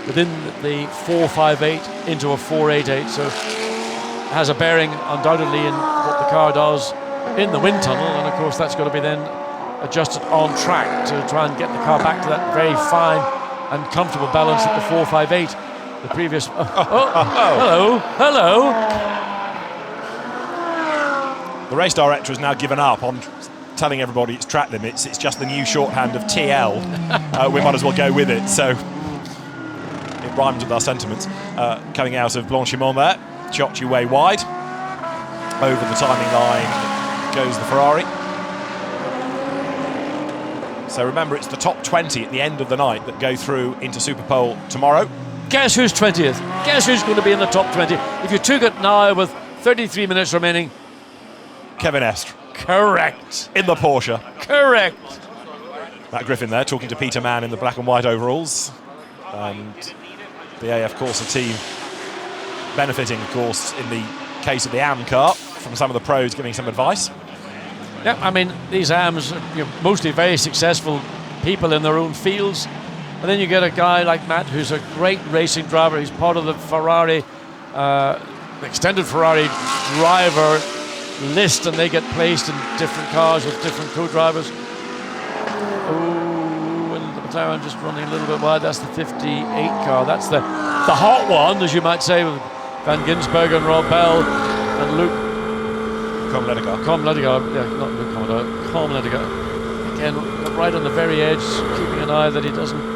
within the 458 into a 488, so it has a bearing undoubtedly in what the car does in the wind tunnel, and of course that's got to be then adjusted on track to try and get the car back to that very fine and comfortable balance at the 458. The previous hello. The race director has now given up on telling everybody it's track limits. It's just the new shorthand of TL. We might as well go with it. So it rhymes with our sentiments. Coming out of Blanchimont there, Chiocci way wide. Over the timing line goes the Ferrari. So remember, it's the top 20 at the end of the night that go through into Superpole tomorrow. Guess who's 20th? Guess who's going to be in the top 20? If you took it now with 33 minutes remaining. Kevin Estre. Correct. In the Porsche. Correct. Matt Griffin there talking to Peter Mann in the black and white overalls. And the AF Corsa team benefiting, of course, in the case of the AM car, from some of the pros giving some advice. Yeah, I mean, these AMs are mostly very successful people in their own fields. And then you get a guy like Matt, who's a great racing driver. He's part of the Ferrari, extended Ferrari driver list, and they get placed in different cars with different co-drivers. Oh, and the McLaren just running a little bit wide. That's the 58 car. That's the hot one, as you might say, with Van Ginsberg and Rob Bell and Luke Comledigar. Yeah, not Luke Comledigar. Again, right on the very edge, keeping an eye that he doesn't.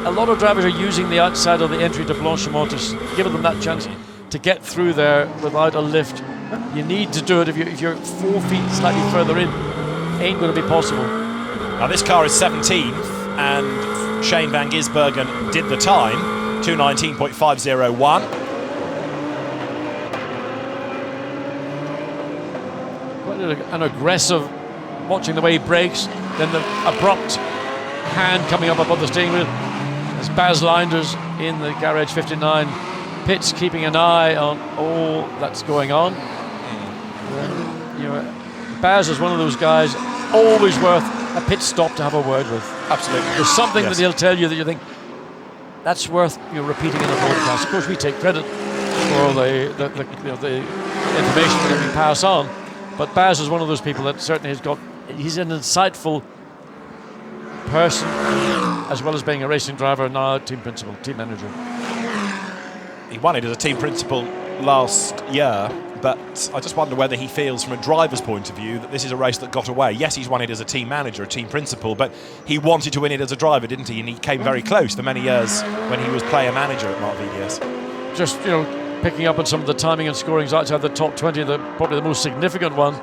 A lot of drivers are using the outside of the entry to Blanchimont to give them that chance to get through there without a lift. You need to do it. If you're 4 feet slightly further in, ain't going to be possible. Now this car is 17th, and Shane Van Gisbergen did the time, 2:19.501. Quite an aggressive, watching the way he brakes, then the abrupt hand coming up above the steering wheel as Baz Linders in the Garage 59 pits, keeping an eye on all that's going on. Baz is one of those guys always worth a pit stop to have a word with. Absolutely. There's something that he'll tell you that you think that's worth repeating in a broadcast. Of course, we take credit for the information that we pass on, but Baz is one of those people that certainly he's an insightful person, as well as being a racing driver, now team principal, team manager. He won it as a team principal last year, but I just wonder whether he feels from a driver's point of view that this is a race that got away. Yes, he's won it as a team manager, a team principal, but he wanted to win it as a driver, didn't he? And he came very close for many years when he was player manager at Mark VDS. Just, picking up on some of the timing and scorings outside the top 20, probably the most significant one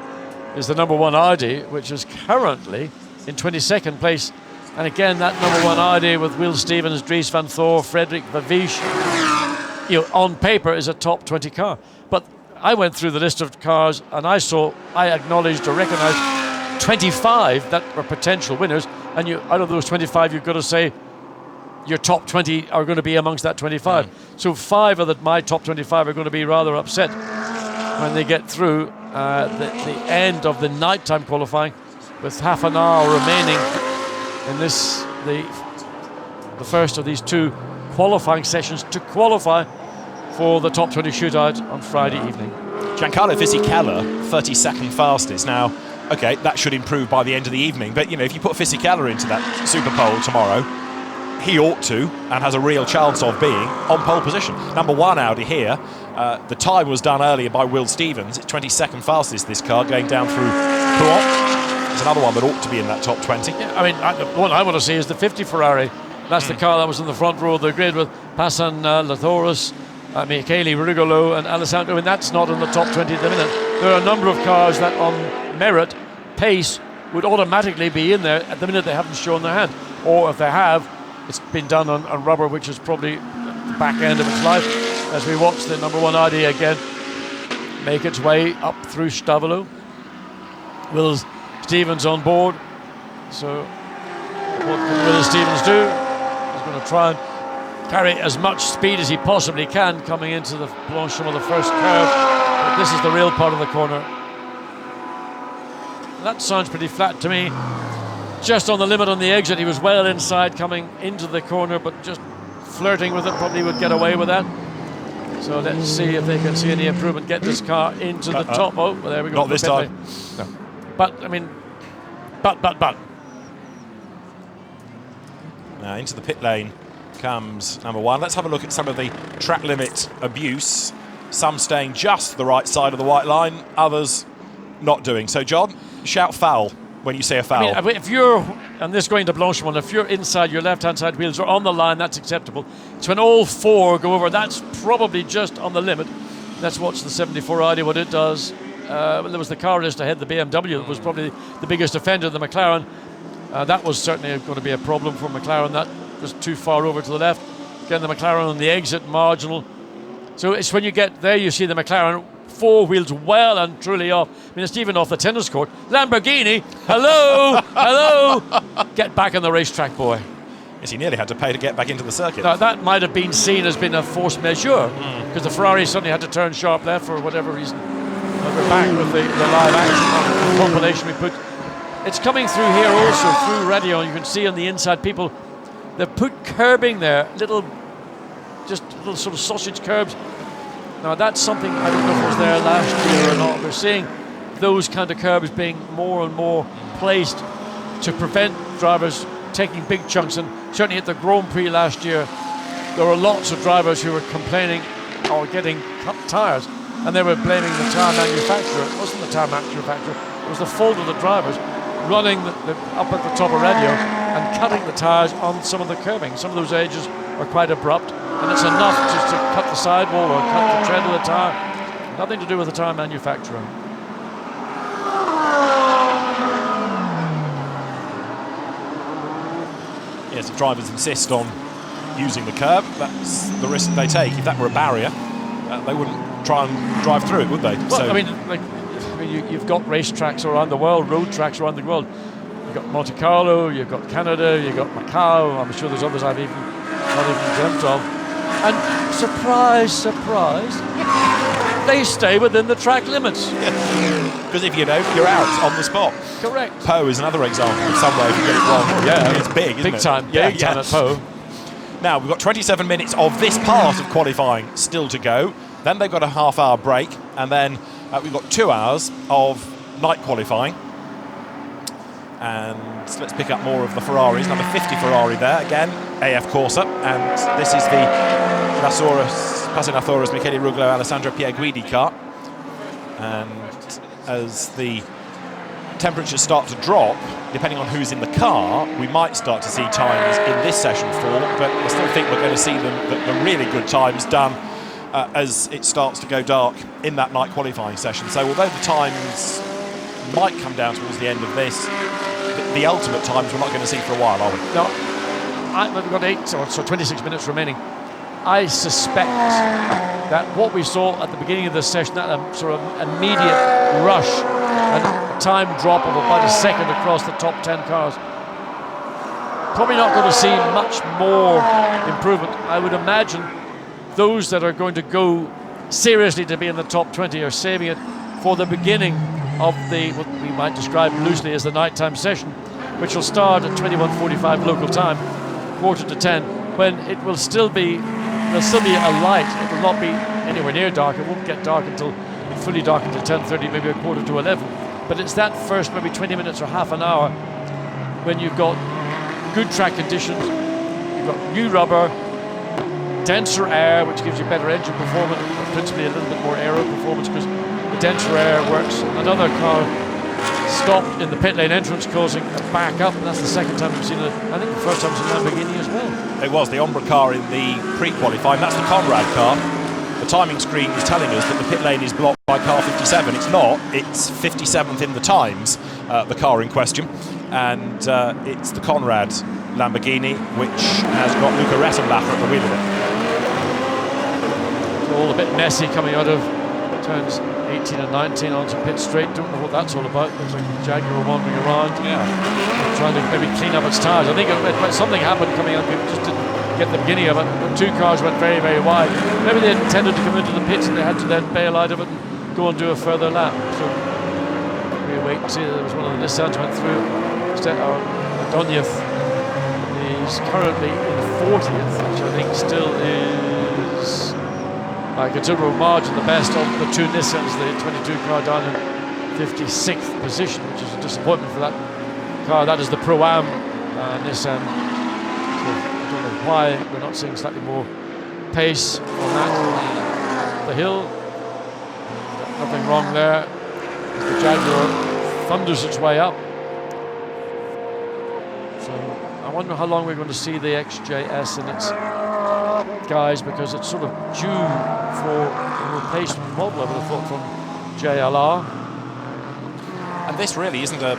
is the number one Audi, which is currently in 22nd place. And again, that number one Audi with Will Stevens, Dries van Thor, Frederik Vavish, on paper is a top 20 car. But I went through the list of cars and I acknowledged or recognized 25 that were potential winners. And out of those 25, you've got to say your top 20 are going to be amongst that 25. So 5 of my top 25 are going to be rather upset when they get through the end of the nighttime qualifying with half an hour remaining in the first of these 2 qualifying sessions to qualify for the top 20 shootout on Friday evening. Giancarlo Fisichella, 32nd fastest. Now, okay, that should improve by the end of the evening, but if you put Fisichella into that Superpole tomorrow, he ought to, and has a real chance of being, on pole position. Number one Audi here. The time was done earlier by Will Stevens. It's 22nd fastest, this car, going down through Rouen. It's another one that ought to be in that top 20. Yeah, I mean, the one I want to see is the 50 Ferrari. That's the car that was in the front row of the grid with Passan Lathoris, Michele Rigolo and Alessandro, and that's not in the top 20 at the minute. There are a number of cars that on merit, pace, would automatically be in there at the minute they haven't shown their hand. Or if they have, it's been done on rubber, which is probably the back end of its life, as we watch the number one Audi again make its way up through Stavolo. Will Stevens on board. So what can Will Stevens do? He's going to try and carry as much speed as he possibly can coming into the Blanchimont, the first curve. But this is the real part of the corner. That sounds pretty flat to me. Just on the limit on the exit, he was well inside coming into the corner, but just flirting with it, probably would get away with that. So let's see if they can see any improvement. Get this car into the top. Oh, well, there we go. Not this time. No. But, I mean, but. Now into the pit lane comes number 1. Let's have a look at some of the track limit abuse. Some staying just the right side of the white line, others not doing. So, John, shout foul when you say a foul. I mean, if you're, and this going to Blanchimont, if you're inside, your left-hand side wheels are on the line, that's acceptable. It's when all 4 go over, that's probably just on the limit. Let's watch the 74 Audi, what it does. There was the car just ahead, the BMW, that was probably the biggest offender, the McLaren. That was certainly going to be a problem for McLaren. That was too far over to the left. Again, the McLaren on the exit, marginal. So it's when you get there, you see the McLaren 4 wheels well and truly off. I mean, it's even off the tennis court. Lamborghini, hello, hello. Get back on the racetrack, boy. Yes, he nearly had to pay to get back into the circuit. Now, that might have been seen as being a force majeure, because the Ferrari suddenly had to turn sharp left for whatever reason. But we're back with the live action compilation we put. It's coming through here also, through radio. You can see on the inside people, they've put curbing there, just little sort of sausage curbs. Now that's something, I don't know if it was there last year or not. We're seeing those kind of curbs being more and more placed to prevent drivers taking big chunks. And certainly at the Grand Prix last year, there were lots of drivers who were complaining or getting cut tyres, and they were blaming the tyre manufacturer. It wasn't the tyre manufacturer, it was the fault of the drivers running up at the top of radio and cutting the tyres on some of the curbing. Some of those edges are quite abrupt, and it's enough just to cut the sidewall or cut the tread of the tyre. Nothing to do with the tyre manufacturer. Yes, the drivers insist on using the curb. That's the risk they take. If that were a barrier, they wouldn't try and drive through it, would they? Well, so, I mean, you've got racetracks around the world, road tracks around the world. You've got Monte Carlo, you've got Canada, you've got Macau. I'm sure there's others I've not even dreamt of. And surprise, surprise, they stay within the track limits. Because if you don't, you're out on the spot. Correct. Pau is another example of somewhere if you get it wrong. Yeah, it's big, isn't big time, big time at Pau. Now we've got 27 minutes of this part of qualifying still to go. Then they've got a half-hour break, and then we've got 2 hours of night qualifying. And let's pick up more of the Ferraris. Number 50 Ferrari there again, AF Corsa, and this is the Passenathorus Michele Ruglo Alessandro Pierguidi car. And as the temperatures start to drop, depending on who's in the car, we might start to see times in this session fall, but I still think we're going to see the really good times done as it starts to go dark in that night qualifying session. So although the times might come down towards the end of this, the ultimate times we're not going to see for a while, are we? No, we've got 8 or so 26 minutes remaining. I suspect that what we saw at the beginning of this session, that sort of immediate rush and a time drop of about a second across the top 10 cars, probably not going to see much more improvement. I would imagine those that are going to go seriously to be in the top 20 are saving it for the beginning of what we might describe loosely as the nighttime session, which will start at 21:45 local time, 9:45, when it will still be, there'll still be a light. It will not be anywhere near dark. It won't get dark until fully dark until 10:30, maybe 11:45. But it's that first maybe 20 minutes or half an hour when you've got good track conditions, you've got new rubber, denser air, which gives you better engine performance, principally a little bit more aero performance, because the denser air works. Another car stopped in the pit lane entrance, causing a back up, and that's the second time we've seen it. I think the first time it was in Lamborghini as well. It was the Ombra car in the pre-qualifying. That's the Conrad car. The timing screen is telling us that the pit lane is blocked by car 57. It's not. It's 57th in the times, the car in question, and it's the Conrad Lamborghini, which has got Luca Rettenbacher at the wheel of it. It's all a bit messy coming out of turns 18 and 19 onto pit straight. Don't know what that's all about. Looks like the Jaguar wandering around, trying to maybe clean up its tyres. I think something happened coming up. People just didn't get the beginning of it. The 2 cars went very, very wide. Maybe they intended to come into the pits and they had to then bail out of it and go and do a further lap. So we wait and see. There was one of the Nissans went through. Donyev is currently in 40th, which I think still is by a considerable margin the best of the two Nissans. The 22 car down in 56th position, which is a disappointment for that car. That is the Pro-Am Nissan. So I don't know why we're not seeing slightly more pace on that. The hill, nothing wrong there. The Jaguar thunders its way up. So I wonder how long we're going to see the XJS in its guise, because it's sort of due for a replacement model, I would have thought, from JLR. And this really isn't a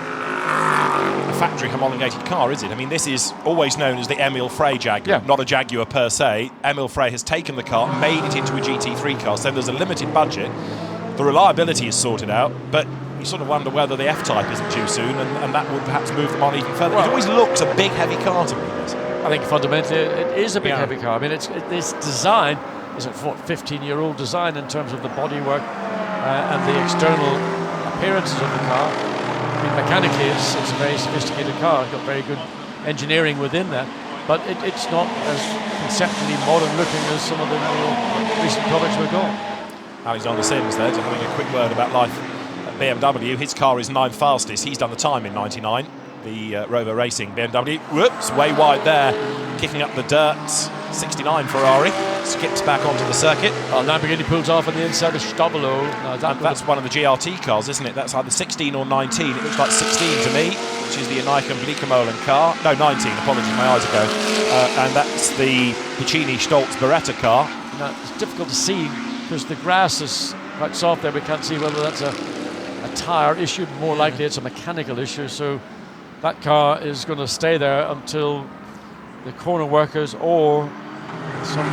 factory homologated car, is it? I mean, this is always known as the Emil Frey Jaguar, not a Jaguar per se. Emil Frey has taken the car, made it into a GT3 car, so there's a limited budget. The reliability is sorted out, but you sort of wonder whether the F-Type isn't too soon, and that would perhaps move them on even further. Well, it always looks a big, heavy car to me, this. I think fundamentally it is a big, heavy car. I mean, this design is a 15-year-old design in terms of the bodywork and the external appearances of the car. I mean, mechanically, it's a very sophisticated car. It's got very good engineering within that, but it's not as conceptually modern looking as some of the more recent products we've got. Alexander Sims there, just having a quick word about life at BMW. His car is 9th fastest. He's done the time in 99. The Rover Racing BMW. Whoops, way wide there, kicking up the dirt. 69 Ferrari skips back onto the circuit. Lamborghini pulls off on the inside of Stabilo. That's one of the GRT cars, isn't it? That's either 16 or 19. It looks like 16 to me, which is the Anaikon Blikamolen car. No, 19. Apologies, my eyes are going. And that's the Puccini Stolz Beretta car. Now, it's difficult to see because the grass is quite soft there. We can't see whether that's a tyre issue. More likely, it's a mechanical issue. So that car is going to stay there until the corner workers or some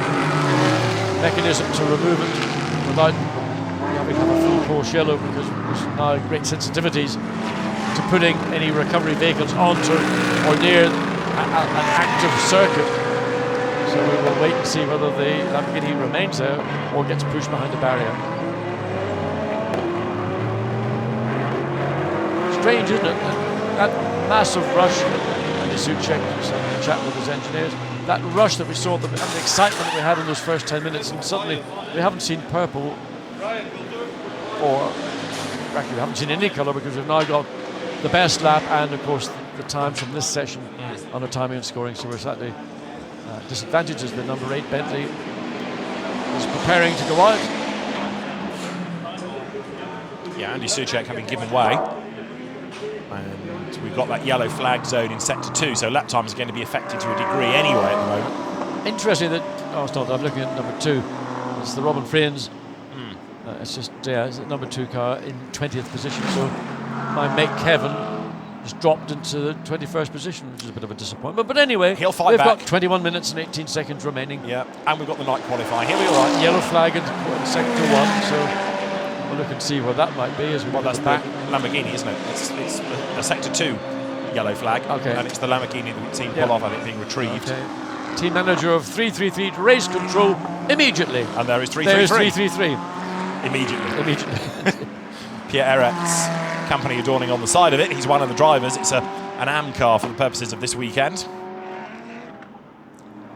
mechanism to remove it without having to have a full course yellow, because there's now great sensitivities to putting any recovery vehicles onto or near an active circuit. So we will wait and see whether the Lamborghini remains there or gets pushed behind the barrier. Strange, isn't it? That massive rush, and the suit check, chat with his engineers, that rush that we saw, the excitement that we had in those first 10 minutes, and suddenly we haven't seen purple, or actually we haven't seen any colour, because we've now got the best lap and of course the times from this session on the timing and scoring. So we're slightly disadvantages. The number 8 Bentley is preparing to go out. Yeah, Andy Soucek having given way. And we've got that yellow flag zone in sector 2, so lap time is going to be affected to a degree anyway at the moment. Interesting that, it's not, I'm looking at number 2. It's the Robin Friends. It's just, it's a number 2 car in 20th position. So my mate Kevin has dropped into the 21st position, which is a bit of a disappointment. But anyway, he'll fight we've back. got 21 minutes and 18 seconds remaining. Yeah, and we've got the night qualifying. Here we are. Yellow flag in sector 1, so we'll look and see what that might be as we that's back. Lamborghini, isn't it? It's a sector 2 yellow flag, and it's the Lamborghini that we've seen pull off, I think, being retrieved. Okay. Team manager of 333 race control immediately. And there is 333. There is 333. Immediately. Pierre Eret's company adorning on the side of it. He's one of the drivers. It's an AM car for the purposes of this weekend.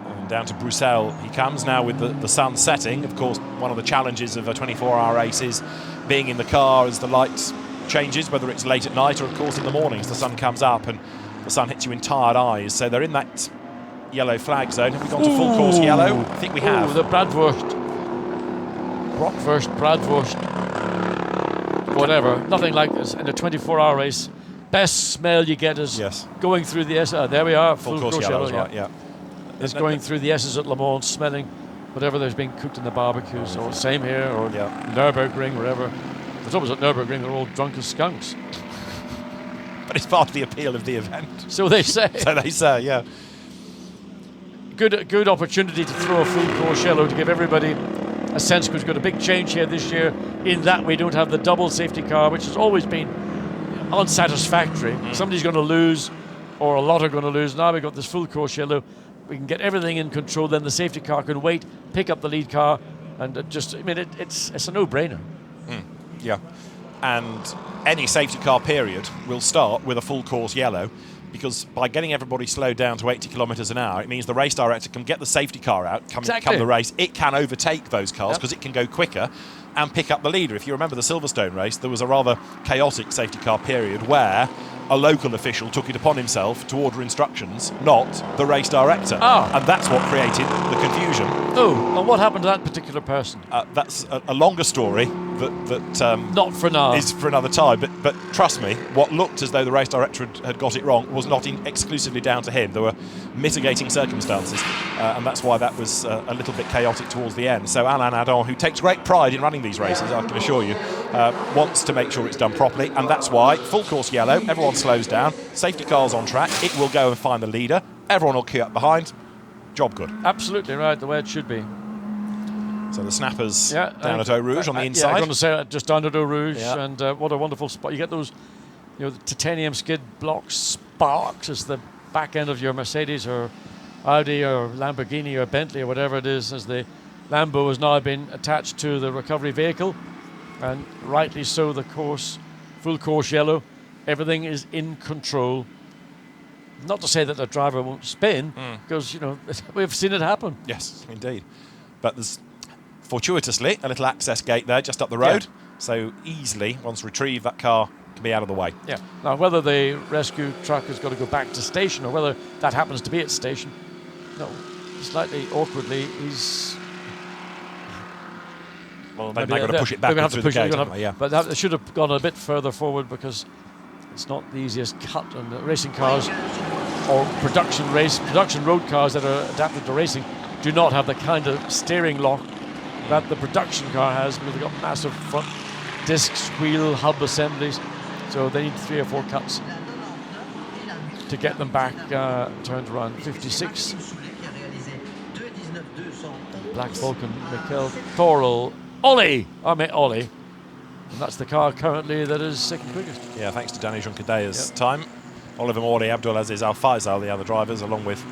And down to Bruxelles he comes now with the sun setting. Of course, one of the challenges of a 24-hour race is being in the car as the light changes, whether it's late at night or, of course, in the mornings. The sun comes up and the sun hits you in tired eyes. So they're in that yellow flag zone. Have we gone to full course yellow? I think we have. The Bradwurst. Brockwurst, Bradwurst, whatever. Nothing like this in a 24-hour race. Best smell you get is going through the S. There we are. Full course yellow, right? Yeah. It's going through the S's at Le Mans, smelling whatever there's being cooked in the barbecues. Or same here, or Nürburgring, wherever. The trouble is at Nürburgring, they're all drunk as skunks. But it's part of the appeal of the event. So they say. So they say, yeah. Good opportunity to throw a full course yellow to give everybody a sense, because we've got a big change here this year in that we don't have the double safety car, which has always been unsatisfactory. Somebody's going to lose, or a lot are going to lose. Now we've got this full course yellow. We can get everything in control. Then the safety car can wait, pick up the lead car, and it's a no-brainer. Yeah, and any safety car period will start with a full course yellow, because by getting everybody slowed down to 80 kilometres an hour, it means the race director can get the safety car out, come the race. It can overtake those cars because it can go quicker and pick up the leader. If you remember the Silverstone race, there was a rather chaotic safety car period where a local official took it upon himself to order instructions, not the race director. And that's what created the confusion. Oh, and what happened to that particular person? That's a longer story that not for now. Is for another time. But trust me, what looked as though the race director had got it wrong was not exclusively down to him. There were mitigating circumstances, and that's why that was a little bit chaotic towards the end. So Alain Adon, who takes great pride in running these races, I can assure you, wants to make sure it's done properly, and that's why full course yellow, everyone slows down, safety car's on track, it will go and find the leader, everyone will queue up behind, job good. Absolutely right, the way it should be. So the snappers down at Eau Rouge on the inside. Yeah, I'm going to say just down at Eau Rouge, and what a wonderful spot. You get those, the titanium skid blocks sparks as the back end of your Mercedes or Audi or Lamborghini or Bentley or whatever it is, as the Lambo has now been attached to the recovery vehicle, and rightly so. The course, full course yellow, everything is in control. Not to say that the driver won't spin, because we've seen it happen. Yes, indeed. But there's fortuitously a little access gate there just up the road, so easily once retrieved that car can be out of the way. Yeah. Now whether the rescue truck has got to go back to station or whether that happens to be at station, slightly awkwardly he's. Well, they've got to push it back through the gate, but that should have gone a bit further forward, because it's not the easiest cut, and racing cars or production road cars that are adapted to racing do not have the kind of steering lock that the production car has, because they've got massive front discs, wheel, hub assemblies, so they need 3 or 4 cuts to get them back turned around. 56. Black Vulcan, Mikel Thorel, Ollie! Ollie. And that's the car currently that is second quickest. Yeah, thanks to Danny Juncadea's time. Oliver Morley, Abdulaziz Al Faisal, the other drivers, along with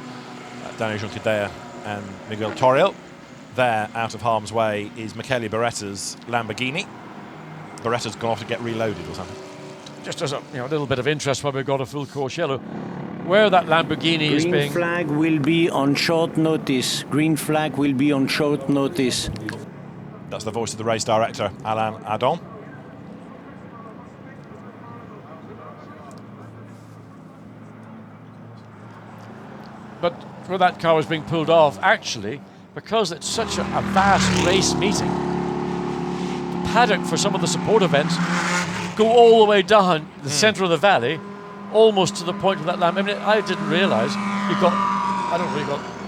Danny Juncadea and Miguel Toril. There, out of harm's way, is Michele Beretta's Lamborghini. Beretta's gone off to get reloaded or something. Just as a little bit of interest when we've got a full course yellow, where that Lamborghini is being... Green flag will be on short notice. Green flag will be on short notice. That's the voice of the race director, Alain Adon. But where that car was being pulled off, actually, because it's such a vast race meeting, the paddock for some of the support events go all the way down the centre of the valley, almost to the point of that Lamb. I mean, I didn't realise you've got,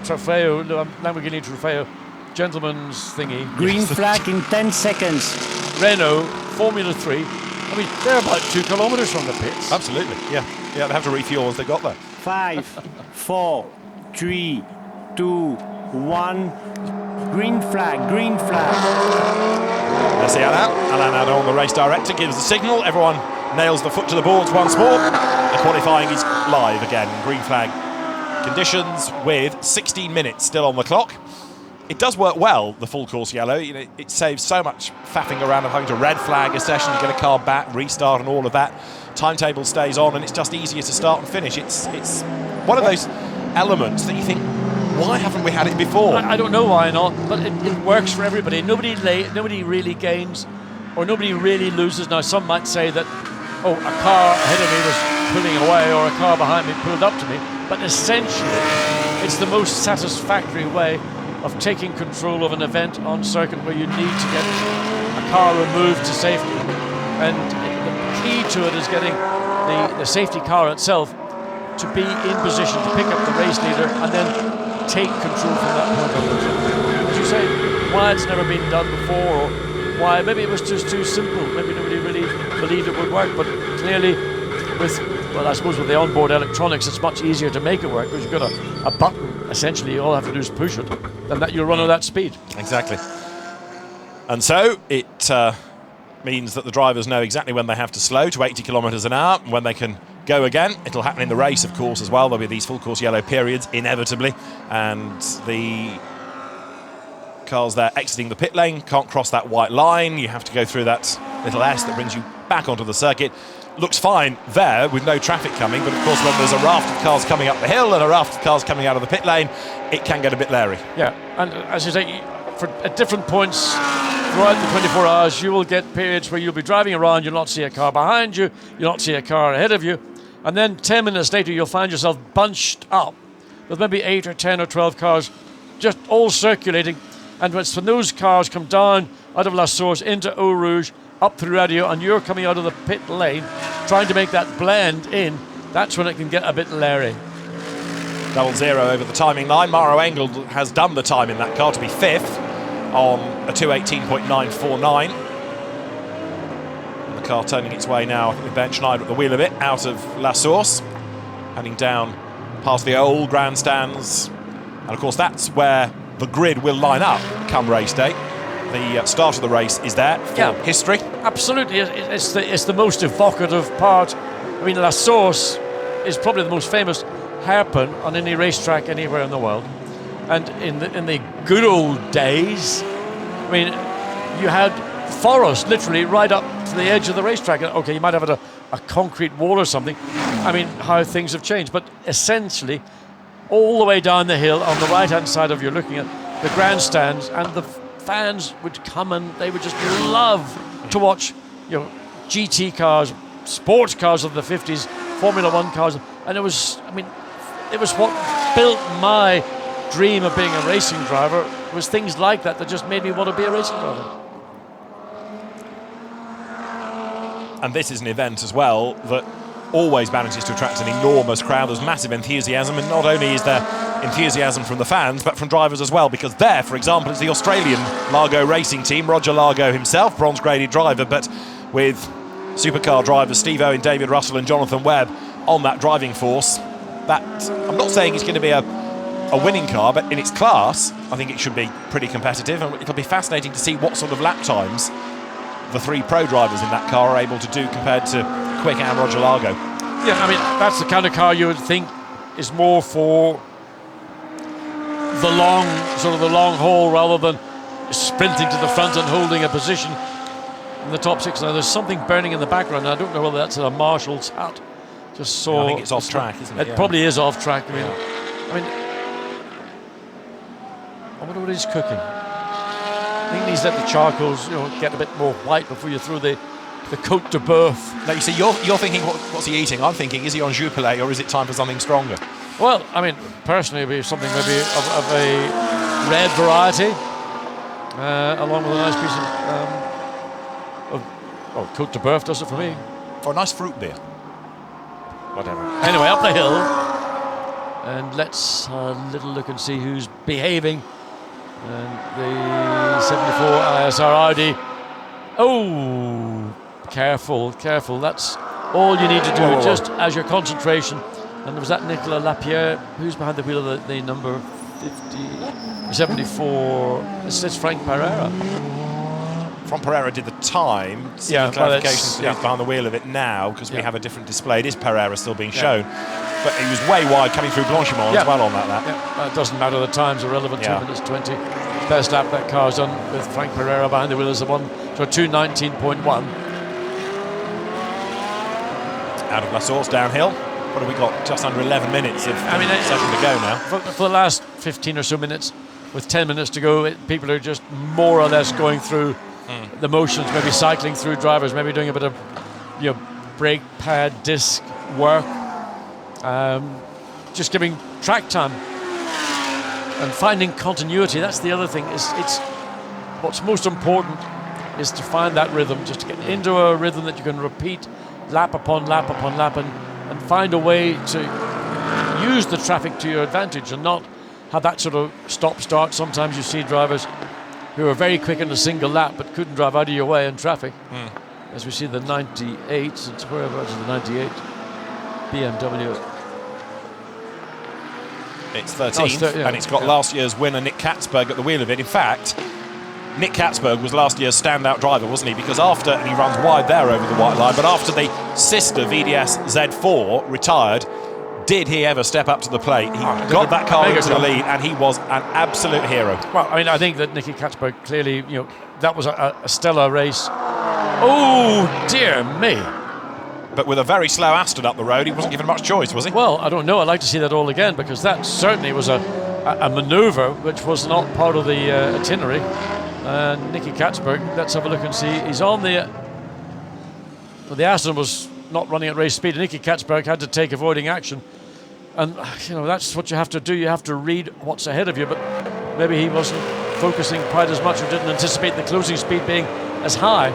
Trofeo, Lamborghini Trofeo, gentleman's thingy. Green flag in 10 seconds. Renault, Formula 3. I mean, they're about 2 kilometres from the pits. Absolutely, yeah. Yeah, they have to refuel as they got there. 5, 4, 3, 2, 1. Green flag, green flag. Let's see Alain Adon, the race director, gives the signal. Everyone nails the foot to the boards once more. The qualifying is live again. Green flag conditions with 16 minutes still on the clock. It does work well, the full course yellow. It saves so much faffing around of having to red flag a session, get a car back, restart, and all of that. Timetable stays on, and it's just easier to start and finish. It's one of those elements that you think, why haven't we had it before? I don't know why not, but it works for everybody. Nobody really gains, or nobody really loses. Now, some might say that, a car ahead of me was pulling away, or a car behind me pulled up to me. But essentially, it's the most satisfactory way of taking control of an event on circuit where you need to get a car removed to safety. And the key to it is getting the safety car itself to be in position to pick up the race leader and then take control from that point onwards. As you say, why it's never been done before, or why maybe it was just too simple. Maybe nobody really believed it would work, but clearly with the onboard electronics, it's much easier to make it work, because you've got a button. Essentially, all you have to do is push it, and that you'll run at that speed. Exactly. And so it means that the drivers know exactly when they have to slow to 80 kilometres an hour, when they can go again. It'll happen in the race, of course, as well. There'll be these full course yellow periods, inevitably, and the cars there exiting the pit lane can't cross that white line. You have to go through that little S that brings you back onto the circuit. Looks fine there with no traffic coming, but of course when there's a raft of cars coming up the hill and a raft of cars coming out of the pit lane, it can get a bit leery. Yeah, and as you say, at different points throughout the 24 hours, you will get periods where you'll be driving around, you'll not see a car behind you, you'll not see a car ahead of you, and then 10 minutes later you'll find yourself bunched up with maybe 8 or 10 or 12 cars just all circulating. And when those cars come down out of La Source into Eau Rouge, up through Radio, and you're coming out of the pit lane, trying to make that blend in, that's when it can get a bit leery. 0-0 over the timing line. Mauro Engel has done the time in that car to be 5th on a 2:18.949. And the car turning its way now with Ben Schneider at the wheel of it, out of La Source, heading down past the old grandstands. And of course that's where the grid will line up come race day. The start of the race is there for history. Absolutely, it's the most evocative part. I mean, La Source is probably the most famous hairpin on any racetrack anywhere in the world. And in the good old days, I mean, you had forest literally right up to the edge of the racetrack. Okay, you might have a concrete wall or something. I mean, how things have changed. But essentially, all the way down the hill on the right-hand side of you're looking at the grandstands, and the fans would come and they would just love to watch, GT cars, sports cars of the 50s, Formula One cars, and it was what built my dream of being a racing driver, was things like that just made me want to be a racing driver. And this is an event as well that always manages to attract an enormous crowd. There's massive enthusiasm, and not only is there enthusiasm from the fans, but from drivers as well, because there, for example, is the Australian Largo racing team, Roger Largo himself, bronze-graded driver, but with supercar drivers Steve Owen, David Russell and Jonathan Webb on that driving force. That, I'm not saying it's going to be a winning car, but in its class, I think it should be pretty competitive, and it'll be fascinating to see what sort of lap times the 3 pro drivers in that car are able to do compared to Quick and Roger Largo. Yeah, I mean, that's the kind of car you would think is more for the long haul rather than sprinting to the front and holding a position in the top 6. Now, there's something burning in the background. I don't know whether that's a marshal's hat. Just saw. I think it's off track, isn't it? It probably is off track. I wonder what he's cooking. I think he needs to let the charcoals, get a bit more white before you throw the Côte de Boeuf. Now, you see, you're thinking, what's he eating? I'm thinking, is he on Jupiler or is it time for something stronger? Well, I mean, personally, it would be something maybe of a red variety, along with a nice piece of Côte de Boeuf does it for me. Or a nice fruit beer. Whatever. Anyway, up the hill, and let's have a little look and see who's behaving. And the 74 ISR Audi. Oh, careful. That's all you need to do, just as your concentration. And was that Nicolas Lapierre? Who's behind the wheel of the number 74? It's Frank Pereira. Frank Pereira did the time. Clarification behind the wheel of it now, because we have a different display. It is Pereira still being shown. But he was way wide coming through Blanchimont as well on that lap. Yeah. It doesn't matter, the time's irrelevant. 2 minutes 20. Best lap that car's done with Frank Pereira behind the wheel is the one for 2:19.1. Out of La Source downhill. What have we got? Just under 11 minutes of session to go now. For the last 15 or so minutes, with 10 minutes to go, people are just more or less going through the motions, maybe cycling through, drivers maybe doing a bit of brake pad disc work, just giving track time and finding continuity. That's the other thing. It's what's most important is to find that rhythm, just to get into a rhythm that you can repeat lap upon lap upon lap, and find a way to use the traffic to your advantage and not have that sort of stop-start. Sometimes you see drivers who are very quick in a single lap but couldn't drive out of your way in traffic. As we see the 98, it's whereabouts the 98 BMW. It's 13th, and it's got last year's winner Nick Katzberg at the wheel of it. In fact, Nick Katzberg was last year's standout driver, wasn't he? Because after, and he runs wide there over the white line, but after the sister VDS Z4 retired, did he ever step up to the plate? He got that car into the lead, and he was an absolute hero. Well, I mean, I think that Nicky Katzberg clearly, that was a stellar race. Oh, dear me. But with a very slow Aston up the road, he wasn't given much choice, was he? Well, I don't know. I'd like to see that all again, because that certainly was a manoeuvre which was not part of the itinerary. Nicky Katzberg, let's have a look and see. He's on the Aston was not running at race speed. Nicky Katzberg had to take avoiding action. And, that's what you have to do. You have to read what's ahead of you. But maybe he wasn't focusing quite as much, or didn't anticipate the closing speed being as high.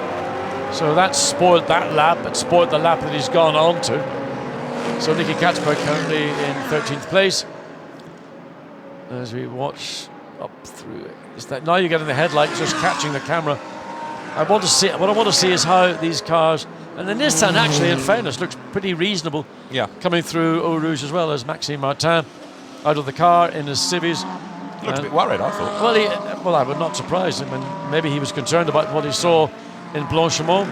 So that spoiled that lap. It spoiled the lap that he's gone on to. So Nicky Katzberg currently in 13th place. As we watch up through it. Is that now you're getting the headlight just catching the camera. What I want to see is how these cars, and the Nissan actually, in fairness, looks pretty reasonable. Yeah. Coming through Eau Rouge as well as Maxime Martin out of the car in his civvies. Looked a bit worried, I thought. Well, I would not surprise him, and maybe he was concerned about what he saw in Blanchimont.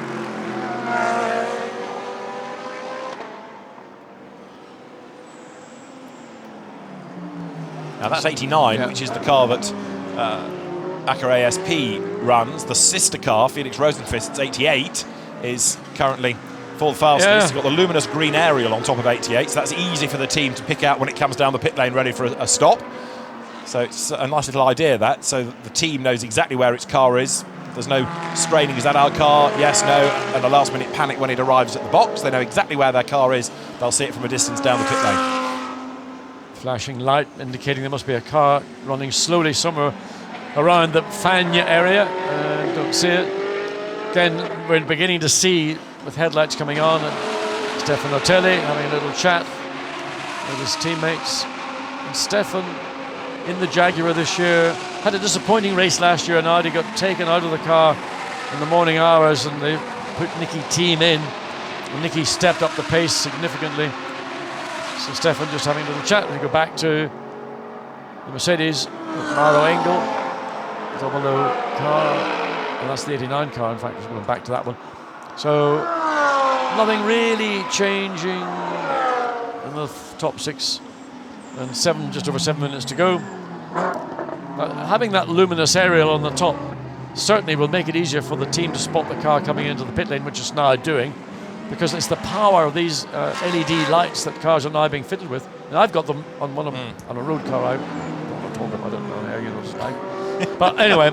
Now that's 89, which is the car that Acura ASP runs. The sister car, Felix Rosenqvist's 88, is currently full fastest. Yeah. It's got the luminous green aerial on top of 88, so that's easy for the team to pick out when it comes down the pit lane ready for a stop. So it's a nice little idea, that. So the team knows exactly where its car is. There's no straining, is that our car? Yes, no, and a last minute panic when it arrives at the box. They know exactly where their car is. They'll see it from a distance down the pit lane. Flashing light indicating there must be a car running slowly somewhere around the Fagnes area. Don't see it. Again, we're beginning to see with headlights coming on, and Stefan Otelli having a little chat with his teammates. And Stefan in the Jaguar this year had a disappointing race last year, and Audi got taken out of the car in the morning hours, and they put Nicky Team in, and Nicky stepped up the pace significantly. So Stefan just having a little chat. We go back to the Mercedes, Maro Engel, double O car, and that's the 89 car. In fact, just going back to that one. So nothing really changing in the top 6 and just over 7 minutes to go. Having that luminous aerial on the top certainly will make it easier for the team to spot the car coming into the pit lane, which it's now doing, because it's the power of these LED lights that cars are now being fitted with. And I've got them on on a road car. I don't know how you know it's like. But anyway,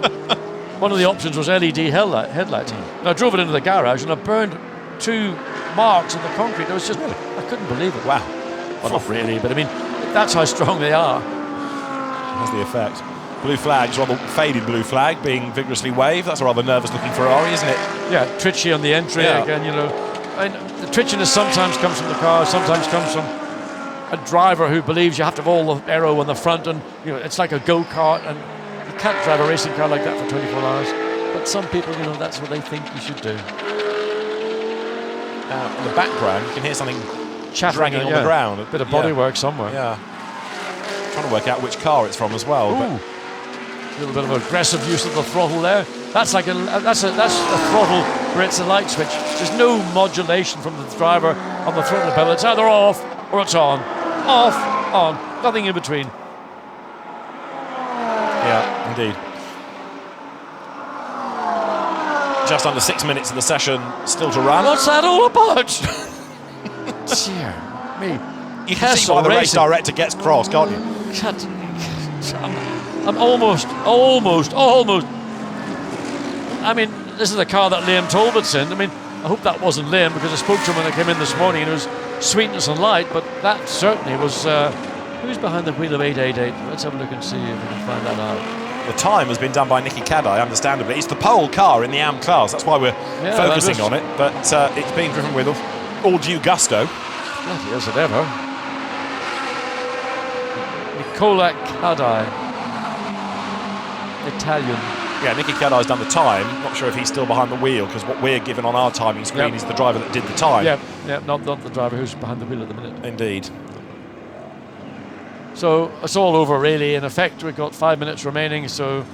one of the options was LED headlights. And I drove it into the garage, and I burned 2 marks in the concrete. It was just, I couldn't believe it. Wow. Well, not really, but I mean, that's how strong they are. That's the effect. Blue flag's rather faded blue flag being vigorously waved. That's a rather nervous looking Ferrari, isn't it? Yeah, twitchy on the entry again, And the twitchiness sometimes comes from the car, sometimes comes from a driver who believes you have to have all the aero on the front, and it's like a go-kart, and you can't drive a racing car like that for 24 hours. But some people, that's what they think you should do. In the background, you can hear something chattering on the ground. A bit of bodywork somewhere. Yeah. Trying to work out which car it's from as well. But a little bit of aggressive use of the throttle there. That's like that's a throttle where it's a light switch. There's no modulation from the driver on the throttle pedal. It's either off or it's on. Off, on. Nothing in between. Yeah, indeed. Just under 6 minutes of the session still to run. What's that all about? Dear me. You can see why the race director gets cross, can't you? I'm almost. I mean, this is the car that Liam Talbot's in. I mean, I hope that wasn't Liam, because I spoke to him when I came in this morning, and it was sweetness and light, but that certainly was... who's behind the wheel of 888? Let's have a look and see if we can find that out. The time has been done by Nicky Kadai, understandably. It's the pole car in the AM class. That's why we're focusing on it, but it's being driven with all due gusto. Bloody as it ever. Nicola Kadai. Italian. Yeah, Nicky Kadai's done the time. Not sure if he's still behind the wheel, because what we're given on our timing screen is the driver that did the time. Yeah, not the driver who's behind the wheel at the minute. Indeed. So it's all over, really. In effect, we've got 5 minutes remaining, so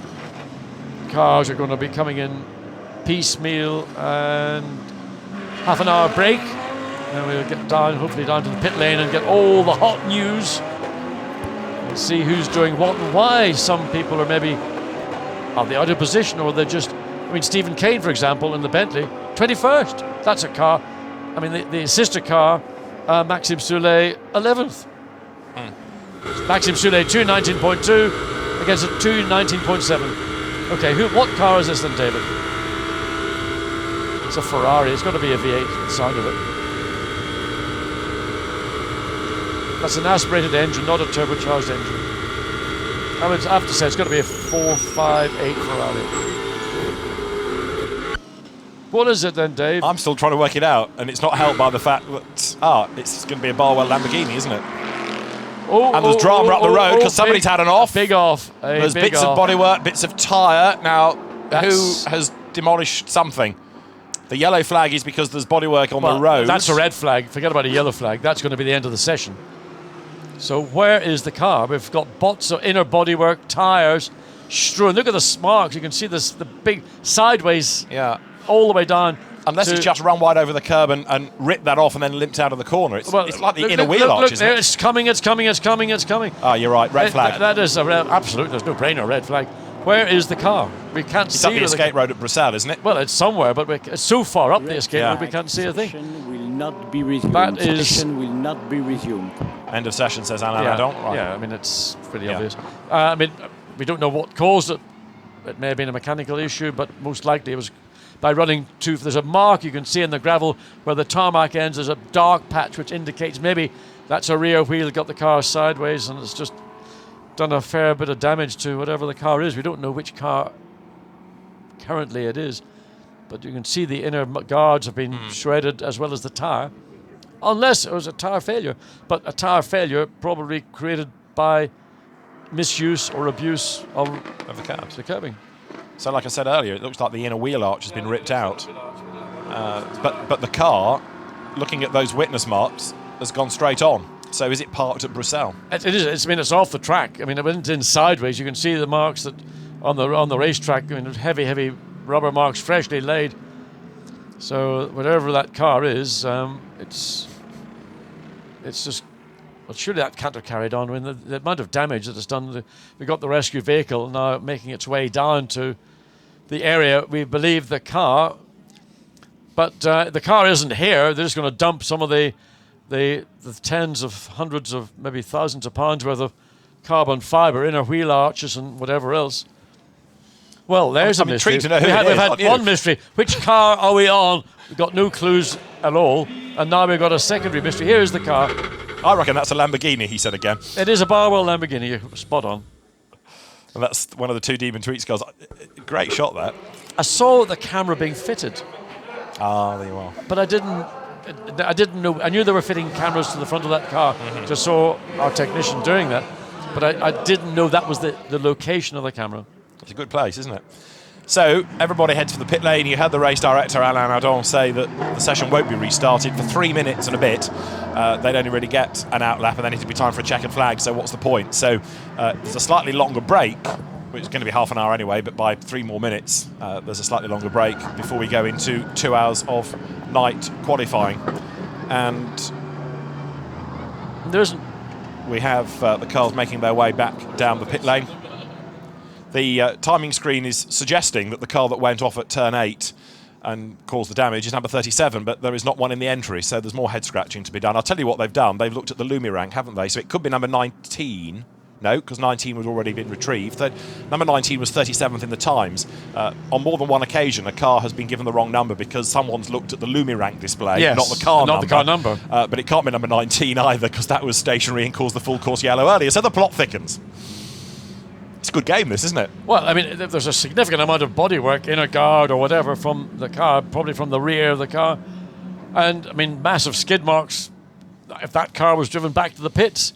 cars are going to be coming in piecemeal, and half an hour break. Then we'll get down, hopefully down to the pit lane, and get all the hot news. And see who's doing what and why. Some people are maybe out of position, or they're just I mean, Stephen Kane, for example, in the Bentley, 21st. That's a car. I mean, the sister car, Maxime Soulet, 11th. Maxime Soulet, 2:19.2 against a 2:19.7. Okay, what car is this then, David? It's a Ferrari. It's got to be a V8, the sound of it. That's an aspirated engine, not a turbocharged engine. I have to say, it's got to be a 458 Ferrari. What is it then, Dave? I'm still trying to work it out, and it's not helped by the fact that it's going to be a Barwell Lamborghini, isn't it? And there's drama up the road because somebody's had an off. Big off. There's bits of bodywork, bits of tyre. Now, who has demolished something? The yellow flag is because there's bodywork on the road. That's a red flag. Forget about a yellow flag. That's going to be the end of the session. So where is the car? We've got bots of inner bodywork, tyres strewn. Look at the marks. You can see the big sideways. Yeah. All the way down. Unless he's just run wide over the curb and ripped that off and then limped out of the corner. It's like the inner wheel arch, isn't it? It's coming. Oh, you're right. Red flag. That is absolute. There's no brainer. Red flag. Where is the car? We can't see. It's up the escape road at Bruxelles, isn't it? Well, it's somewhere, but it's so far up the escape road we can't see a thing. Will not be resumed. That is. Session will not be resumed. End of session, says Alain Yeah, Adon. Right. Yeah, I mean, it's pretty obvious. I mean, we don't know what caused it. It may have been a mechanical issue, but most likely it was by running too. There's a mark you can see in the gravel where the tarmac ends. There's a dark patch which indicates maybe that's a rear wheel got the car sideways, and it's just done a fair bit of damage to whatever the car is. We don't know which car currently it is, but you can see the inner guards have been shredded as well as the tyre, unless it was a tyre failure. But a tyre failure probably created by misuse or abuse of Of the cabs. the curbing. So, like I said earlier, it looks like the inner wheel arch has been ripped out. But the car, looking at those witness marks, has gone straight on. So is it parked at Bruxelles? It is. I mean, it's off the track. I mean, it went in sideways. You can see the marks that on the racetrack. I mean, heavy rubber marks, freshly laid. So whatever that car is, it's just. Well, surely that can't have carried on. I mean, the amount of damage that it's done. We got the rescue vehicle now making its way down to the area. We believe the car, but the car isn't here. They're just going to dump some of the tens of hundreds of maybe thousands of pounds worth of carbon fibre, inner wheel arches and whatever else. Well, there's a mystery. To know who We've had one mystery. Which car are we on? We've got no clues at all. And now we've got a secondary mystery. Here's the car. I reckon that's a Lamborghini, he said again. It is a Barwell Lamborghini. You're spot on. And that's one of the two Demon Tweets goes. Great shot there. I saw the camera being fitted. Ah, there you are. But I didn't know. I knew they were fitting cameras to the front of that car. Just saw our technician doing that. But I didn't know that was the location of the camera. It's a good place, isn't it? So everybody heads for the pit lane. You had the race director, Alain Adon, say that the session won't be restarted for 3 minutes and a bit. They'd only really get an outlap and then it'd be time for a checkered flag, so what's the point? So there's a slightly longer break, which is going to be half an hour anyway, but by 3 more minutes, there's a slightly longer break before we go into 2 hours of night qualifying. And there isn't. We have the cars making their way back down the pit lane. The timing screen is suggesting that the car that went off at turn 8 and caused the damage is number 37, but there is not one in the entry, so there's more head scratching to be done. I'll tell you what they've done. They've looked at the Lumi rank, haven't they? So it could be number 19. No, because 19 was already been retrieved. Number 19 was 37th in the times. On more than one occasion, a car has been given the wrong number because someone's looked at the Lumi rank display, not the car number. Not the car number. But it can't be number 19 either, because that was stationary and caused the full course yellow earlier. So the plot thickens. It's a good game, this, isn't it? Well, I mean, there's a significant amount of bodywork, inner guard or whatever, from the car, probably from the rear of the car. And, I mean, massive skid marks. If that car was driven back to the pits,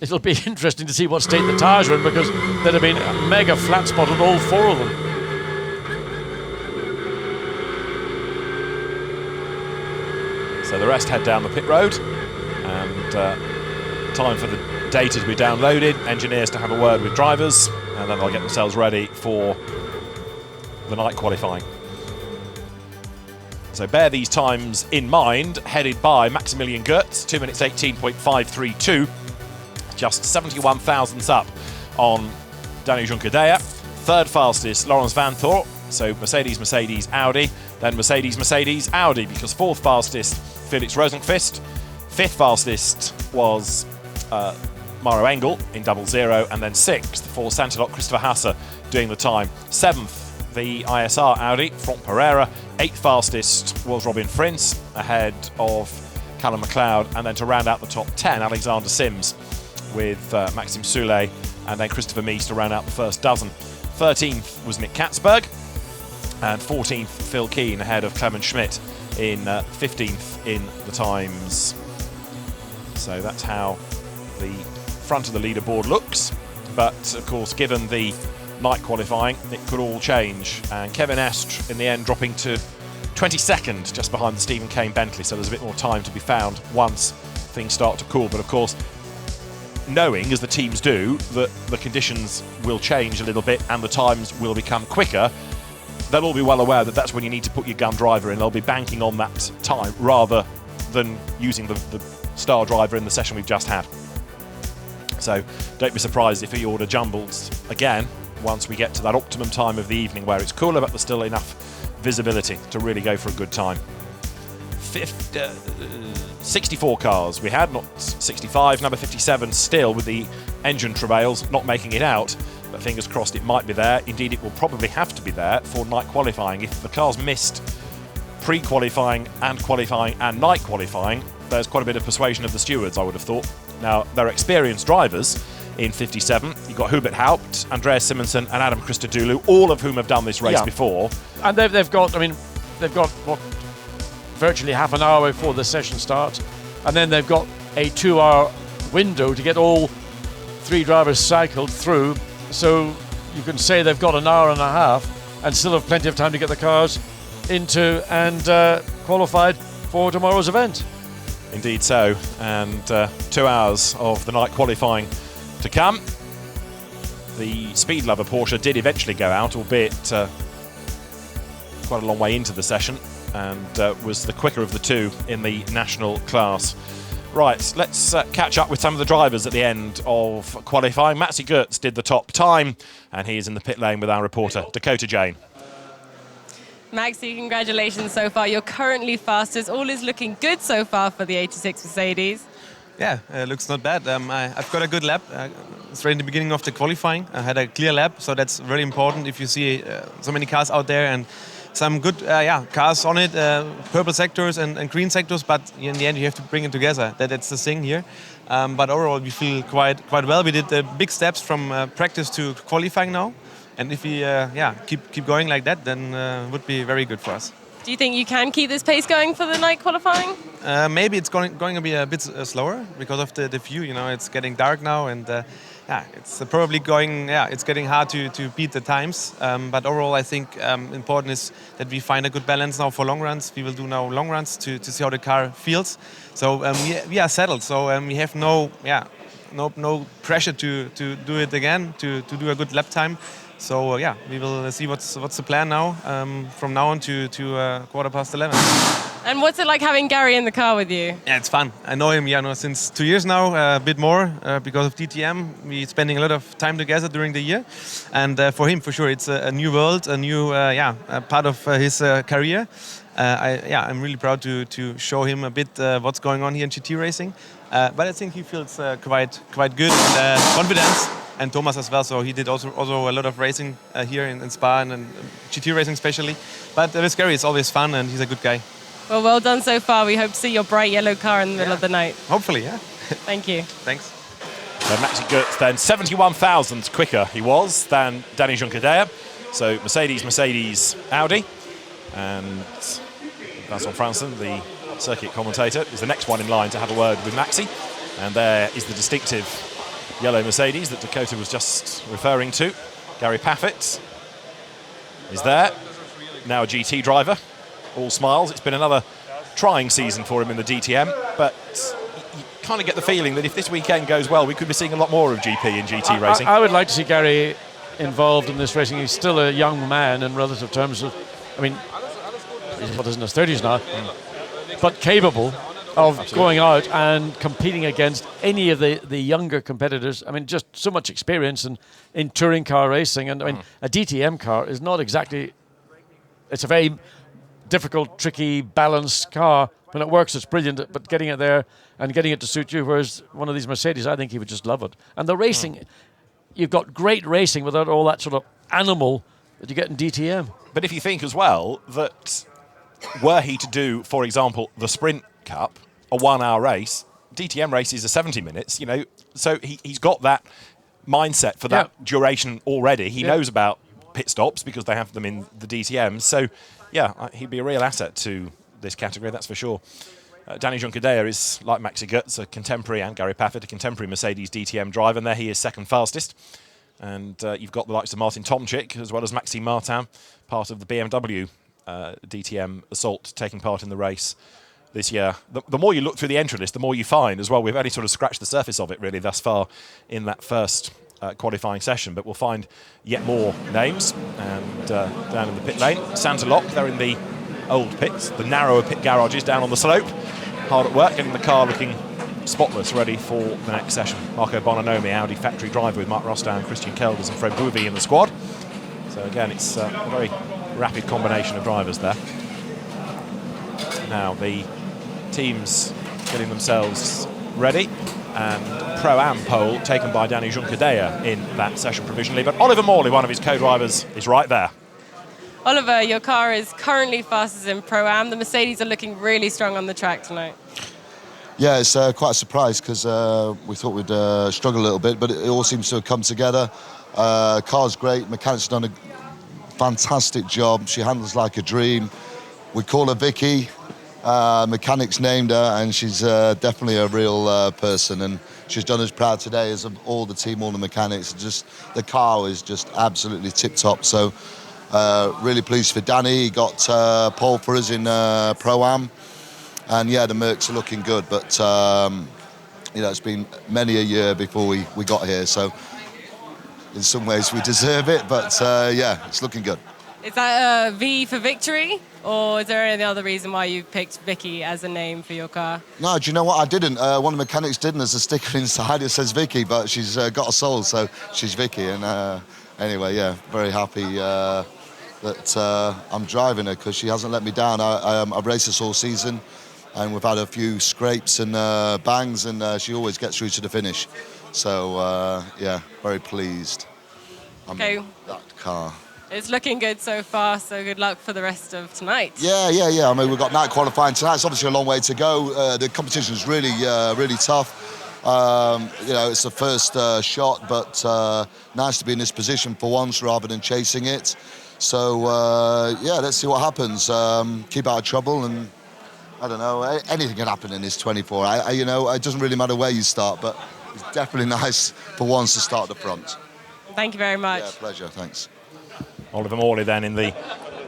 it'll be interesting to see what state the tyres are in, because there'd have been a mega flat spot on all four of them. So the rest head down the pit road, and time for the data to be downloaded, engineers to have a word with drivers, and then they'll get themselves ready for the night qualifying. So bear these times in mind, headed by Maximilian Goetz, 2 minutes 18.532, just 71 thousandths up on Danny Juncker-Deya. Third fastest, Laurens Vanthoor, So Mercedes, Mercedes, Audi, then Mercedes, Mercedes, Audi, because fourth fastest, Felix Rosenqvist. Fifth fastest was Maro Engel in 00, and then sixth for Santilot Christopher Hasse doing the time. Seventh, the ISR Audi, Franck Pereira. Eighth fastest was Robin Frins, ahead of Callum McLeod, and then to round out the top 10, Alexander Sims with Maxim Soulé, and then Christopher Mies to round out the first dozen. 13th was Nick Katzberg, and 14th Phil Keane ahead of Clement Schmidt in 15th in the times. So that's how the front of the leaderboard looks, but of course given the night qualifying it could all change, and Kevin Estre in the end dropping to 22nd just behind the Stephen Kane Bentley, so there's a bit more time to be found once things start to cool. But of course, knowing as the teams do that the conditions will change a little bit and the times will become quicker, they'll all be well aware that that's when you need to put your gun driver in. They'll be banking on that time rather than using the star driver in the session we've just had. So don't be surprised if the order jumbles again once we get to that optimum time of the evening where it's cooler but there's still enough visibility to really go for a good time. 64 cars we had, not 65. Number 57 still with the engine travails, not making it out, but fingers crossed it might be there. Indeed, it will probably have to be there for night qualifying. If the cars missed pre-qualifying and night qualifying, there's quite a bit of persuasion of the stewards, I would have thought. Now, they're experienced drivers in 57. You've got Hubert Haupt, Andreas Simonsen and Adam Christodoulou, all of whom have done this race before. And they've got what, virtually half an hour before the session starts, and then they've got a 2-hour window to get all three drivers cycled through, so you can say they've got an hour and a half and still have plenty of time to get the cars into and qualified for tomorrow's event. Indeed so, and 2 hours of the night qualifying to come. The Speed Lover Porsche did eventually go out, albeit quite a long way into the session, and was the quicker of the two in the national class. Right, let's catch up with some of the drivers at the end of qualifying. Matsi Goetz did the top time, and he is in the pit lane with our reporter, Dakota Jane. Maxi, congratulations so far. You're currently fastest. All is looking good so far for the 86 Mercedes. Yeah, looks not bad. I've got a good lap. It's right in the beginning of the qualifying. I had a clear lap, so that's very important if you see so many cars out there and some good cars on it, purple sectors and green sectors, but in the end you have to bring it together. That's the thing here. But overall we feel quite well. We did big steps from practice to qualifying now. And if we keep going like that, then it would be very good for us. Do you think you can keep this pace going for the night qualifying? Maybe it's going to be a bit slower because of the view. You know, it's getting dark now, and it's probably going. Yeah, it's getting hard to beat the times. But overall, I think important is that we find a good balance now for long runs. We will do now long runs to see how the car feels. So we are settled. So we have no pressure to do it again, to do a good lap time. So we will see what's the plan now from now on to 11:15. And what's it like having Gary in the car with you? Yeah, it's fun. I know him since 2 years now, a bit more because of DTM. We're spending a lot of time together during the year, and for him, for sure, it's a new world, a new part of his career. I'm really proud to show him a bit what's going on here in GT racing. But I think he feels quite good and confidence. And Thomas as well, so he did also a lot of racing here in Spa and GT racing especially. But with Gary, it's always fun and he's a good guy. Well done so far. We hope to see your bright yellow car in the middle of the night. Hopefully, yeah. Thank you. Thanks. So Maxi Goetz then 71 thousandths quicker he was than Danny Juncadella. So Mercedes, Audi. And Vincent Franson, the circuit commentator, is the next one in line to have a word with Maxi. And there is the distinctive yellow Mercedes that Dakota was just referring to. Gary Paffett is there, now a GT driver, all smiles. It's been another trying season for him in the DTM, but you kind of get the feeling that if this weekend goes well, we could be seeing a lot more of GP in GT racing. I would like to see Gary involved in this racing. He's still a young man in relative terms. He's in his 30s now, but capable of Absolutely. Going out and competing against any of the younger competitors. I mean, just so much experience in touring car racing. And I mean, a DTM car is not exactly it's a very difficult, tricky, balanced car. When it works, it's brilliant, but getting it there and getting it to suit you, whereas one of these Mercedes, I think he would just love it. And the racing, you've got great racing without all that sort of animal that you get in DTM. But if you think as well that were he to do, for example, the Sprint Cup, a 1 hour race, DTM races are 70 minutes, you know, so he's got that mindset for that duration already. He knows about pit stops because they have them in the DTM. So, yeah, he'd be a real asset to this category, that's for sure. Danny Juncadella is, like Maxi Götz, a contemporary, and Gary Paffett, a contemporary Mercedes DTM driver, and there he is second fastest. And you've got the likes of Martin Tomczyk as well as Maxime Martin, part of the BMW DTM assault, taking part in the race this year. The more you look through the entry list, the more you find as well. We've only sort of scratched the surface of it really thus far in that first qualifying session, but we'll find yet more names. And down in the pit lane, Santa Lock, they're in the old pits, the narrower pit garages down on the slope, hard at work, getting the car looking spotless, ready for the next session. Marco Bononomi, Audi factory driver, with Mark Rostow, Christian Kelders and Fred Bouvi in the squad. So again, it's a very rapid combination of drivers there. Now the teams getting themselves ready, and Pro-Am pole taken by Danny Juncadella in that session provisionally, but Oliver Morley, one of his co-drivers, is right there. Oliver, your car is currently fastest in Pro-Am. The Mercedes are looking really strong on the track tonight. Yeah, it's quite a surprise because we thought we'd struggle a little bit, but it all seems to have come together. Car's great, mechanics done a fantastic job. She handles like a dream. We call her Vicky. Mechanics named her, and she's definitely a real person, and she's done us proud today as of all the team, all the mechanics. Just the car is just absolutely tip-top. So really pleased for Danny. He got pole for us in Pro-Am. And yeah, the Mercs are looking good, but you know, it's been many a year before we got here, so in some ways we deserve it, but yeah, it's looking good. Is that a V for victory, or is there any other reason why you picked Vicky as a name for your car? No, do you know what? I didn't. One of the mechanics didn't. There's a sticker inside, it says Vicky, but she's got a soul, so she's Vicky. And anyway, yeah, very happy that I'm driving her, because she hasn't let me down. I've raced this all season, and we've had a few scrapes and bangs, and she always gets through to the finish. So, yeah, very pleased. Okay. That car. It's looking good so far, so good luck for the rest of tonight. Yeah. I mean, we've got night qualifying tonight. It's obviously a long way to go. The competition is really, really tough. You know, it's the first shot, but nice to be in this position for once rather than chasing it. So, yeah, let's see what happens. Keep out of trouble, and I don't know, anything can happen in this 24. You know, it doesn't really matter where you start, but it's definitely nice for once to start at the front. Thank you very much. Yeah, pleasure, thanks. Oliver Morley then in the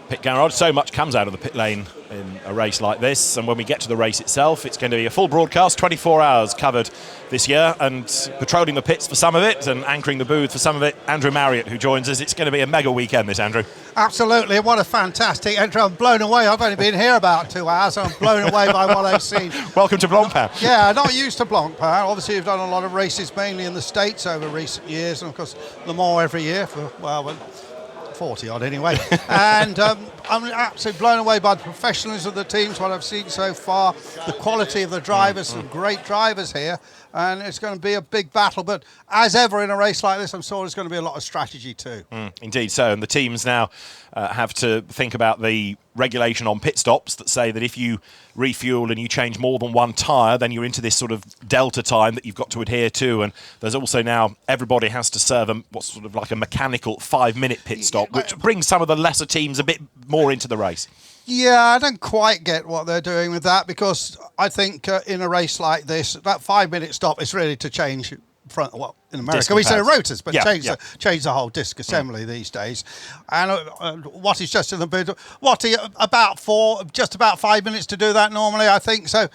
pit garage. So much comes out of the pit lane in a race like this, and when we get to the race itself, it's going to be a full broadcast, 24 hours covered this year, and patrolling the pits for some of it and anchoring the booth for some of it, Andrew Marriott, who joins us. It's going to be a mega weekend, this, Andrew. Absolutely, what a fantastic entry. I'm blown away. I've only been here about 2 hours, and I'm blown away by what I've seen. Welcome to Blancpain. Yeah, not used to Blancpain. Obviously, you've done a lot of races, mainly in the States over recent years, and of course, Le Mans every year for, well 40 odd anyway. And I'm absolutely blown away by the professionalism of the teams, what I've seen so far, the quality of the drivers, some great drivers here, and it's going to be a big battle. But as ever in a race like this, I'm sure there's going to be a lot of strategy too. Indeed so, and the teams now have to think about the regulation on pit stops that say that if you refuel and you change more than one tyre, then you're into this sort of delta time that you've got to adhere to. And there's also now everybody has to serve what's sort of like a mechanical 5-minute pit stop, which brings some of the lesser teams a bit more into the race. Yeah, I don't quite get what they're doing with that, because I think in a race like this, that 5-minute stop is really to change front. Well, in America we say rotors, but change the whole disc assembly these days. And what is just in the booth? Just about 5 minutes to do that normally, I think. So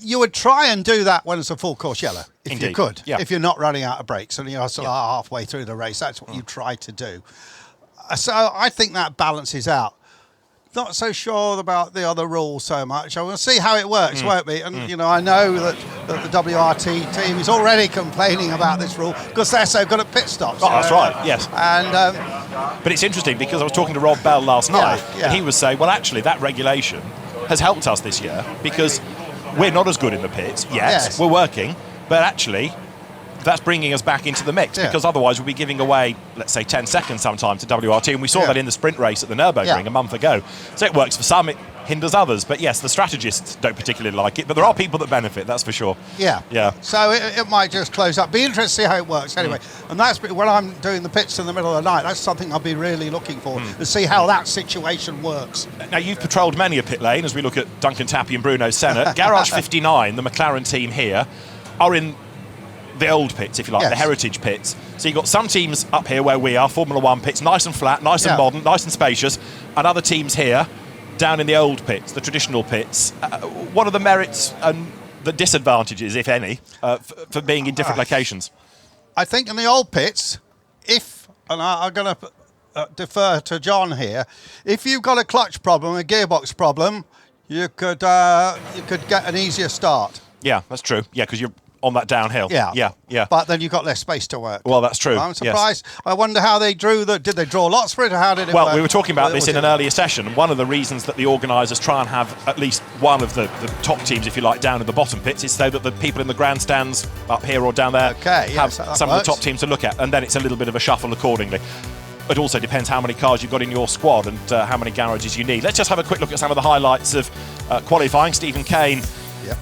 you would try and do that when it's a full course yellow, if you could, if you're not running out of brakes and you're sort of halfway through the race. That's what you try to do. So I think that balances out. Not so sure about the other rules so much. I will see how it works, won't we? And you know, I know that the WRT team is already complaining about this rule because they're so good at pit stops. Oh, that's right. Yes. And But it's interesting because I was talking to Rob Bell last night, and he was saying, well, actually, that regulation has helped us this year because we're not as good in the pits. Yes, we're working, but actually, that's bringing us back into the mix because otherwise we'll be giving away, let's say, 10 seconds sometimes to WRT, and we saw that in the sprint race at the Nürburgring a month ago. So it works for some, it hinders others. But yes, the strategists don't particularly like it, but there are people that benefit, that's for sure. Yeah. So it might just close up. Be interested to see how it works anyway. And that's when I'm doing the pits in the middle of the night, that's something I'll be really looking for to see how that situation works. Now, you've patrolled many a pit lane as we look at Duncan Tappy and Bruno Senna. Garage 59, the McLaren team here, are in the old pits, if you like, the heritage pits. So you've got some teams up here where we are, Formula One pits, nice and flat, nice and modern, nice and spacious, and other teams here down in the old pits, the traditional pits. What are the merits and the disadvantages, if any, for being in different locations? I think in the old pits, and I'm going to defer to John here, if you've got a clutch problem, a gearbox problem, you could get an easier start. Yeah, that's true. Yeah, because you're on that downhill. Yeah. But then you've got less space to work. Well, that's true. I'm surprised. Yes. I wonder how they drew did they draw lots for it, or how did it work? Well, we were talking about this in an earlier session. One of the reasons that the organisers try and have at least one of the top teams, if you like, down in the bottom pits is so that the people in the grandstands up here or down there have some of the top teams to look at, and then it's a little bit of a shuffle accordingly. It also depends how many cars you've got in your squad and how many garages you need. Let's just have a quick look at some of the highlights of qualifying. Stephen Kane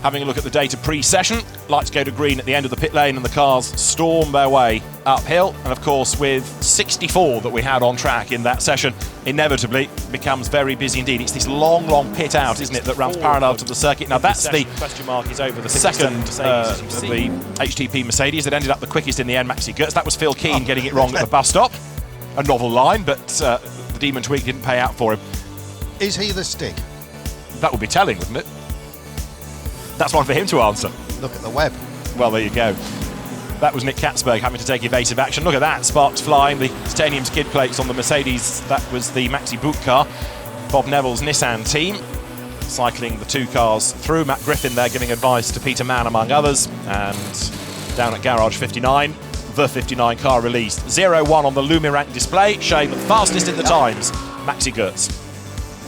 having a look at the data pre-session. Lights go to green at the end of the pit lane and the cars storm their way uphill. And of course, with 64 that we had on track in that session, inevitably becomes very busy indeed. It's this long pit out, isn't it, that runs parallel to the circuit. Now that's the question mark is over the second of the HTP Mercedes that ended up the quickest in the end, Maxi Goetz. That was Phil Keane getting it wrong at the bus stop. A novel line, but the Demon Tweak didn't pay out for him. Is he the stick? That would be telling, wouldn't it? That's one for him to answer. Look at the web. Well, there you go. That was Nick Katzberg having to take evasive action. Look at that, sparks flying, the titanium skid plates on the Mercedes. That was the Maxi Boot car. Bob Neville's Nissan team cycling the two cars through. Matt Griffin there giving advice to Peter Mann, among others. And down at Garage 59, the 59 car released. 0-1 on the Lumirank display, showing the fastest in the times, Maxi Goetz.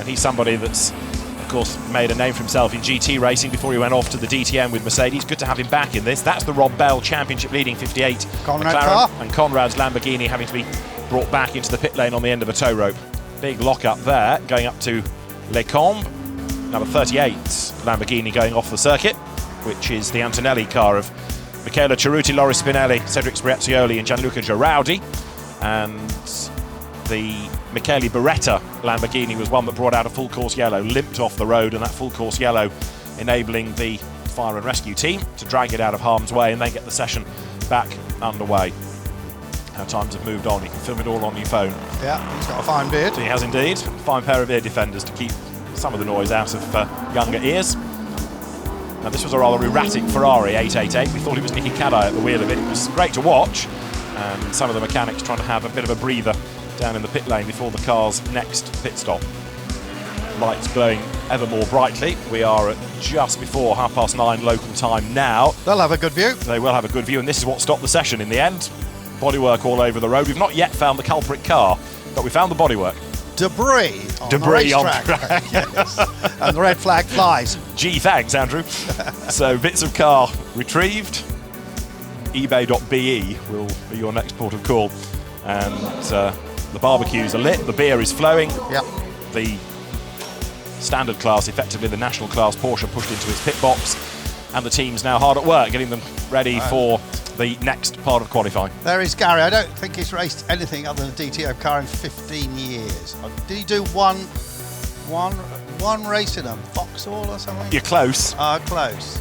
And he's somebody that's, of course, made a name for himself in GT racing before he went off to the DTM with Mercedes. Good to have him back in this. That's the Rob Bell Championship leading 58 Conrad McLaren car. And Conrad's Lamborghini having to be brought back into the pit lane on the end of a tow rope. Big lock up there, going up to Les Combes. Number 38 Lamborghini going off the circuit, which is the Antonelli car of Michele Cerruti, Loris Spinelli, Cedric Sbriazioli and Gianluca Giraldi. And the Michele Beretta Lamborghini was one that brought out a full course yellow, limped off the road, and that full course yellow enabling the fire and rescue team to drag it out of harm's way and then get the session back underway. How times have moved on. You can film it all on your phone. Yeah, he's got a fine beard. He has indeed. Fine pair of ear defenders to keep some of the noise out of younger ears. Now, this was a rather erratic Ferrari 888. We thought it was Nicky Caddy at the wheel of it. It was great to watch. And some of the mechanics trying to have a bit of a breather down in the pit lane before the car's next pit stop. Lights glowing ever more brightly. We are at just before 9:30 local time now. They'll have a good view. They will have a good view, and this is what stopped the session in the end. Bodywork all over the road. We've not yet found the culprit car, but we found the bodywork. Debris on Debris the on racetrack. Yes. And the red flag flies. Gee, thanks, Andrew. So, bits of car retrieved. eBay.be will be your next port of call. And the barbecues are lit, the beer is flowing. Yep. The standard class, effectively the national class Porsche, pushed into its pit box. And the team's now hard at work, getting them ready for the next part of qualifying. There is Gary. I don't think he's raced anything other than a DTO car in 15 years. Did he do one race in a Vauxhall or something? You're close. Close.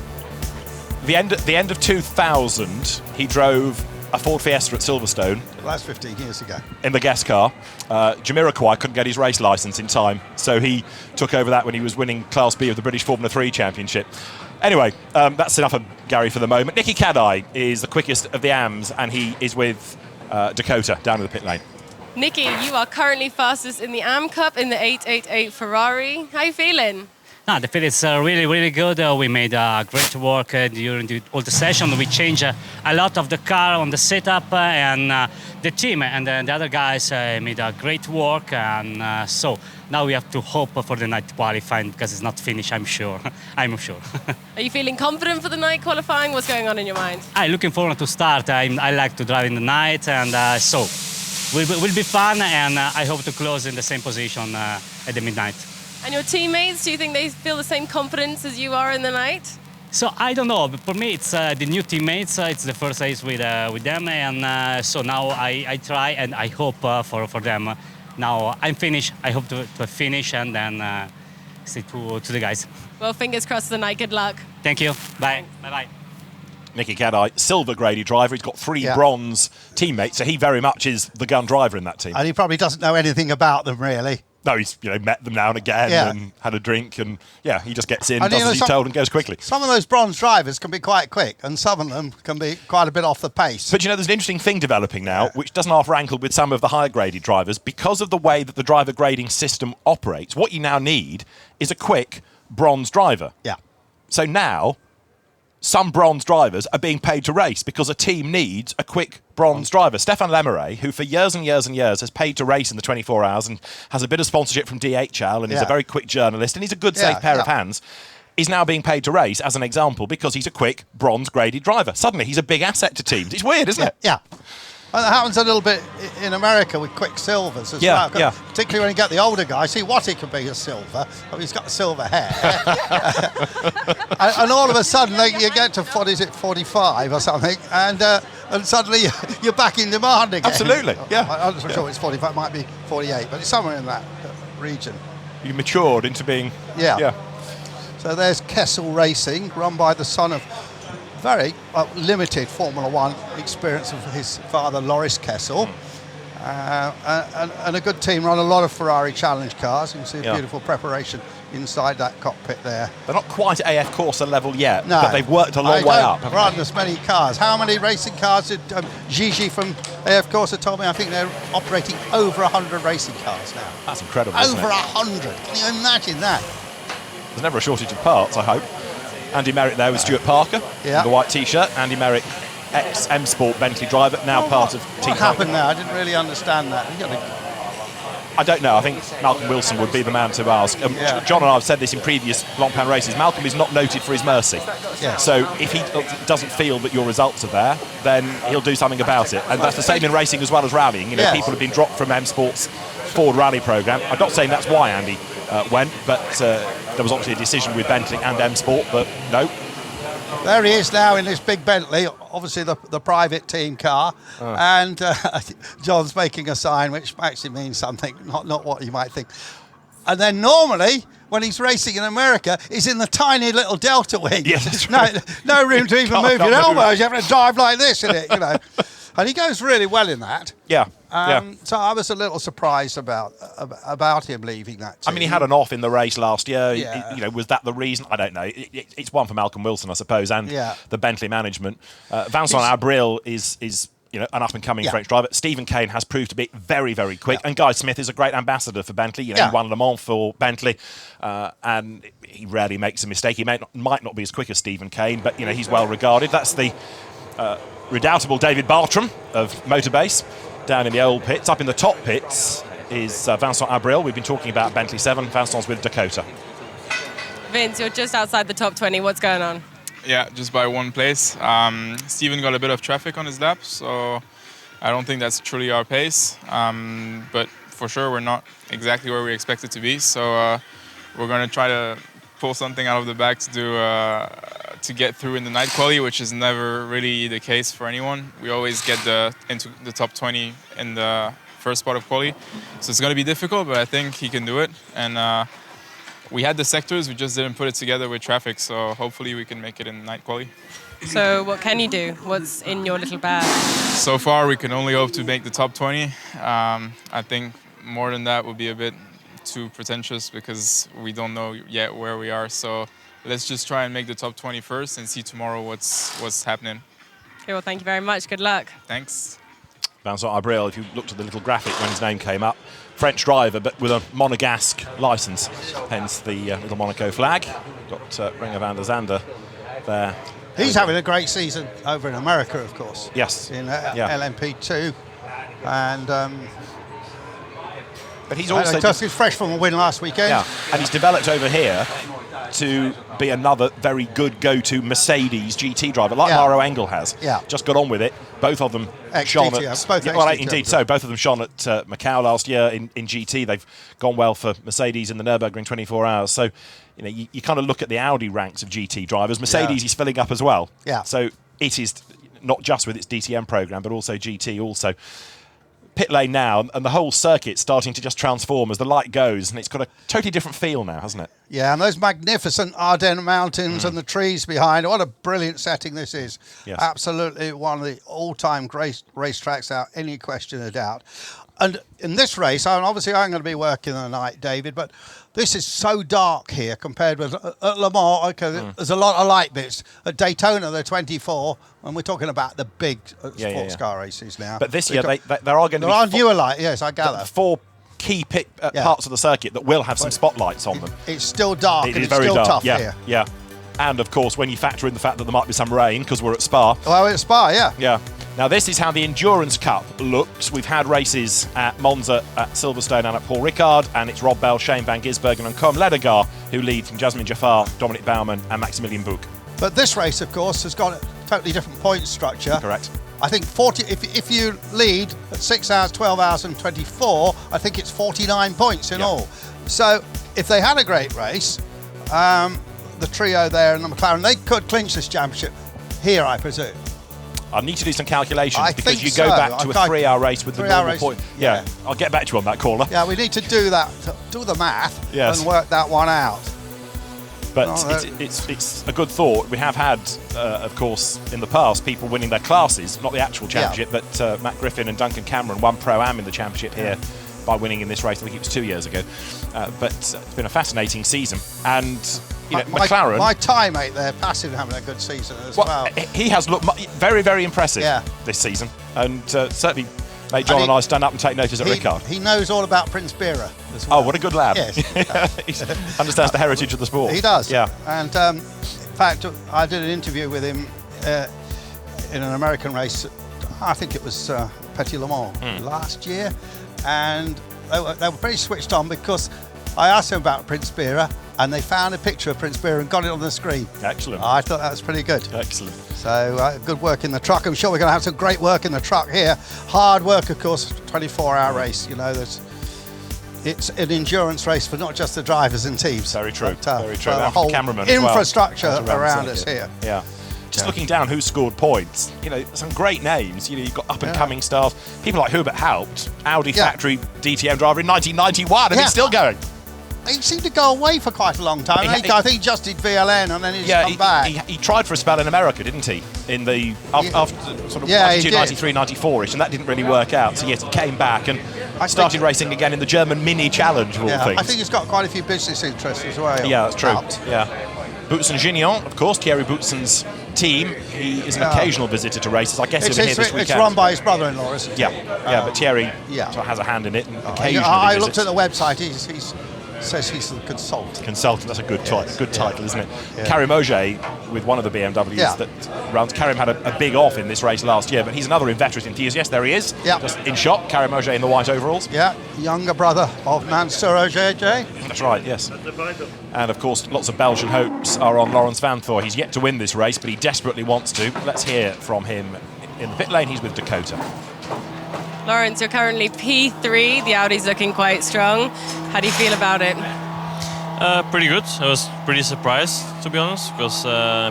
The end of 2000, he drove a Ford Fiesta at Silverstone. Well, that's 15 years ago. In the guest car. Jamiroquai couldn't get his race licence in time, so he took over that when he was winning Class B of the British Formula 3 Championship. Anyway, that's enough of Gary for the moment. Nicky Caddy is the quickest of the AMs, and he is with Dakota down in the pit lane. Nicky, you are currently fastest in the AM Cup in the 888 Ferrari. How are you feeling? No, the fit is really, really good. We made great work during all the session. We changed a lot of the car on the setup, and the team and the other guys made great work. And so now we have to hope for the night qualifying because it's not finished, I'm sure. I'm sure. Are you feeling confident for the night qualifying? What's going on in your mind? I'm looking forward to start. I like to drive in the night, and so will be fun. And I hope to close in the same position at the midnight. And your teammates, do you think they feel the same confidence as you are in the night? So I don't know, but for me it's the new teammates. It's the first race with them, and so now I try and I hope for them. Now I'm finished. I hope to finish and then say to the guys. Well, fingers crossed for the night. Good luck. Thank you. Bye. Bye. Nicky Caddy, silver Grady driver. He's got 3 bronze teammates, so he very much is the gun driver in that team. And he probably doesn't know anything about them, really. No, he's met them now and again and had a drink, and he just gets in, does as he's told, and goes quickly. Some of those bronze drivers can be quite quick, and some of them can be quite a bit off the pace. But there's an interesting thing developing now, which doesn't half rankle with some of the higher graded drivers. Because of the way that the driver grading system operates, what you now need is a quick bronze driver. Yeah. So now, some bronze drivers are being paid to race because a team needs a quick bronze driver. Stefan Lemeray, who for years and years and years has paid to race in the 24 hours and has a bit of sponsorship from DHL and is a very quick journalist and he's a good, safe pair of hands, is now being paid to race as an example because he's a quick bronze graded driver. Suddenly he's a big asset to teams. It's weird, isn't it? Yeah. And it happens a little bit in America with quicksilvers as well. Yeah. Particularly when you get the older guy. See, Watty could be a silver. He's got silver hair. and all of a sudden, you get to, 45 or something, and suddenly you're back in demand again. Absolutely, yeah. I'm not sure it's 45, it might be 48, but it's somewhere in that region. You matured into being... Yeah. So there's Kessel Racing, run by the son of very limited Formula One experience of his father, Loris Kessel. And a good team, run a lot of Ferrari Challenge cars. You can see a beautiful preparation inside that cockpit there. They're not quite at AF Corsa level yet, no, but they've worked a long way up. Run as many cars. How many racing cars did Gigi from AF Corsa told me? I think they're operating over 100 racing cars now. That's incredible, Over 100. Can you imagine that? There's never a shortage of parts, I hope. Andy Merrick there with Stuart Parker, the white T-shirt. Andy Merrick, ex-M Sport Bentley driver, now part of Team. What happened there? I didn't really understand that. I don't know. I think Malcolm Wilson would be the man to ask. John and I have said this in previous long pan races. Malcolm is not noted for his mercy. Yeah. So if he doesn't feel that your results are there, then he'll do something about it. And that's the same in racing as well as rallying. People have been dropped from M Sport's Ford Rally programme. I'm not saying that's why Andy went, but there was obviously a decision with Bentley and M Sport, but no. There he is now in this big Bentley, obviously the private team car, and John's making a sign which actually means something, not what you might think. And then normally, when he's racing in America, he's in the tiny little Delta Wing. Yeah, that's right. No room to even move your elbows. You have to drive like this in it, And he goes really well in that. Yeah. So I was a little surprised about him leaving that team. I mean, he had an off in the race last year. Yeah. Was that the reason? I don't know. It's one for Malcolm Wilson, I suppose, and the Bentley management. Vincent Abril is an up-and-coming French driver. Stephen Kane has proved to be very, very quick. And Guy Smith is a great ambassador for Bentley. He won Le Mans for Bentley, and he rarely makes a mistake. He might not be as quick as Stephen Kane, but he's well regarded. That's the redoubtable David Bartram of Motorbase down in the old pits. Up in the top pits is Vincent Abril. We've been talking about Bentley 7. Vincent's with Dakota. Vince, you're just outside the top 20. What's going on? Yeah, just by one place. Stephen got a bit of traffic on his lap, so I don't think that's truly our pace. But for sure, we're not exactly where we expected to be. So we're going to try to pull something out of the bag to do to get through in the night quali, which is never really the case for anyone. We always get into the top 20 in the first part of quali, so it's going to be difficult, but I think he can do it. And we had the sectors, we just didn't put it together with traffic, so hopefully we can make it in night quali. So what can you do? What's in your little bag? So far, we can only hope to make the top 20. I think more than that would be a bit too pretentious because we don't know yet where we are. So let's just try and make the top 20 first and see tomorrow what's happening. Okay, well, thank you very much. Good luck. Thanks. Vincent Abril, if you looked at the little graphic when his name came up, French driver, but with a Monegasque licence, hence the little Monaco flag. Got Renger van der Zande there. He's having a great season over in America, of course. Yes. In LMP2. And but he's also he's fresh from a win last weekend. Yeah, and he's developed over here to be another very good go-to Mercedes GT driver, like Maro Engel has. Yeah. Just got on with it. Both of them shone at... indeed. So both of them shone at Macau last year in GT. They've gone well for Mercedes in the Nürburgring 24 hours. So, you kind of look at the Audi ranks of GT drivers. Mercedes is filling up as well. Yeah. So it is not just with its DTM program, but also GT also. Pit lane now, and the whole circuit's starting to just transform as the light goes, and it's got a totally different feel now, hasn't it? Yeah, and those magnificent Ardennes mountains and the trees behind. What a brilliant setting this is. Yes. Absolutely one of the all-time racetracks, without any question of doubt. And in this race, obviously I'm going to be working the night, David, but this is so dark here compared with at Le Mans. Okay, there's a lot of light bits. At Daytona, they're 24, and we're talking about the big sports car races now. But this year, there are going to be... There are newer light, yes, I gather. 4 key parts of the circuit that will have some spotlights on them. It's still dark, it and is it's very still dark. tough Yeah, here. yeah. And, of course, when you factor in the fact that there might be some rain, because we're at Spa. Well, at Spa, yeah. Yeah. Now, this is how the Endurance Cup looks. We've had races at Monza, at Silverstone and at Paul Ricard, and it's Rob Bell, Shane van Gisbergen and Com Ledegar who lead from Jasmine Jaffar, Dominic Baumann and Maximilian Buch. But this race, of course, has got a totally different point structure. Correct. I think 40. If you lead at 6 hours, 12 hours and 24, I think it's 49 points in all. So if they had a great race, the trio there and the McLaren, they could clinch this championship here, I presume. I need to do some calculations because you so. go back to a 3-hour race with the normal point. Yeah, I'll get back to you on that, caller. Yeah, we need to do that, do the math and work that one out. But it's a good thought. We have had, of course, in the past, people winning their classes, not the actual championship, but Matt Griffin and Duncan Cameron won Pro-Am in the championship here by winning in this race. I think it was 2 years ago. But it's been a fascinating season. And McLaren... My tie-mate there, Passive, having a good season as well. He has looked very, very impressive this season. And certainly made John and I stand up and take notice at Ricard. He knows all about Prince Bira as well. Oh, what a good lad. Yes. He understands the heritage of the sport. He does. Yeah. And in fact, I did an interview with him in an American race. I think it was Petit Le Mans last year. And they were very switched on because I asked him about Prince Bira, and they found a picture of Prince Bira and got it on the screen. Excellent. I thought that was pretty good. Excellent. So good work in the truck. I'm sure we're going to have some great work in the truck here. Hard work, of course, 24-hour race. It's an endurance race for not just the drivers and teams. Very true. But, very true. For the whole cameraman infrastructure as well. around us here. Yeah. Just looking down who scored points, some great names. You've got up-and-coming stars. People like Hubert Haupt, Audi factory DTM driver in 1991, and he's still going. He seemed to go away for quite a long time. I think he just did VLN and then he's come back. He tried for a spell in America, didn't he? In the after sort of 92, 93, 94ish, and that didn't really work out. So yes, he came back and started racing again in the German Mini Challenge of all things. I think he's got quite a few business interests as well. Yeah, that's true. Yeah. Boutsen-Gignon, of course, Thierry Boutsen's team. He is an occasional visitor to races. I guess he'll be here this weekend. It's run by his brother-in-law, isn't it? Yeah, but Thierry has a hand in it and occasionally I looked at the website. He says he's the consultant. Consultant, that's a good title, isn't it? Yeah. Karim Auger with one of the BMWs that runs. Karim had a big off in this race last year, but he's another inveterate enthusiast. There he is, just in shot. Karim Auger in the white overalls. Yeah, younger brother of Mansour Auger. That's right, yes. And of course, lots of Belgian hopes are on Laurens Vanthoor. He's yet to win this race, but he desperately wants to. Let's hear from him in the pit lane. He's with Dakota. Laurens, you're currently P3. The Audi's looking quite strong. How do you feel about it? Pretty good. I was pretty surprised, to be honest, because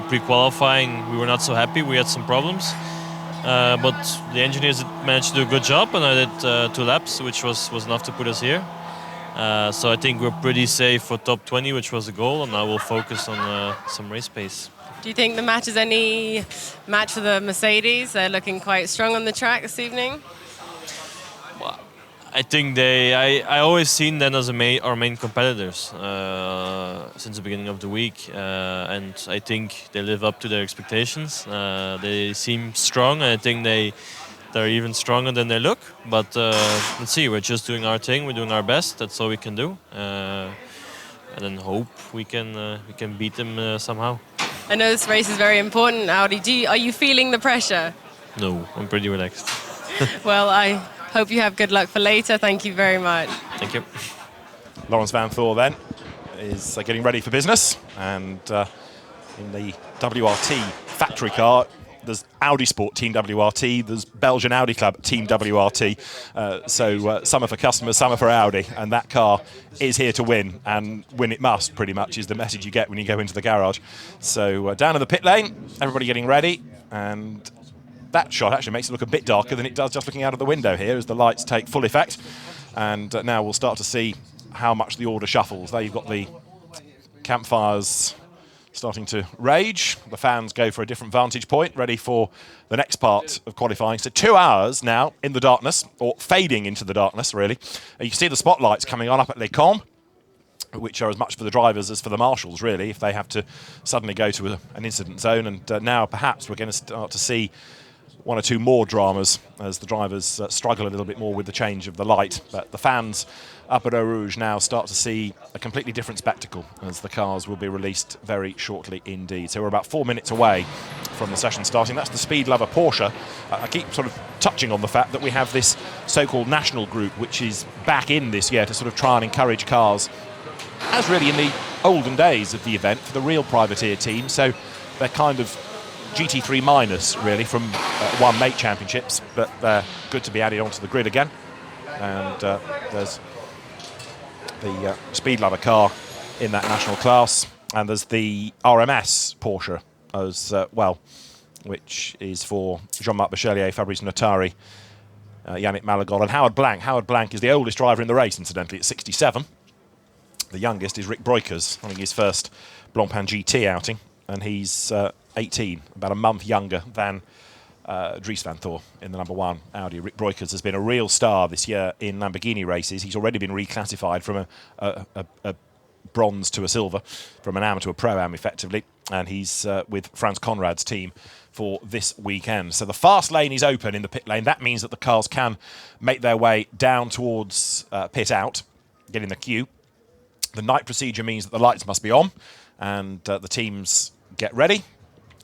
pre-qualifying we were not so happy. We had some problems. But the engineers managed to do a good job, and I did 2 laps, which was enough to put us here. So I think we're pretty safe for top 20, which was the goal, and now we'll focus on some race pace. Do you think the match is any match for the Mercedes? They're looking quite strong on the track this evening. Well, I think I always seen them as our main competitors since the beginning of the week, and I think they live up to their expectations. They seem strong, and I think they they're even stronger than they look. But let's see. We're just doing our thing. We're doing our best. That's all we can do. And then hope we can beat them somehow. I know this race is very important, Audi. Are you feeling the pressure? No, I'm pretty relaxed. Well, I hope you have good luck for later. Thank you very much. Thank you. Lawrence Van Thor then is getting ready for business, and in the WRT factory car, there's Audi Sport Team WRT, there's Belgian Audi Club Team WRT. So some are for customers, some are for Audi, and that car is here to win, and win it must, pretty much, is the message you get when you go into the garage. So down in the pit lane, everybody getting ready, and that shot actually makes it look a bit darker than it does just looking out of the window here as the lights take full effect. And now we'll start to see how much the order shuffles. There you've got the campfires starting to rage. The fans go for a different vantage point, ready for the next part of qualifying. So 2 hours now in the darkness, or fading into the darkness, really. You can see the spotlights coming on up at Les Combes, which are as much for the drivers as for the marshals, really, if they have to suddenly go to an incident zone. And now perhaps we're going to start to see one or two more dramas as the drivers struggle a little bit more with the change of the light. But the fans up at Eau Rouge now start to see a completely different spectacle as the cars will be released very shortly indeed. So we're about 4 minutes away from the session starting. That's the Speed Lover Porsche. I keep sort of touching on the fact that we have this so-called national group which is back in this year to sort of try and encourage cars, as really in the olden days of the event, for the real privateer team. So they're kind of GT3 minus, really, from one mate championships, but they're good to be added onto the grid again. And there's the Speed Lover car in that national class, and there's the RMS Porsche as well, which is for Jean-Marc Bachelier, Fabrice Notari, Yannick Malagol, and Howard Blank. Howard Blank is the oldest driver in the race, incidentally, at 67. The youngest is Rick Breukers, having his first Blancpain GT outing, and he's 18, about a month younger than Dries Van Thor in the number one Audi. Rick Breukers has been a real star this year in Lamborghini races. He's already been reclassified from a bronze to a silver, from an am to a pro-am, effectively, and he's with Franz Conrad's team for this weekend. So the fast lane is open in the pit lane. That means that the cars can make their way down towards pit out, get in the queue. The night procedure means that the lights must be on, and the teams get ready,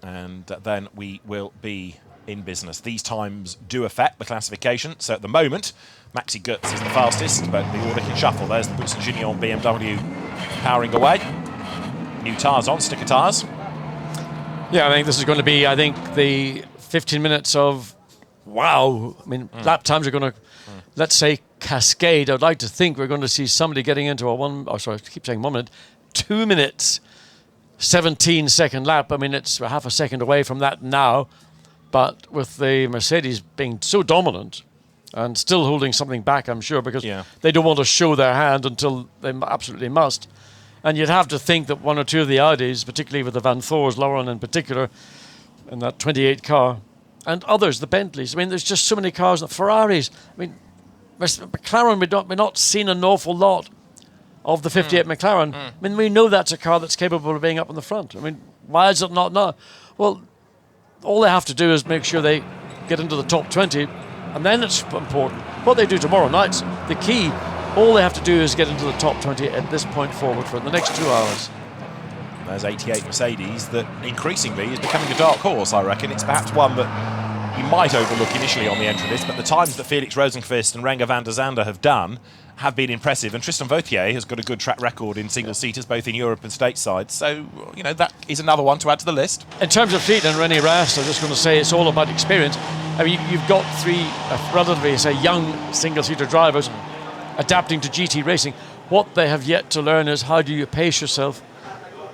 and then we will be in business. These times do affect the classification. So at the moment, Maxi Götz is the fastest, but the order can shuffle. There's the Boots & Gignon BMW powering away. New tyres on, sticker tyres. Yeah, I think this is going to be, the 15 minutes of wow. I mean, lap times are going to, let's say, cascade. I'd like to think we're going to see somebody getting into I keep saying 1 minute, 2 minutes, 17-second lap. I mean, it's half a second away from that now. But with the Mercedes being so dominant and still holding something back, I'm sure, because they don't want to show their hand until they absolutely must. And you'd have to think that one or two of the Audis, particularly with the Van Thors, Lauren in particular, in that 28 car, and others, the Bentleys. I mean, there's just so many cars, the Ferraris. I mean, McLaren, we're not seeing an awful lot of the 58 McLaren. I mean, we know that's a car that's capable of being up in the front. I mean, why is it not now? Well, all they have to do is make sure they get into the top 20, and then it's important. What they do tomorrow night's the key. All they have to do is get into the top 20 at this point forward for the next 2 hours. There's 88 Mercedes that increasingly is becoming a dark horse, I reckon. It's perhaps one that you might overlook initially on the entry list, but the times that Felix Rosenqvist and Renger van der Zande have done have been impressive, and Tristan Vautier has got a good track record in single-seaters, both in Europe and stateside. So, you know, that is another one to add to the list. In terms of fleet and René Rast, I'm just going to say it's all about experience. I mean, you've got three relatively, say, young single-seater drivers adapting to GT racing. What they have yet to learn is how do you pace yourself.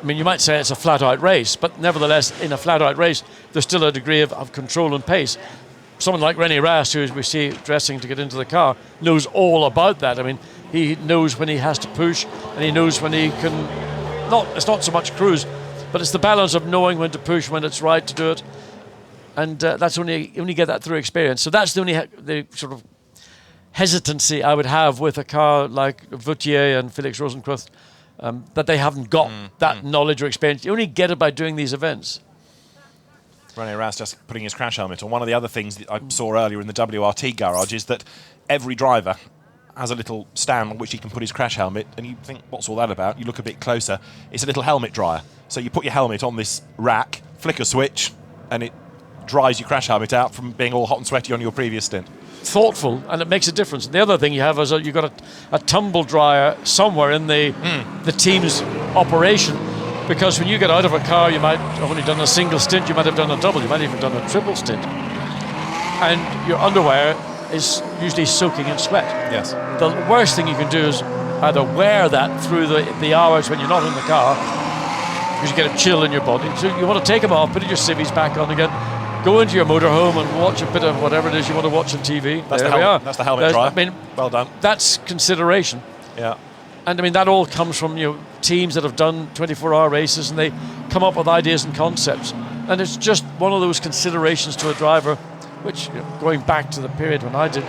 I mean, you might say it's a flat-out race, but nevertheless, in a flat-out race, there's still a degree of control and pace. Someone like René Rast, who we see dressing to get into the car, knows all about that. I mean, he knows when he has to push, and he knows when he can. It's not so much cruise, but it's the balance of knowing when to push, when it's right to do it, and that's only get that through experience. So that's the only the sort of hesitancy I would have with a car like Vautier and Felix Rosenqvist, that they haven't got that knowledge or experience. You only get it by doing these events. Running around just putting his crash helmet on. One of the other things that I saw earlier in the WRT garage is that every driver has a little stand on which he can put his crash helmet, and you think, what's all that about? You look a bit closer, it's a little helmet dryer. So you put your helmet on this rack, flick a switch, and it dries your crash helmet out from being all hot and sweaty on your previous stint. Thoughtful, and it makes a difference. The other thing you have is you've got a tumble dryer somewhere in the team's operation, because when you get out of a car, you might have only done a single stint, you might have done a double, you might have even done a triple stint, and your underwear is usually soaking in sweat. Yes. The worst thing you can do is either wear that through the hours when you're not in the car, because you get a chill in your body. So you want to take them off, put your civvies back on again, go into your motorhome and watch a bit of whatever it is you want to watch on TV. That's That's the helmet dryer. I mean, well done. That's consideration. Yeah. And I mean, that all comes from teams that have done 24-hour races, and they come up with ideas and concepts. And it's just one of those considerations to a driver, which, going back to the period when I did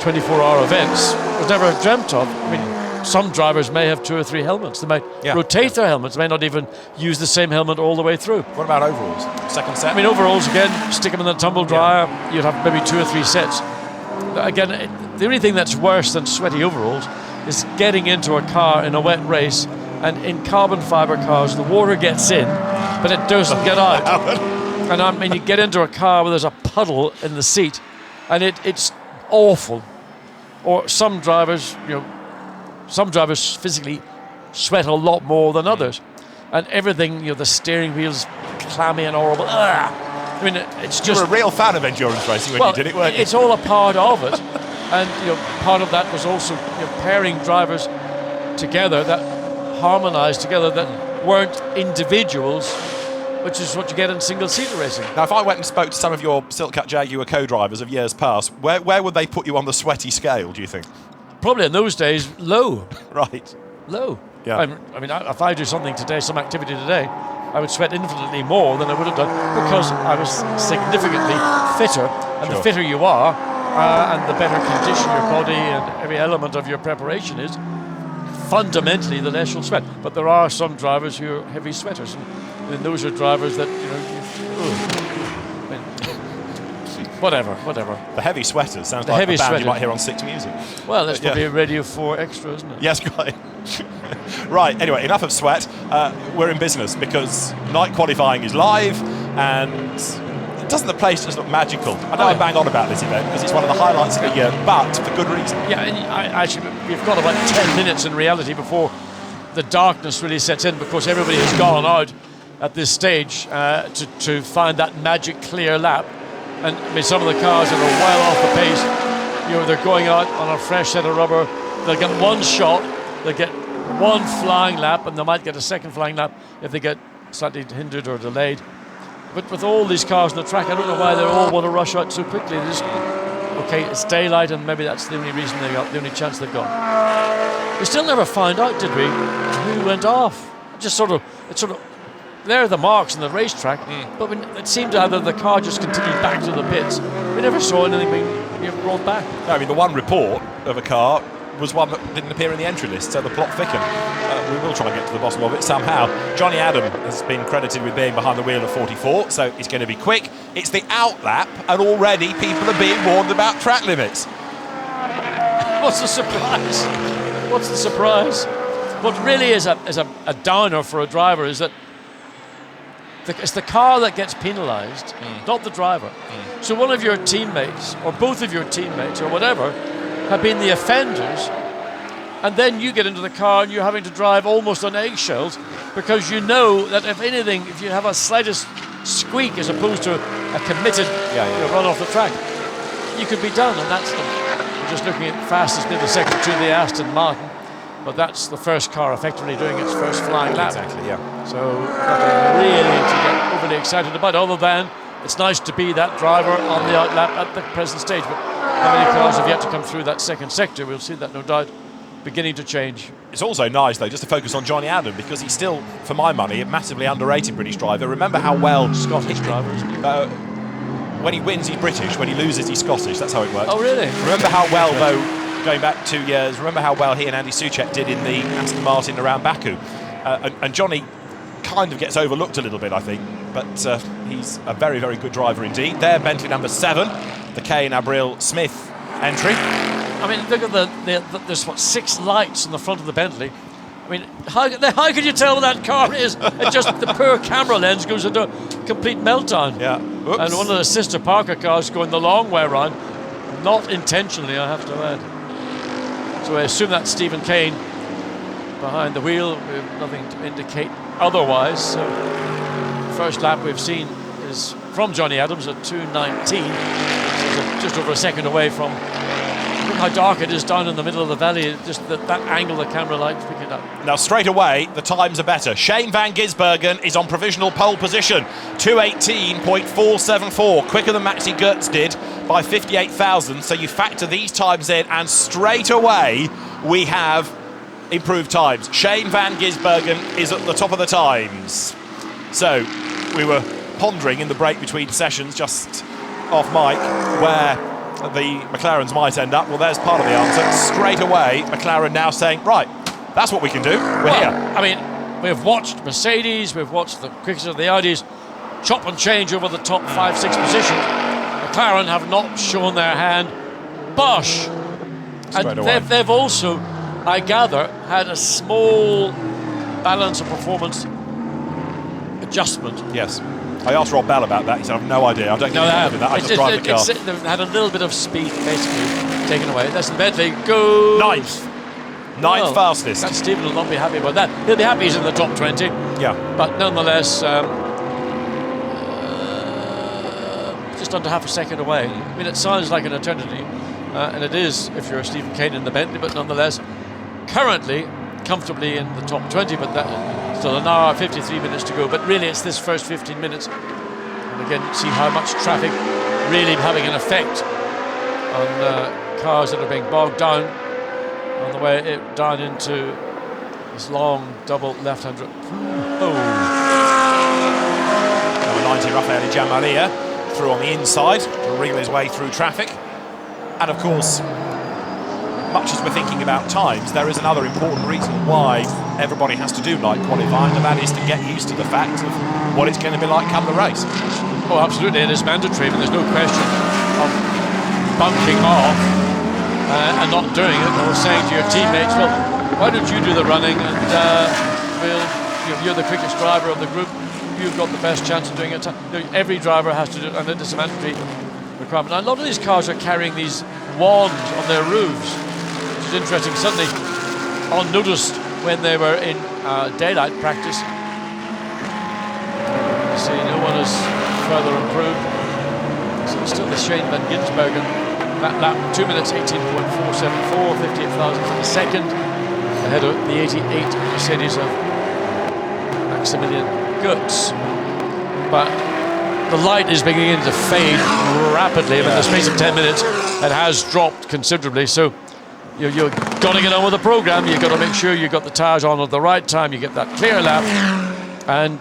24-hour events, was never dreamt of. I mean, some drivers may have 2 or 3 helmets. They might rotate their helmets. They may not even use the same helmet all the way through. What about overalls? Second set? I mean, overalls, again, stick them in the tumble dryer. You'd have maybe 2 or 3 sets. Again, the only thing that's worse than sweaty overalls is getting into a car in a wet race, and in carbon fiber cars, the water gets in, but it doesn't get out. And I mean, you get into a car where there's a puddle in the seat, and it's awful. Or some drivers physically sweat a lot more than others, and everything, the steering wheel's clammy and horrible. I mean, it's just. You were a real fan of endurance racing when you did it, weren't you? It's all a part of it, and part of that was also pairing drivers together that harmonised together, that weren't individuals, which is what you get in single-seater racing. Now, if I went and spoke to some of your Silk-Cut Jaguar co-drivers of years past, where would they put you on the sweaty scale, do you think? Probably in those days, low. Right. Low. Yeah. I mean, if I do something today, some activity today, I would sweat infinitely more than I would have done, because I was significantly fitter, and the fitter you are, and the better condition your body and every element of your preparation is, fundamentally the less you'll sweat. But there are some drivers who are heavy sweaters, and those are drivers that, whatever. The heavy sweaters sounds like a band you might hear on Six Music. Well, that's probably a Radio 4 extra, isn't it? Yes, quite. Right, anyway, enough of sweat. We're in business, because night qualifying is live, and doesn't the place just look magical? I know I bang on about this event because it's one of the highlights of the year, but for good reason. Yeah, and actually, we've got about 10 minutes in reality before the darkness really sets in, because everybody has gone out at this stage to find that magic clear lap. And I mean, some of the cars that are well off the pace, they're going out on a fresh set of rubber. They'll get one shot, they'll get one flying lap, and they might get a second flying lap if they get slightly hindered or delayed. But with all these cars on the track, I don't know why they all want to rush out so quickly. It's daylight, and maybe that's the only reason they got, the only chance they've got. We still never found out, did we, who went off? It's sort of, there are the marks on the racetrack, but it seemed either the car just continued back to the pits. We never saw anything being brought back. No, I mean, the one report of a car was one that didn't appear in the entry list, so the plot thickened. We will try and get to the bottom of it somehow. Johnny Adam has been credited with being behind the wheel of 44, so it's going to be quick. It's the out lap, and already people are being warned about track limits. What's the surprise? What's the surprise? What really is a downer for a driver is that it's the car that gets penalised, not the driver. So one of your teammates, or both of your teammates, or whatever, have been the offenders, and then you get into the car and you're having to drive almost on eggshells, because you know that if anything, if you have a slightest squeak as opposed to a committed run off the track, you could be done. And that's we're just looking at fastest middle second to the Aston Martin, but that's the first car effectively doing its first flying lap. Exactly, yeah. So nothing really to get overly excited about, other than it's nice to be that driver on the out lap at the present stage. But how many cars have yet to come through that second sector? We'll see that, no doubt, beginning to change. It's also nice, though, just to focus on Johnny Adam, because he's still, for my money, a massively underrated British driver. Remember how well... Scottish driver, isn't he? When he wins, he's British. When he loses, he's Scottish. That's how it works. Oh, really? Remember how well, though, going back 2 years, remember how well he and Andy Soucek did in the Aston Martin around Baku. And Johnny kind of gets overlooked a little bit, I think. but he's a very, very good driver indeed. There, Bentley number 7, the Kane Abril Smith entry. I mean, look at there's what, 6 lights on the front of the Bentley. I mean, how can you tell what that car is? It just the poor camera lens goes into complete meltdown. Yeah. Oops. And one of the sister Parker cars going the long way around, not intentionally, I have to add. So I assume that's Stephen Kane behind the wheel. We have nothing to indicate otherwise. So first lap we've seen is from Johnny Adams at 2:19, so just over a second away from. Look how dark it is down in the middle of the valley. Just that angle the camera light's picking up. Now straight away the times are better. Shane van Gisbergen is on provisional pole position, 2:18.474, quicker than Maxi Goetz did by 58,000. So you factor these times in, and straight away we have improved times. Shane van Gisbergen is at the top of the times. So we were pondering in the break between sessions, just off mic, where the McLarens might end up. Well, there's part of the answer. Straight away, McLaren now saying, right, that's what we can do. We're here. I mean, we've watched Mercedes, we've watched the quickest of the Audis chop and change over the top 5-6 positions. McLaren have not shown their hand. Bosch. And they've also, I gather, had a small balance of performance adjustment. Yes. I asked Rob Bell about that. He said, I have no idea. I don't know that. I just drive the car. They've had a little bit of speed basically taken away. That's the Bentley. Go. Ninth fastest. That Stephen will not be happy about that. He'll be happy he's in the top 20. Yeah. But nonetheless, just under half a second away. I mean, it sounds like an eternity, and it is if you're Stephen Kane in the Bentley, but nonetheless, currently comfortably in the top 20, but that still an hour, 53 minutes to go. But really, it's this first 15 minutes. And again, see how much traffic really having an effect on cars that are being bogged down on the way down into this long double left-hand. Number 90, Raffaele Giammaria, through on the inside to wriggle his way through traffic. And of course, much as we're thinking about times, there is another important reason why everybody has to do night qualifying, and that is to get used to the fact of what it's going to be like come the race. Oh, absolutely, it is mandatory. I mean, there's no question of bunking off and not doing it, or saying to your teammates, well, why don't you do the running, and you're the quickest driver of the group, you've got the best chance of doing it. Every driver has to do it, and it is a mandatory requirement. Now, a lot of these cars are carrying these wands on their roofs, which is interesting. Suddenly, unnoticed when they were in daylight practice. You see, no one has further improved. So it's still the Shane van Gisbergen. That lap, 2 minutes 18.474, 58,000 for the second, ahead of the 88 Mercedes of Maximilian Goetz. But the light is beginning to fade rapidly. I mean, in the space of 10 minutes, it has dropped considerably. So you've got to get on with the program. You've got to make sure you've got the tyres on at the right time. You get that clear lap, and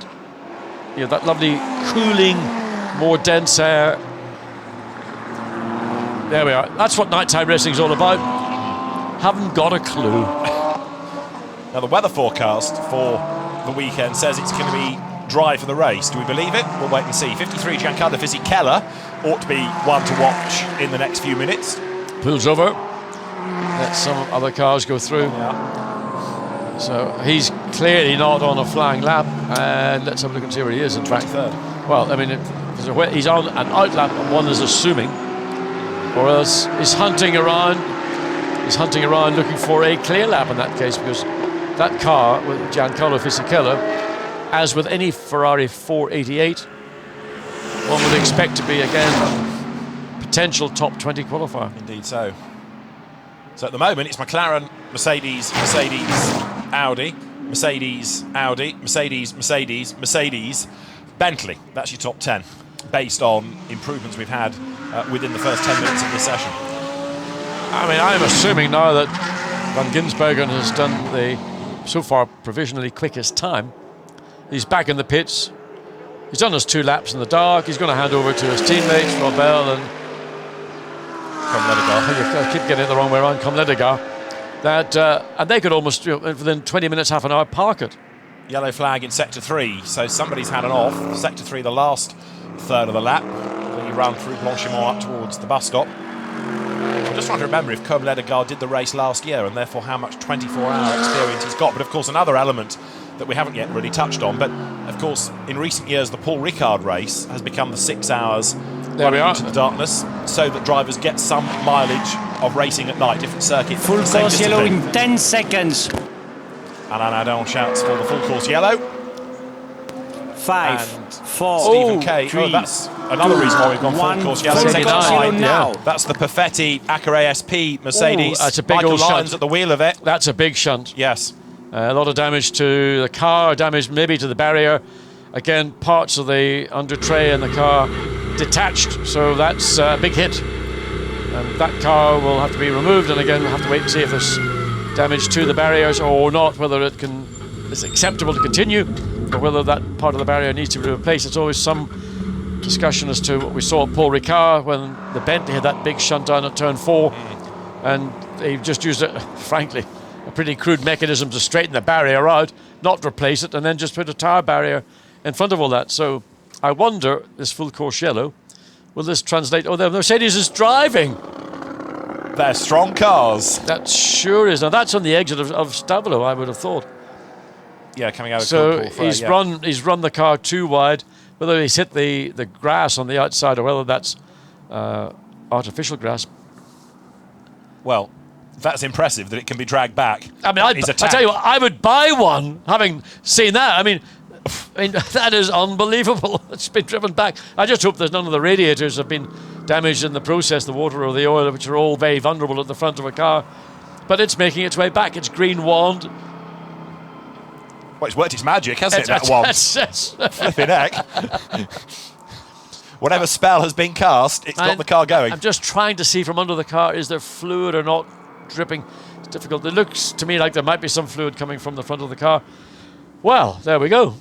that lovely cooling, more dense air. There we are. That's what nighttime racing is all about. Haven't got a clue. Now the weather forecast for the weekend says it's going to be dry for the race. Do we believe it? We'll wait and see. 53 Giancarlo Fisichella ought to be one to watch in the next few minutes. Pulls over. Let some other cars go through. Yeah. So he's clearly not on a flying lap. And let's have a look and see where he is in fact. Well, I mean, he's on an out lap, and one is assuming. Or else he's hunting around. He's hunting around looking for a clear lap in that case, because that car with Giancarlo Fisichella, as with any Ferrari 488, one would expect to be again potential top 20 qualifier. Indeed so. So at the moment it's McLaren, Mercedes, Mercedes, Audi, Mercedes, Audi, Mercedes, Mercedes, Mercedes, Bentley. That's your top 10, based on improvements we've had within the first 10 minutes of this session. I mean, I'm assuming now that Van Gisbergen has done the, so far, provisionally quickest time. He's back in the pits. He's done his 2 laps in the dark. He's going to hand over to his teammates, Rob Bell and I keep getting it the wrong way around, Comledigar. That and they could almost, within 20 minutes, half an hour, park it. Yellow flag in sector 3, so somebody's had an off. Sector 3, the last third of the lap, when you run through Blanchimont up towards the bus stop. I'm just trying to remember if Comme Ledegaard did the race last year and therefore how much 24-hour experience he's got. But of course, another element that we haven't yet really touched on. But of course, in recent years, the Paul Ricard race has become the 6 hours running into the darkness, so that drivers get some mileage of racing at night, different circuits. Full course yellow in 10 seconds. Alain Adon shouts for the full course yellow. 5, and 4, Stephen Kane. 3, That's another reason why we've gone full course yellow. Full course yellow now. That's the Perfetti Acura SP Mercedes. Ooh, that's a big Michael old Lyons shunt at the wheel of it. That's a big shunt. Yes. A lot of damage to the car, damage maybe to the barrier. Again, parts of the under tray and the car detached, so that's a big hit. And that car will have to be removed, and again, we'll have to wait and see if there's damage to the barriers or not, whether it's acceptable to continue, or whether that part of the barrier needs to be replaced. It's always some discussion as to what we saw at Paul Ricard when the Bentley had that big shunt down at turn 4, and they just used it, frankly, a pretty crude mechanism to straighten the barrier out, not replace it, and then just put a tire barrier in front of all that. So I wonder, this full course yellow, will this translate? Oh, the Mercedes is driving. They're strong cars. That sure is. Now that's on the exit of Stavelot, I would have thought. Yeah, coming out of so he's run the car too wide. Whether he's hit the grass on the outside or whether that's artificial grass. Well, that's impressive that it can be dragged back. I mean, I tell you what, I would buy one, having seen that. I mean, that is unbelievable. It's been driven back. I just hope there's none of the radiators have been damaged in the process, the water or the oil, which are all very vulnerable at the front of a car. But it's making its way back. It's green wand. Well, it's worked its magic, hasn't it, that wand? Flipping heck. Whatever spell has been cast, it's got the car going. I'm just trying to see from under the car, is there fluid or not dripping? It's difficult. It looks to me like there might be some fluid coming from the front of the car. Well, there we go.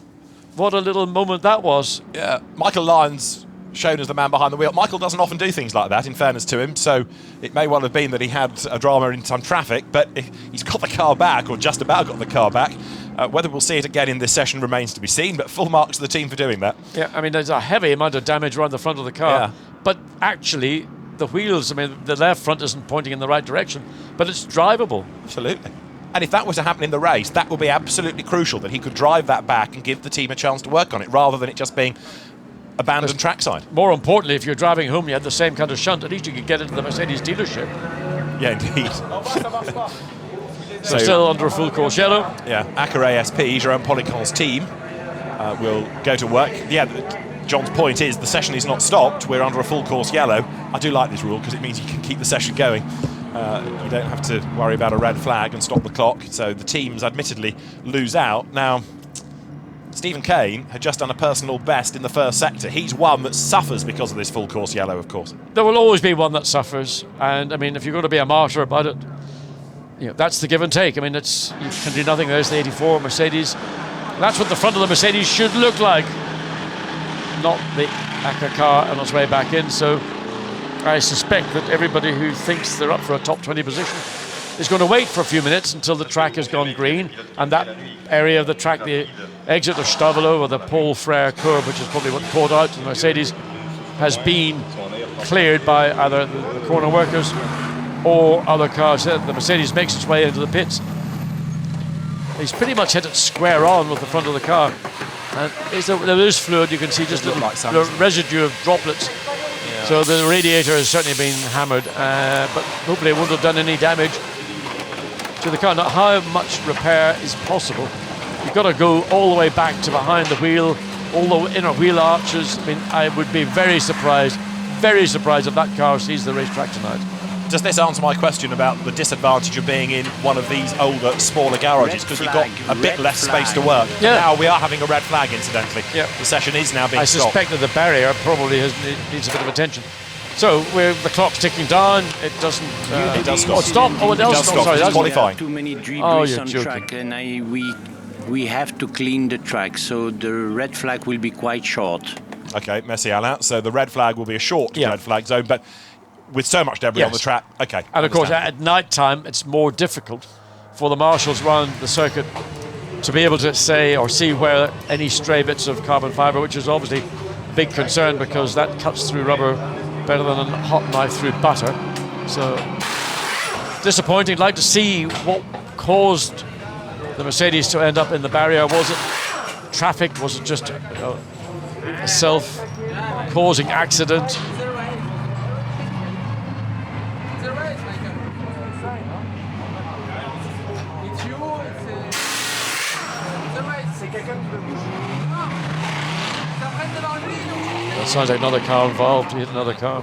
What a little moment that was. Yeah, Michael Lyons shown as the man behind the wheel. Michael doesn't often do things like that, in fairness to him, so it may well have been that he had a drama in some traffic, but he's got the car back, or just about got the car back. Whether we'll see it again in this session remains to be seen, but full marks to the team for doing that. Yeah, I mean, there's a heavy amount of damage around the front of the car, but actually the wheels, I mean, the left front isn't pointing in the right direction, but it's drivable. Absolutely. And if that were to happen in the race, that would be absolutely crucial, that he could drive that back and give the team a chance to work on it, rather than it just being abandoned trackside. More importantly, if you're driving home, you had the same kind of shunt, at least you could get into the Mercedes dealership. Yeah, indeed. So still under a full course yellow. Yeah, Acura SP, Jerome Policon's team, will go to work. Yeah, John's point is the session is not stopped. We're under a full course yellow. I do like this rule because it means you can keep the session going. You don't have to worry about a red flag and stop the clock. So the teams admittedly lose out. Now, Stephen Kane had just done a personal best in the first sector. He's one that suffers because of this full course yellow, of course. There will always be one that suffers. And I mean, if you're going to be a martyr about it, you know, that's the give and take. I mean, you can do nothing. There's the 84 Mercedes. That's what the front of the Mercedes should look like. Not the Acura car on its way back in. So I suspect that everybody who thinks they're up for a top 20 position is going to wait for a few minutes until the track has gone green, and that area of the track, the exit of Stavelot or the Paul Frere curve, which is probably what caught out the Mercedes, has been cleared by either the corner workers or other cars. The Mercedes makes its way into the pits. He's pretty much hit it square on with the front of the car. And there is fluid, you can see just little residue of droplets. Yeah. So the radiator has certainly been hammered, but hopefully it won't have done any damage to the car. Now, how much repair is possible? You've got to go all the way back to behind the wheel, all the inner wheel arches. I mean, I would be very surprised if that car sees the racetrack tonight. Does this answer my question about the disadvantage of being in one of these older, smaller garages, because you've got a bit less space to work? Yeah. Now we are having a red flag, incidentally. Yeah. The session is now being stopped. I suspect that the barrier probably needs a bit of attention. So the clock's ticking down. It doesn't. It does stop. Oh, stop. Oh, it does stop. Sorry, that's qualifying. Too many debris on track, and we have to clean the track, so the red flag will be quite short. Okay, merci Alain. So the red flag will be a short red flag zone, but with so much debris on the track, okay. And of course, at night time, it's more difficult for the marshals around the circuit to be able to say or see where any stray bits of carbon fibre, which is obviously a big concern because that cuts through rubber better than a hot knife through butter. So disappointing. Like to see what caused the Mercedes to end up in the barrier. Was it traffic? Was it just a self-causing accident? That sounds like another car involved. He hit another car.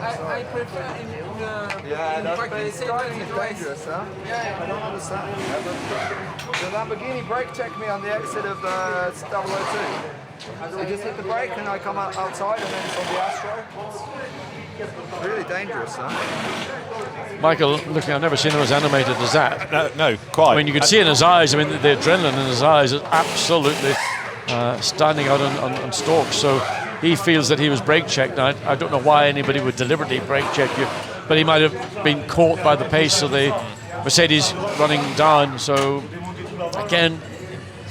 I prefer it's dangerous, huh? Yeah, I don't understand. The Lamborghini brake checked me on the exit of 002. They just hit the brake and I come outside and then it's on the Astro. It's really dangerous, huh? Michael, looking, I've never seen him as animated as that. No, quite. I mean, you could see in his eyes, I mean, the adrenaline in his eyes is absolutely standing out on stalks. So he feels that he was brake checked. Now, I don't know why anybody would deliberately brake check you, but he might have been caught by the pace of the Mercedes running down. So again,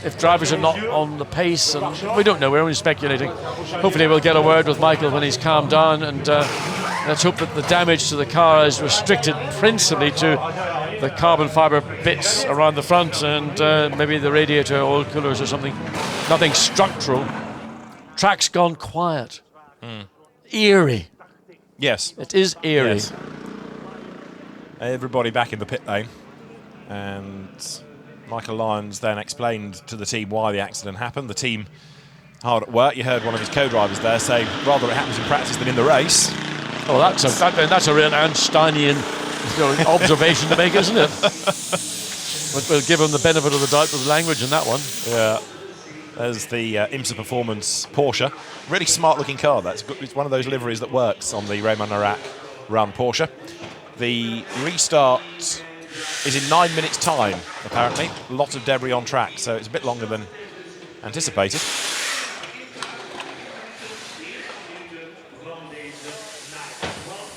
if drivers are not on the pace, and we don't know, we're only speculating. Hopefully we'll get a word with Michael when he's calmed down, and let's hope that the damage to the car is restricted principally to the carbon fibre bits around the front and maybe the radiator oil coolers or something. Nothing structural. Track's gone quiet. Eerie. Yes. It is eerie. Yes. Everybody back in the pit lane, and Michael Lyons then explained to the team why the accident happened. The team hard at work. You heard one of his co-drivers there say, rather it happens in practice than in the race. Oh, that's a real Einsteinian observation to make, isn't it? We'll give him the benefit of the doubt with language in that one. Yeah. There's the IMSA Performance Porsche. Really smart-looking car. It's one of those liveries that works on the Raymond Narak run Porsche. The restart is in 9 minutes' time, apparently. A lot of debris on track, so it's a bit longer than anticipated.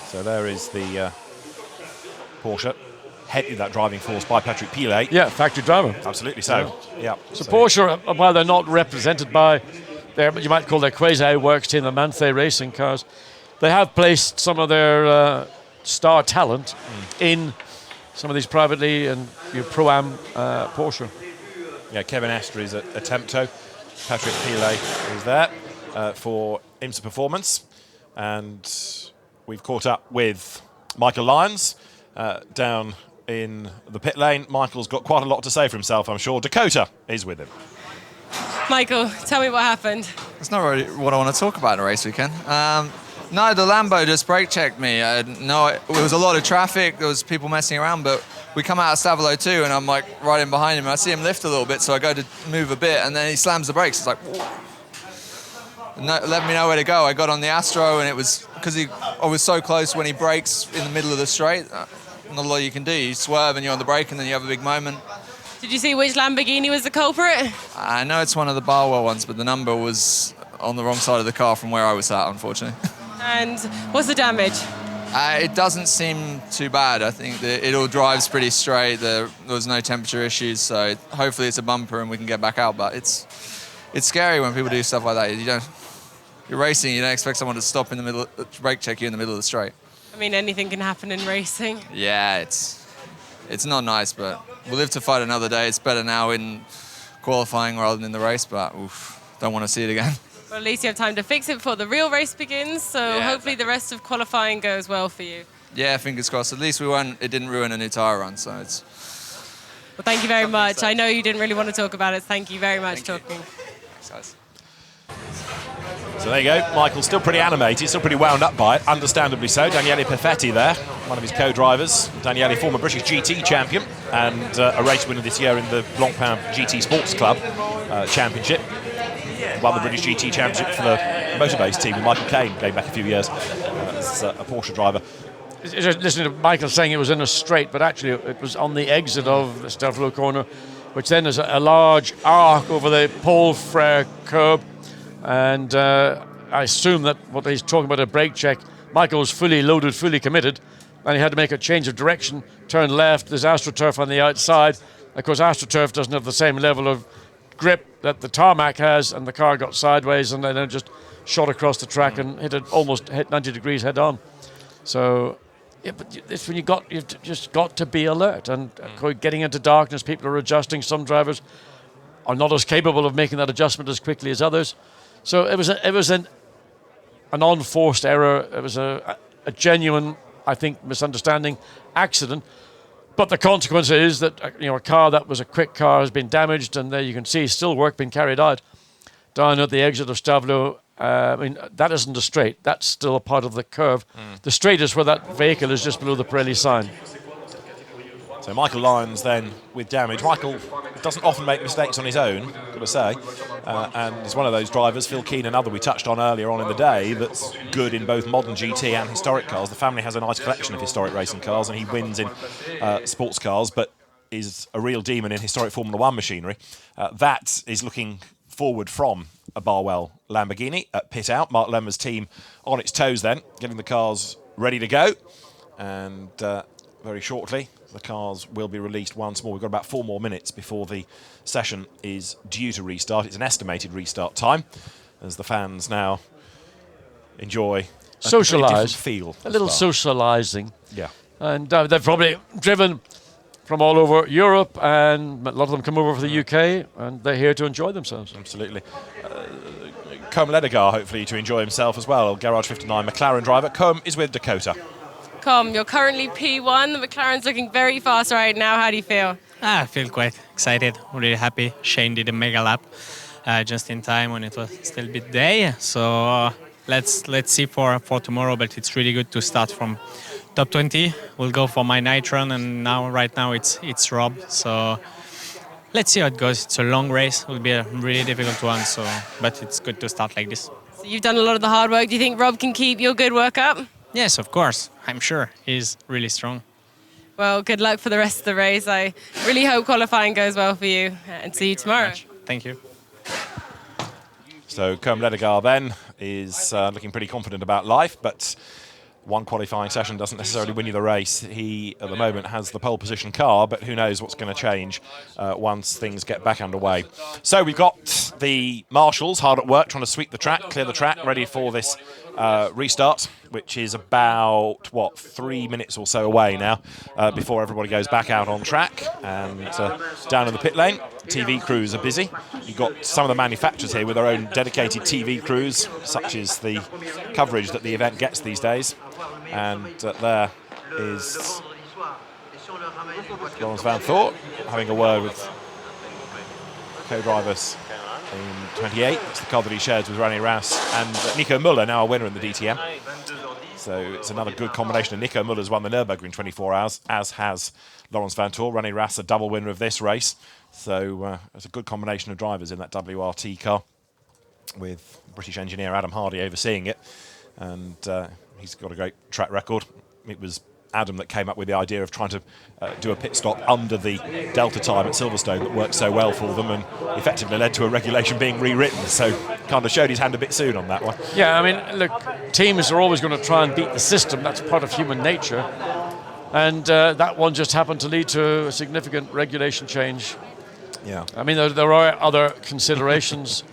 So there is the Porsche, headed that driving force by Patrick Pilet. Yeah, factory driver. Absolutely so. Yeah. So Porsche, while they're not represented by their, you might call their quasi-works team, the Manthey racing cars, they have placed some of their star talent in some of these privately and Pro-Am Porsche. Yeah, Kevin Astor is at Tempto. Patrick Pilet is there for IMSA Performance. And we've caught up with Michael Lyons down in the pit lane. Michael's got quite a lot to say for himself, I'm sure. Dakota is with him. Michael, tell me what happened. That's not really what I want to talk about in a race weekend. No, the Lambo just brake checked me. No, it was a lot of traffic. There was people messing around, but we come out of Stavolo 2 and I'm like right in behind him. I see him lift a little bit, so I go to move a bit and then he slams the brakes. It's like, no, let me know where to go. I got on the Astro and it was because I was so close when he brakes in the middle of the straight. Not a lot you can do. You swerve and you're on the brake and then you have a big moment. Did you see which Lamborghini was the culprit? I know it's one of the Barwell ones, but the number was on the wrong side of the car from where I was at, unfortunately. And what's the damage? It doesn't seem too bad. I think that it all drives pretty straight. There was no temperature issues, so hopefully it's a bumper and we can get back out. But it's scary when people do stuff like that. You're racing, you don't expect someone to stop in the middle, brake check you in the middle of the straight. I mean, anything can happen in racing. Yeah, it's not nice, but we'll live to fight another day. It's better now in qualifying rather than in the race, but don't want to see it again. Well, at least you have time to fix it before the real race begins, so yeah, hopefully the rest of qualifying goes well for you. Yeah, fingers crossed. At least it didn't ruin a new tyre run, so it's... Well, thank you very much. I know you didn't really want to talk about it. Thank you very much for talking. Thanks, guys. So there you go. Michael's still pretty animated, still pretty wound up by it, understandably so. Daniele Perfetti there, one of his co-drivers. Daniele, former British GT champion and a race winner this year in the Blancpain GT Sports Club Championship. Won the British GT Championship for the motorbase team with Michael Caine going back a few years as a Porsche driver. Listening to Michael saying it was in a straight, but actually it was on the exit of the Stavolo corner, which then is a large arc over the Paul Frere curb. And I assume that what he's talking about, a brake check, Michael was fully loaded, fully committed, and he had to make a change of direction, turn left. There's AstroTurf on the outside. Of course, AstroTurf doesn't have the same level of grip that the tarmac has, and the car got sideways and then it just shot across the track and almost hit 90 degrees head on. So, yeah, but it's when you've just got to be alert. And getting into darkness, people are adjusting. Some drivers are not as capable of making that adjustment as quickly as others. So it was an unforced error. It was a genuine, I think, misunderstanding, accident. But the consequence is that a car that was a quick car has been damaged, and there you can see still work being carried out down at the exit of Stavelot. I mean, that isn't a straight. That's still a part of the curve. The straight is where that vehicle is just below the Pirelli sign. So Michael Lyons then with damage. Michael doesn't often make mistakes on his own, got to say, and he's one of those drivers, Phil Keane, another we touched on earlier on in the day, that's good in both modern GT and historic cars. The family has a nice collection of historic racing cars, and he wins in sports cars, but is a real demon in historic Formula One machinery. That is looking forward from a Barwell Lamborghini at pit out. Mark Lemmer's team on its toes then, getting the cars ready to go, and very shortly the cars will be released once more. We've got about 4 more minutes before the session is due to restart. It's an estimated restart time as the fans now enjoy socialise, feel, a little socialising. Yeah, and they've probably driven from all over Europe, and a lot of them come over from the UK, and they're here to enjoy themselves. Absolutely. Colm Ledegar, hopefully, to enjoy himself as well. Garage 59 McLaren driver. Colm is with Dakota. Colm, you're currently P1. The McLaren's looking very fast right now. How do you feel? I feel quite excited, really happy. Shane did a mega lap just in time when it was still a bit day. So let's see for tomorrow, but it's really good to start from top 20. We'll go for my night run, and right now it's Rob. So let's see how it goes. It's a long race. It will be a really difficult one, but it's good to start like this. So you've done a lot of the hard work. Do you think Rob can keep your good work up? Yes, of course. I'm sure he's really strong. Well, good luck for the rest of the race. I really hope qualifying goes well for you, and see you tomorrow. Thank you. So Colm Ledegar then is looking pretty confident about life, but one qualifying session doesn't necessarily win you the race. He, at the moment, has the pole position car, but who knows what's going to change once things get back underway. So we've got the marshals hard at work trying to sweep the track, clear the track, ready for this restart, which is about, 3 minutes or so away now before everybody goes back out on track. And down in the pit lane, TV crews are busy. You've got some of the manufacturers here with their own dedicated TV crews, such as the coverage that the event gets these days. And there is Laurens Vanthoor having a word with co-drivers in 28. It's the car that he shares with René Rast and Nico Müller, now a winner in the DTM. So it's another good combination. And Nico Müller's won the Nürburgring 24 hours, as has Laurens Vanthoor. René Rast, a double winner of this race. So it's a good combination of drivers in that WRT car, with British engineer Adam Hardy overseeing it. And he's got a great track record. It was Adam that came up with the idea of trying to do a pit stop under the Delta time at Silverstone that worked so well for them, and effectively led to a regulation being rewritten. So kind of showed his hand a bit soon on that one. Yeah, I mean, look, teams are always going to try and beat the system. That's part of human nature. And that one just happened to lead to a significant regulation change. Yeah. I mean, there are other considerations,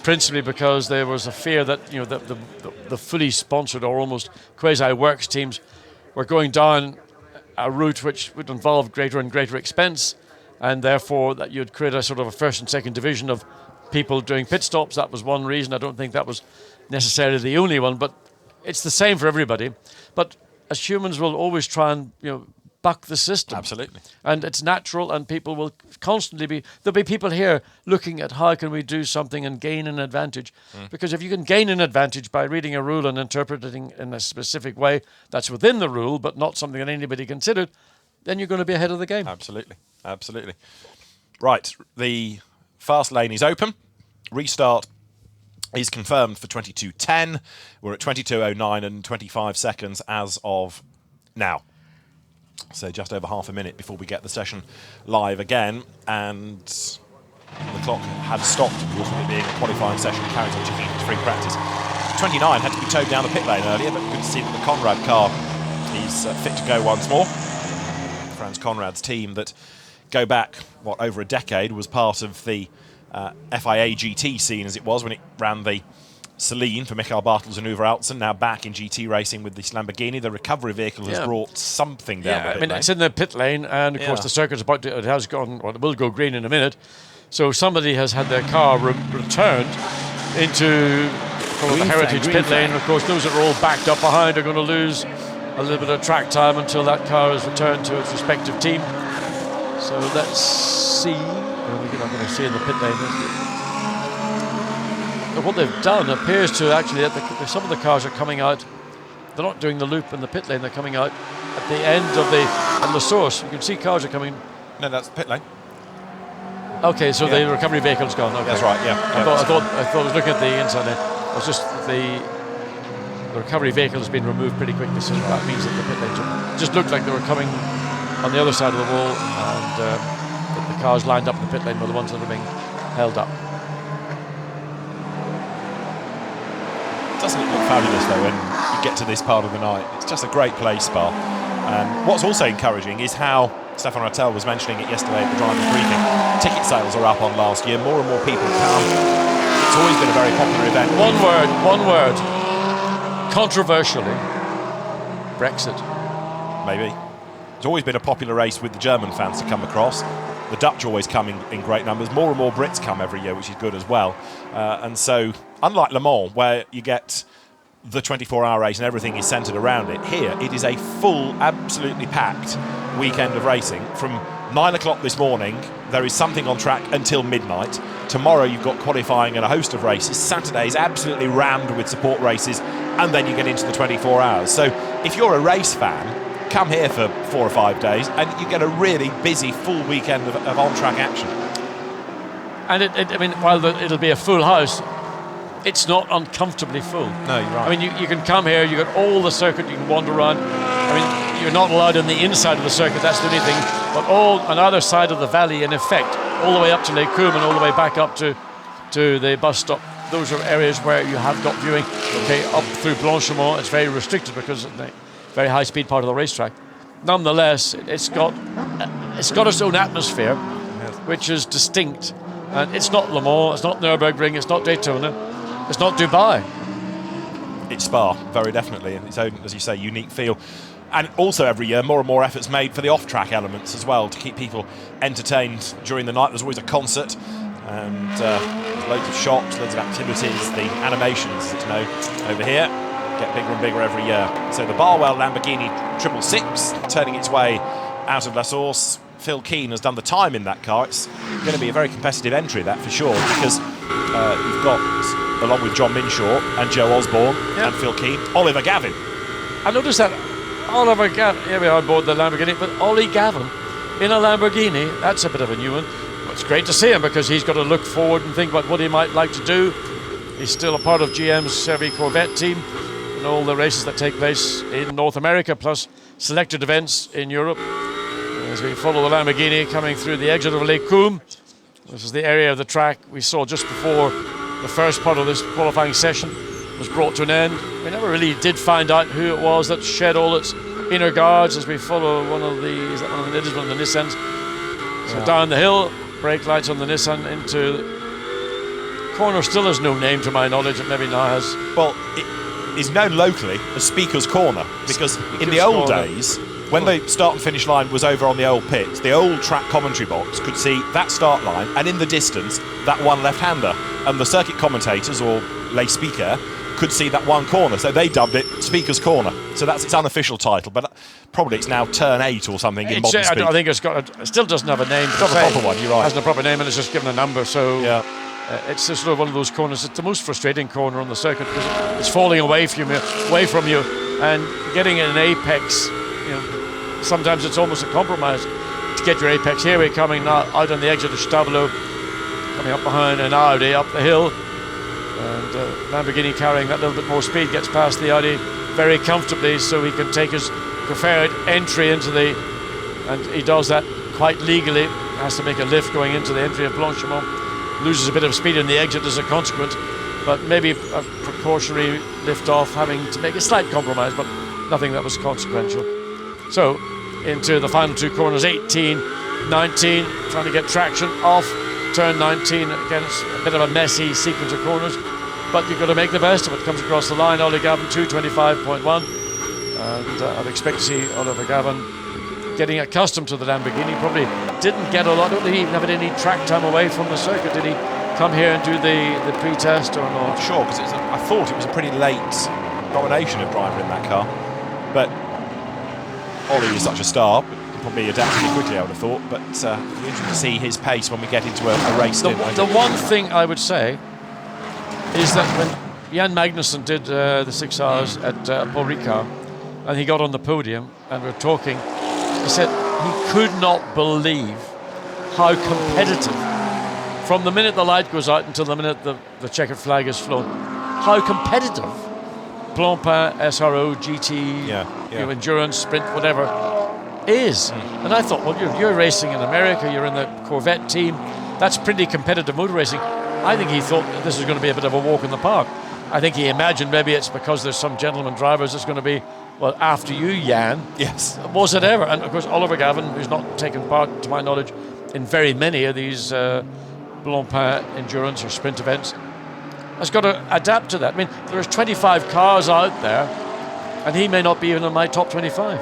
principally because there was a fear that the fully sponsored or almost quasi-works teams were going down a route which would involve greater and greater expense, and therefore that you'd create a sort of a first and second division of people doing pit stops. That was one reason. I don't think that was necessarily the only one, but it's the same for everybody. But as humans, we'll always try and buck the system. Absolutely. And it's natural, and people will constantly there'll be people here looking at how can we do something and gain an advantage. Because if you can gain an advantage by reading a rule and interpreting in a specific way that's within the rule, but not something that anybody considered, then you're going to be ahead of the game. Absolutely. Absolutely. Right, the fast lane is open. Restart is confirmed for 22.10. We're at 22.09 and 25 seconds as of now. So just over half a minute before we get the session live again, and the clock had stopped, of course, with it being a qualifying session carried on checking into free practice. 29 had to be towed down the pit lane earlier, but good to see that the Conrad car He's fit to go once more. Franz Conrad's team that go back, over a decade, was part of the FIA GT scene as it was when it ran the Celine for Michael Bartels and Uwe Altzen, now back in GT racing with this Lamborghini. The recovery vehicle has brought something down the pit lane. It's in the pit lane, and of course the circuit's it has gone, it will go green in a minute. So somebody has had their car returned into the Heritage pit lane. Of course, those that are all backed up behind are going to lose a little bit of track time until that car is returned to its respective team. So let's see. We're not going to see in the pit lane. But what they've done appears to actually that some of the cars are coming out. They're not doing the loop in the pit lane. They're coming out at the end of the source. You can see cars are coming. No, that's the pit lane. Okay, so the recovery vehicle's gone. Okay. That's right. Yeah. I thought I was looking at the inside there. It was just the recovery vehicle has been removed pretty quickly, so that means that the pit lanes just looked like they were coming on the other side of the wall, and the cars lined up in the pit lane were the ones that are being held up. Doesn't it look fabulous though when you get to this part of the night? It's just a great place, Spa. And what's also encouraging is how Stefan Rattel was mentioning it yesterday at the drivers' briefing. Ticket sales are up on last year. More and more people come. It's always been a very popular event. One word. Controversially, Brexit. Maybe. It's always been a popular race with the German fans to come across. The Dutch always come in great numbers. More and more Brits come every year, which is good as well. And so, unlike Le Mans, where you get the 24-hour race and everything is centred around it, here it is a full, absolutely packed weekend of racing. From 9 o'clock this morning, there is something on track until midnight. Tomorrow you've got qualifying and a host of races. Saturday is absolutely rammed with support races, and then you get into the 24 hours. So if you're a race fan, come here for 4 or 5 days and you get a really busy full weekend of on-track action. And while it'll be a full house, it's not uncomfortably full. No, you're right. I mean, you can come here, you've got all the circuit, you can wander around. I mean, you're not allowed on the inside of the circuit, that's the only thing, but all on either side of the valley, in effect, all the way up to Lake Coombe and all the way back up to the bus stop. Those are areas where you have got viewing. Okay, up through Blanchimont, it's very restricted because of the very high-speed part of the racetrack. Nonetheless, it's got its own atmosphere, which is distinct. And it's not Le Mans, it's not Nürburgring, it's not Daytona, it's not Dubai. It's Spa, very definitely, and its own, as you say, unique feel. And also every year, more and more efforts made for the off-track elements as well, to keep people entertained during the night. There's always a concert, and there's loads of shops, loads of activities. The animations, as you know, over here, get bigger and bigger every year. So the Barwell Lamborghini 666 turning its way out of La Source. Phil Keane has done the time in that car. It's going to be a very competitive entry, that for sure, because you've got, along with John Minshaw and Joe Osborne and Phil Keane, Oliver Gavin. I noticed that Oliver Gavin, here we are on board the Lamborghini, but Ollie Gavin in a Lamborghini, that's a bit of a new one. But it's great to see him because he's got to look forward and think about what he might like to do. He's still a part of GM's Chevy Corvette team and all the races that take place in North America, plus selected events in Europe. As we follow the Lamborghini coming through the exit of Lake Coombe, this is the area of the track we saw just before the first part of this qualifying session was brought to an end. We never really did find out who it was that shed all its inner guards as we follow one of the Nissans. So down the hill, brake lights on the Nissan into corner. Still has no name to my knowledge. It maybe now has. Well, it is known locally as Speaker's Corner because in the old days, when the start and finish line was over on the old pits, the old track commentary box could see that start line and in the distance that one left-hander, and the circuit commentators or lay speaker could see that one corner, so they dubbed it Speaker's Corner. So that's its unofficial title, but probably it's now Turn 8 or something in modern speak. I think it still doesn't have a name. It's not a proper one, you're right. It hasn't a proper name and it's just given a number, so it's just sort of one of those corners. It's the most frustrating corner on the circuit because it's falling away from you and getting in an apex. Sometimes it's almost a compromise to get your apex. Here we're coming now out on the exit of Stavelot, coming up behind an Audi up the hill, and Lamborghini carrying that little bit more speed gets past the Audi very comfortably, so he can take his preferred entry into and he does that quite legally. Has to make a lift going into the entry of Blanchimont, loses a bit of speed in the exit as a consequence, but maybe a precautionary lift off, having to make a slight compromise, but nothing that was consequential. So into the final two corners, 18, 19, trying to get traction off turn 19. Again, it's a bit of a messy sequence of corners, but you've got to make the best of it. Comes across the line, Ollie Gavin 2:25.1, and I'd expect to see Oliver Gavin getting accustomed to the Lamborghini. Probably didn't get a lot, don't he even have any track time away from the circuit? Did he come here and do the pre-test or not? Not sure, because I thought it was a pretty late nomination of driver in that car, but Ollie is such a star, he'll probably adapt pretty quickly, I would have thought, but it'll be interesting to see his pace when we get into a race. The one thing I would say is that when Jan Magnussen did the 6 hours at Paul Ricard, and he got on the podium and we're talking, he said he could not believe how competitive, from the minute the light goes out until the minute the checkered flag is flown, how competitive Blancpain, SRO, GT, you know, endurance, sprint, whatever, is. And I thought, well, you're racing in America, you're in the Corvette team, that's pretty competitive motor racing. I think he thought that this was going to be a bit of a walk in the park. I think he imagined maybe it's because there's some gentleman drivers it's going to be, well, after you, Jan. Yes. Was it ever? And of course, Oliver Gavin, who's not taken part, to my knowledge, in very many of these Blancpain endurance or sprint events, has got to adapt to that. I mean, there's 25 cars out there, and he may not be even in my top 25.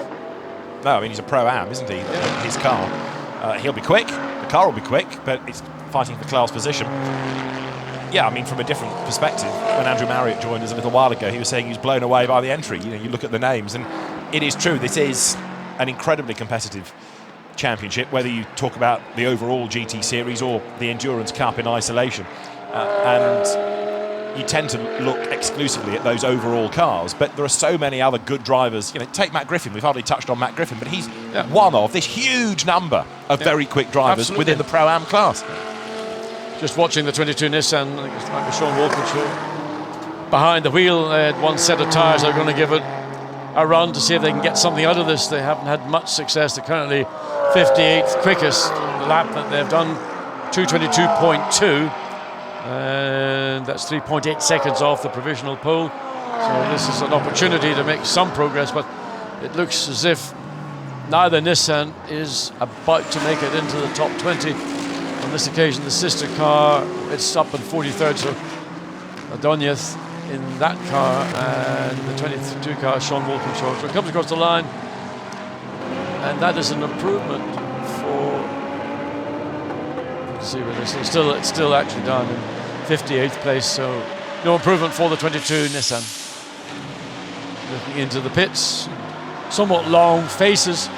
No, I mean, he's a Pro-Am, isn't he? Yeah. His car. He'll be quick, the car will be quick, but it's fighting for class position. Yeah, I mean, from a different perspective, when Andrew Marriott joined us a little while ago, he was saying he was blown away by the entry. You know, you look at the names, and it is true, this is an incredibly competitive championship, whether you talk about the overall GT series or the Endurance Cup in isolation. And you tend to look exclusively at those overall cars, but there are so many other good drivers. You know, take Matt Griffin. We've hardly touched on Matt Griffin, but he's one of this huge number of very quick drivers within the Pro-Am class. Just watching the 22 Nissan, I think it's like Sean Walkinshaw behind the wheel. They had one set of tyres. They're going to give it a run to see if they can get something out of this. They haven't had much success. They're currently 58th quickest lap that they've done, 2:22.2. And that's 3.8 seconds off the provisional pole. So this is an opportunity to make some progress, but it looks as if neither Nissan is about to make it into the top 20. On this occasion, the sister car, it's up in 43rd, so Adoniath in that car, and the 22 car, Sean Walkinshaw. So it comes across the line, and that is an improvement for, let's see where this is, it's still actually down in 58th place, so no improvement for the 22 Nissan. Looking into the pits, somewhat long faces,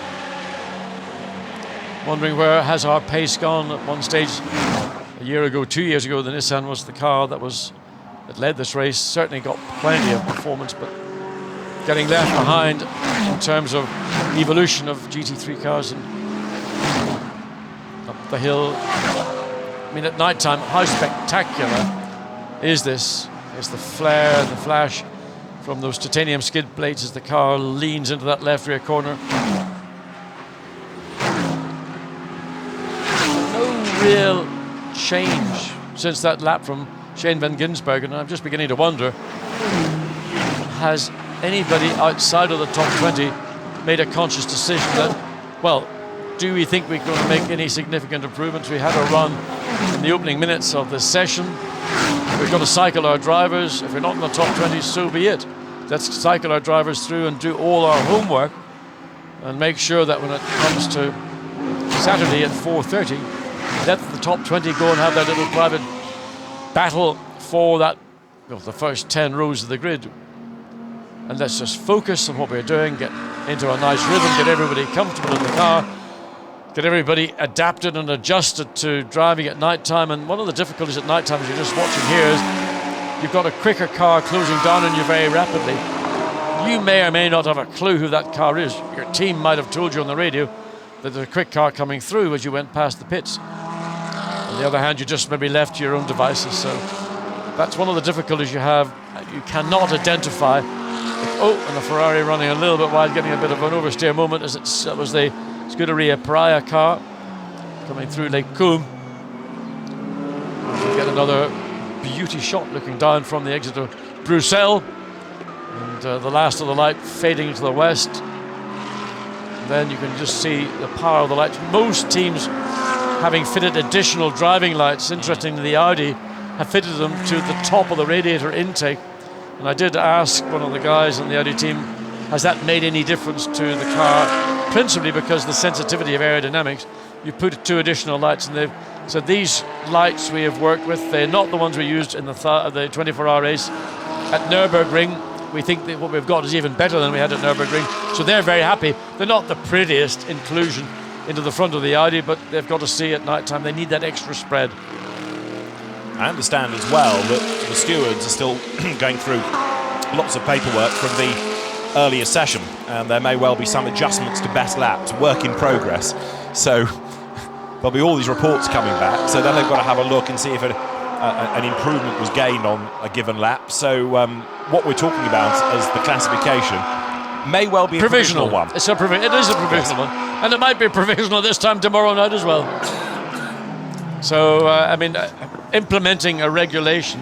wondering where has our pace gone. At one stage, a year ago, 2 years ago, the Nissan was the car that led this race, certainly got plenty of performance, but getting left behind in terms of evolution of GT3 cars and up the hill. I mean, at night time, how spectacular is this? It's the flare and the flash from those titanium skid plates as the car leans into that left rear corner. No real change since that lap from Shane van Gisbergen, and I'm just beginning to wonder, has anybody outside of the top 20 made a conscious decision that, well, do we think we're going to make any significant improvements? We had a run in the opening minutes of this session. We've got to cycle our drivers. If we're not in the top 20, so be it. Let's cycle our drivers through and do all our homework and make sure that when it comes to Saturday at 4:30, let the top 20 go and have their little private battle for that, well, the first 10 rows of the grid. And let's just focus on what we're doing, get into a nice rhythm, get everybody comfortable in the car, get everybody adapted and adjusted to driving at night time. And one of the difficulties at night time, as you're just watching here, is you've got a quicker car closing down on you very rapidly. You may or may not have a clue who that car is. Your team might have told you on the radio that there's a quick car coming through as you went past the pits. On the other hand, you just maybe left to your own devices. So that's one of the difficulties you have. You cannot identify. And the Ferrari running a little bit wide, getting a bit of an oversteer moment as that was the Scuderia Praia car coming through Lake Coombe. We'll get another beauty shot looking down from the exit of Bruxelles. And the last of the light fading to the west. And then you can just see the power of the lights. Most teams having fitted additional driving lights. Interestingly, the Audi have fitted them to the top of the radiator intake. And I did ask one of the guys on the Audi team, has that made any difference to the car? Principally because the sensitivity of aerodynamics. You put 2 additional lights, and they've said these lights we have worked with, they're not the ones we used in the 24-hour race at Nürburgring. We think that what we've got is even better than we had at Nürburgring. So they're very happy. They're not the prettiest inclusion into the front of the Audi, but they've got to see at night time. They need that extra spread. I understand as well that the stewards are still going through lots of paperwork from the earlier session, and there may well be some adjustments to best laps, work in progress. So there'll be all these reports coming back. So then they've got to have a look and see if an improvement was gained on a given lap. So what we're talking about as the classification may well be a provisional one. It is a provisional one, and it might be provisional this time tomorrow night as well. So I mean, implementing a regulation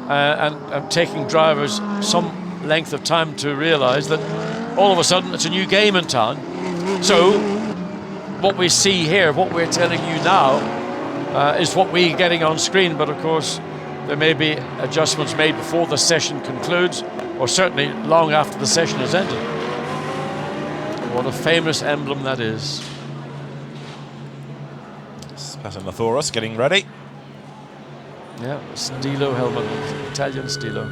and taking drivers some length of time to realise that all of a sudden it's a new game in town. So what we see here, what we're telling you now, is what we're getting on screen, but of course there may be adjustments made before the session concludes, or certainly long after the session is ended. What a famous emblem that is. Sebastian Lathoris getting ready. Yeah, Stilo helmet, Italian Stilo.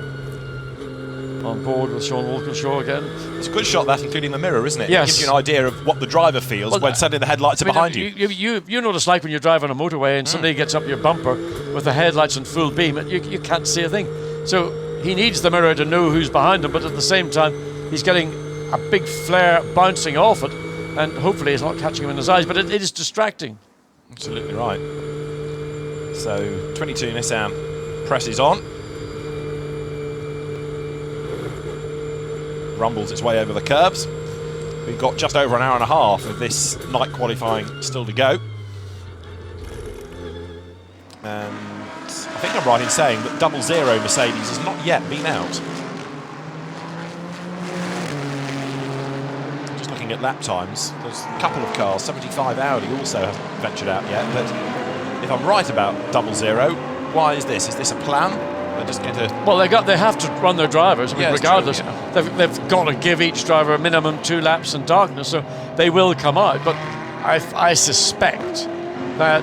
On board with Sean Walkinshaw again. It's a good shot, that, including the mirror, isn't it? Yes. It gives you an idea of what the driver feels when suddenly the headlights are behind you. You know what it's like when you're driving a motorway and somebody gets up your bumper with the headlights on full beam, and you can't see a thing. So he needs the mirror to know who's behind him, but at the same time, he's getting a big flare bouncing off it, and hopefully it's not catching him in his eyes, but it is distracting. Absolutely right. So 22 Nissan presses on. Rumbles its way over the curbs. We've got just over an hour and a half of this night qualifying still to go. And I think I'm right in saying that 00 Mercedes has not yet been out. Just looking at lap times, there's a couple of cars, 75 Audi also haven't ventured out yet, but if I'm right about 00, why is this? Is this a plan? They're just going to... Well, they have to run their drivers. I mean, regardless, true, yeah. they've got to give each driver a minimum 2 laps in darkness, so they will come out. But I suspect that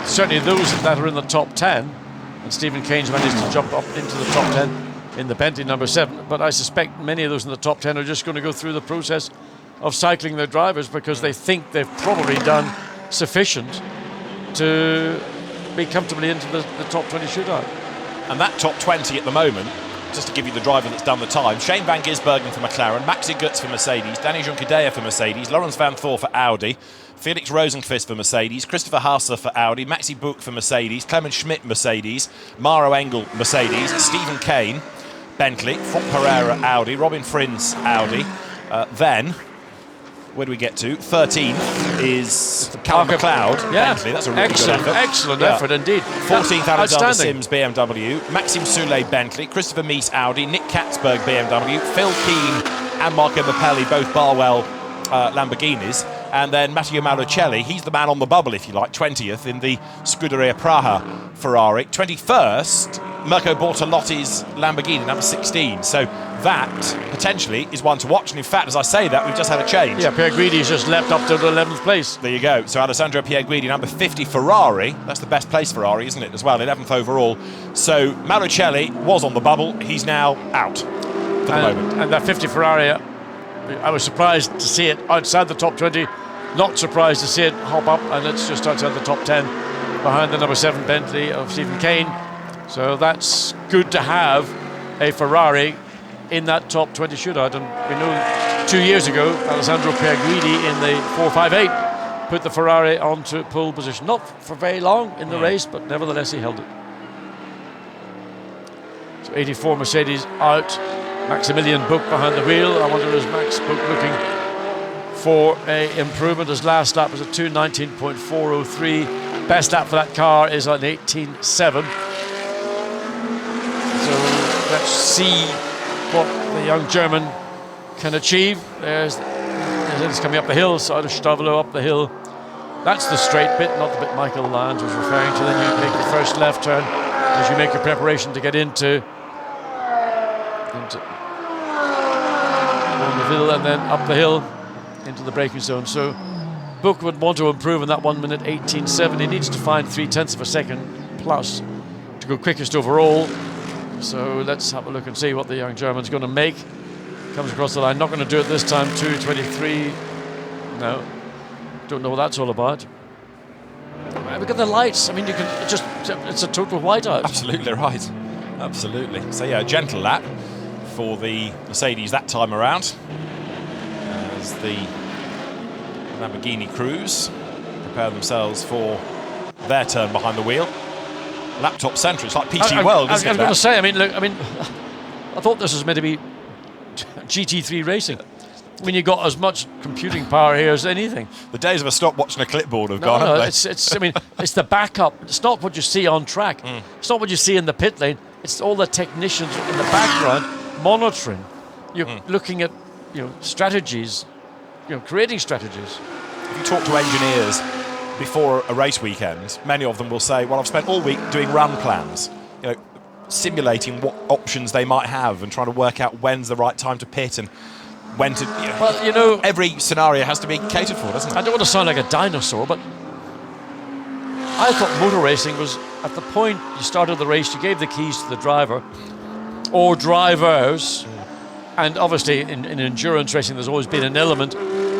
certainly those that are in the top 10, and Stephen Kane's managed to jump up into the top 10 in the Bentley number 7, but I suspect many of those in the top 10 are just going to go through the process of cycling their drivers because they think they've probably done sufficient to be comfortably into the top 20 shootout. And that top 20 at the moment, just to give you the driver that's done the time, Shane van Gisbergen for McLaren, Maxi Götz for Mercedes, Danny Junckadea for Mercedes, Lawrence van Thor for Audi, Felix Rosenqvist for Mercedes, Christopher Haase for Audi, Maxi Buch for Mercedes, Clement Schmidt Mercedes, Maro Engel Mercedes, Stephen Kane Bentley, Franck Pereira Audi, Robin Frins Audi. Then, where do we get to? 13th is Callum McLeod, Bentley. That's a really good effort. Excellent effort indeed. 14th, Alexander Sims, BMW. Maxime Soulet, Bentley. Christopher Mies, Audi. Nick Katzberg, BMW. Phil Keane and Marco Mappelli, both Barwell Lamborghinis. And then Matteo Malucelli, he's the man on the bubble, if you like, 20th in the Scuderia Praha Ferrari. 21st, Mirko Bortolotti's Lamborghini, number 16. So that, potentially, is one to watch. And in fact, as I say that, we've just had a change. Yeah, Pierre Guidi's just leapt up to the 11th place. There you go. So Alessandro Pierre Guidi, number 50 Ferrari. That's the best place Ferrari, isn't it, as well, 11th overall. So Malucelli was on the bubble. He's now out for the moment. And that 50 Ferrari, I was surprised to see it outside the top 20. Not surprised to see it hop up, and it's just outside the top 10 behind the number 7 Bentley of Stephen Kane. So that's good to have a Ferrari in that top 20 shootout. And we know 2 years ago, Alessandro Pierre Guidi in the 458 put the Ferrari onto pole position. Not for very long in the race, but nevertheless he held it. So 84 Mercedes out. Maximilian Buch behind the wheel. I wonder, is Max Buch looking for an improvement? His last lap was a 2:19.403. Best lap for that car is an 18.7. So let's see what the young German can achieve. There's it's coming up the hill, side of Stavelo up the hill. That's the straight bit, not the bit Michael Lyons was referring to. Then you make your first left turn as you make your preparation to get into Bonneville and then up the hill into the braking zone. So Book would want to improve in that 1 minute 18.7. He needs to find 0.3 of a second plus to go quickest overall. So let's have a look and see what the young German's going to make. Comes across the line, not going to do it this time. 2:23. No, don't know what that's all about. Look at the lights. I mean, you can it's a total whiteout. Absolutely right. Absolutely. So yeah, a gentle lap for the Mercedes that time around, as the Lamborghini crews prepare themselves for their turn behind the wheel. Laptop centre. It's like PT World, isn't it? I was going to say. I mean, look. I mean, I thought this was meant to be GT3 racing. I mean, you got as much computing power here as anything. The days of a stop watching a clipboard have gone, haven't they? It's. I mean, it's the backup. It's not what you see on track. It's not what you see in the pit lane. It's all the technicians in the background monitoring. You're looking at, strategies. Creating strategies. If you talk to engineers before a race weekend, many of them will say, "Well, I've spent all week doing run plans." Simulating what options they might have and trying to work out when's the right time to pit and when to. But every scenario has to be catered for, doesn't it? I don't want to sound like a dinosaur, but I thought motor racing was at the point you started the race, you gave the keys to the driver or drivers, and obviously in endurance racing, there's always been an element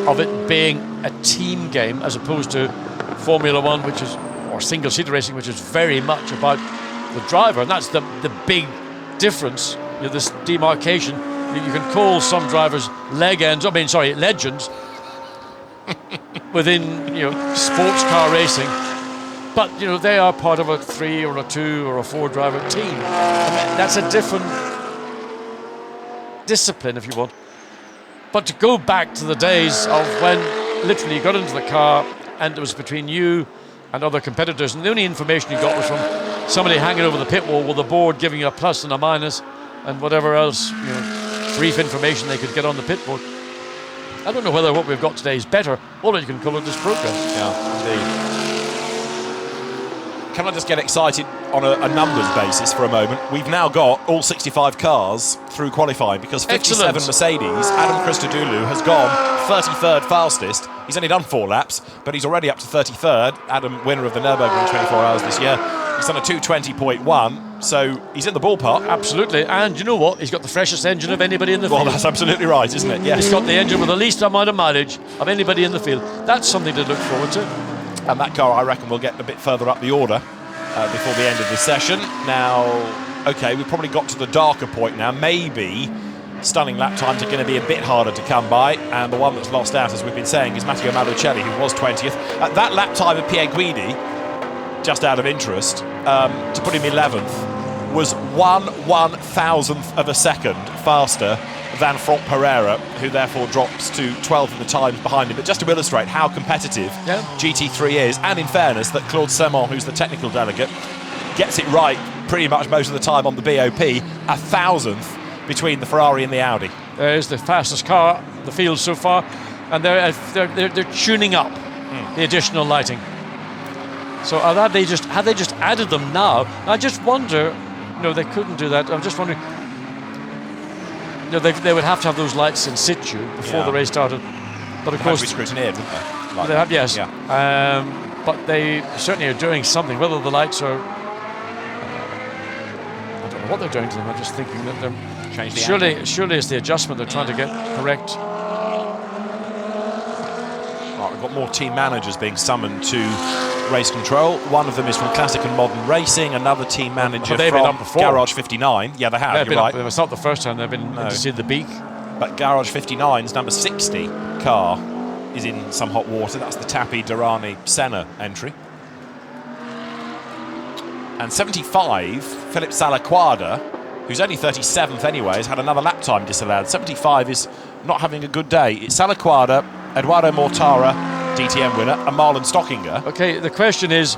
of it being a team game as opposed to Formula One, or single-seater racing, which is very much about the driver, and that's the big difference. This demarcation. You can call some drivers legends within sports car racing, but they are part of a 3 or a 2 or a 4 driver team. That's a different discipline, if you want. But to go back to the days of when literally you got into the car and it was between you and other competitors, and the only information you got was from somebody hanging over the pit wall with a board giving you a plus and a minus and whatever else, brief information they could get on the pit board. I don't know whether what we've got today is better, or you can call it just progress. Yeah, indeed. Can I just get excited on a numbers basis for a moment? We've now got all 65 cars through qualifying because 57 Excellent. Mercedes, Adam Christodoulou has gone 33rd fastest. He's only done 4 laps, but he's already up to 33rd. Adam, winner of the Nürburgring 24 Hours this year. He's done a 2:20.1, so he's in the ballpark. Absolutely, and you know what? He's got the freshest engine of anybody in the field. Well, that's absolutely right, isn't it? Yes. He's got the engine with the least amount of mileage of anybody in the field. That's something to look forward to. And that car, I reckon, will get a bit further up the order before the end of this session. Now, okay, we've probably got to the darker point now. Maybe stunning lap times are going to be a bit harder to come by, and the one that's lost out, as we've been saying, is Matteo Malucelli, who was 20th. That lap time of Pierre Guidi, just out of interest, to put him 11th, was 1/1000th of a second faster than Franck Pereira, who therefore drops to 12th of the times behind him. But just to illustrate how competitive GT3 is, and in fairness, that Claude Semon, who's the technical delegate, gets it right pretty much most of the time on the BOP, 1,000th between the Ferrari and the Audi. There's the fastest car in the field so far, and they're tuning up the additional lighting. So had they just added them now? I just wonder. No, they couldn't do that. I'm just wondering. They would have to have those lights in situ before the race started. But of course, they have to be scrutineered, wouldn't they? Like they have, yes. Yeah. But they certainly are doing something. Whether the lights are, I don't know what they're doing to them. I'm just thinking that they're surely it's the adjustment they're trying to get correct. Right, we've got more team managers being summoned to race control. One of them is from Classic and Modern Racing, another team manager from Garage 59. Yeah, they have, you're right. It's not the first time they've been to see the beak. But Garage 59's number 60 car is in some hot water. That's the Tappi, Durrani, Senna entry. And 75, Philip Salaquada, who's only 37th anyway, has had another lap time disallowed. 75 is not having a good day. It's Salaquada, Eduardo Mortara, DTM winner, and Marlon Stockinger. Okay, the question is,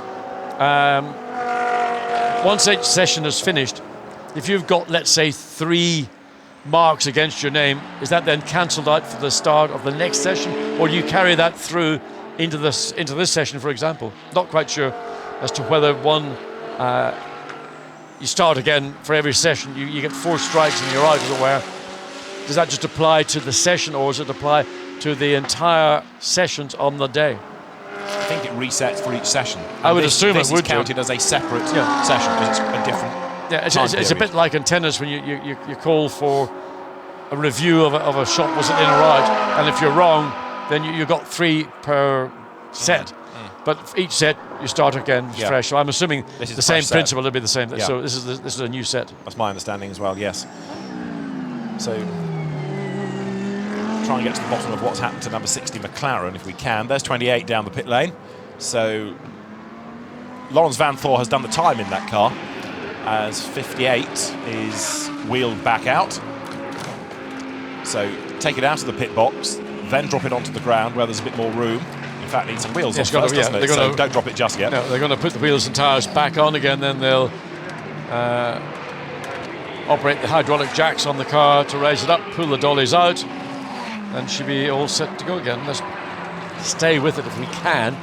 once each session is finished, if you've got, let's say, 3 marks against your name, is that then cancelled out for the start of the next session, or do you carry that through into this session, for example? Not quite sure as to whether one you start again for every session. You get 4 strikes and you're out, as it were. Does that just apply to the session, or does it apply to the entire sessions on the day? I think it resets for each session. I would assume this it would is counted as a separate session because it's a different. Yeah, time it's a bit like in tennis when you call for a review of a shot, was it in or out, and if you're wrong, then you got 3 per set. But for each set you start again fresh. So I'm assuming this is the same set. principle will be the same. Yeah. So this is a new set. That's my understanding as well. Yes. So try and get to the bottom of what's happened to number 60 McLaren if we can. There's 28 down the pit lane. So Lawrence Van Thor has done the time in that car, as 58 is wheeled back out. So take it out of the pit box, then drop it onto the ground where there's a bit more room. In fact, need some wheels on first, doesn't it? So don't drop it just yet. No, they're going to put the wheels and tyres back on again, then they'll operate the hydraulic jacks on the car to raise it up, pull the dollies out, and should be all set to go again. Let's stay with it if we can,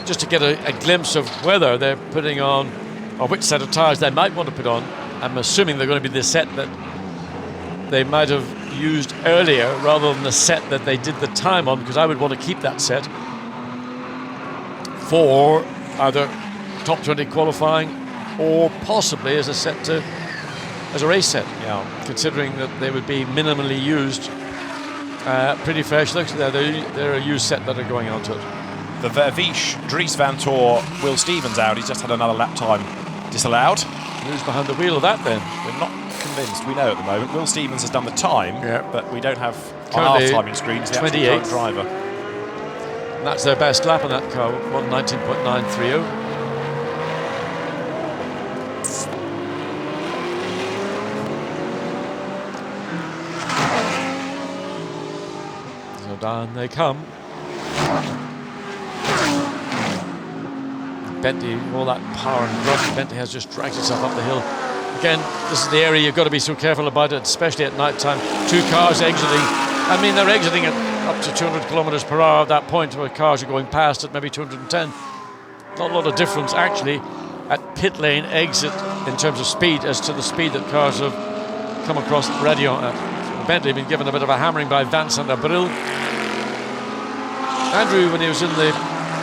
just to get a glimpse of whether they're putting on, or which set of tyres they might want to put on. I'm assuming they're going to be the set that they might have used earlier rather than the set that they did the time on, because I would want to keep that set for either top 20 qualifying or possibly as a set as a race set. Considering that they would be minimally used, pretty fresh. Looks they're a used set that are going onto it. The Verviche, Dries Van Tor, Will Stevens Audi just had another lap time disallowed. Who's behind the wheel of that then? We're not convinced. We know at the moment. Will Stevens has done the time, but we don't have on Currently our timing screens the actual 28th current driver. And that's their best lap on that car, 1:19.930. So down they come. Bentley, all that power and grunt Bentley has just dragged itself up the hill. Again, this is the area you've got to be so careful about it, especially at night time. 2 cars exiting. I mean, they're exiting at up to 200 kilometers per hour at that point, where cars are going past at maybe 210. Not a lot of difference, actually, at pit lane exit in terms of speed as to the speed that cars have come across radio. Bentley been given a bit of a hammering by Vincent Abril. Andrew, when he was in the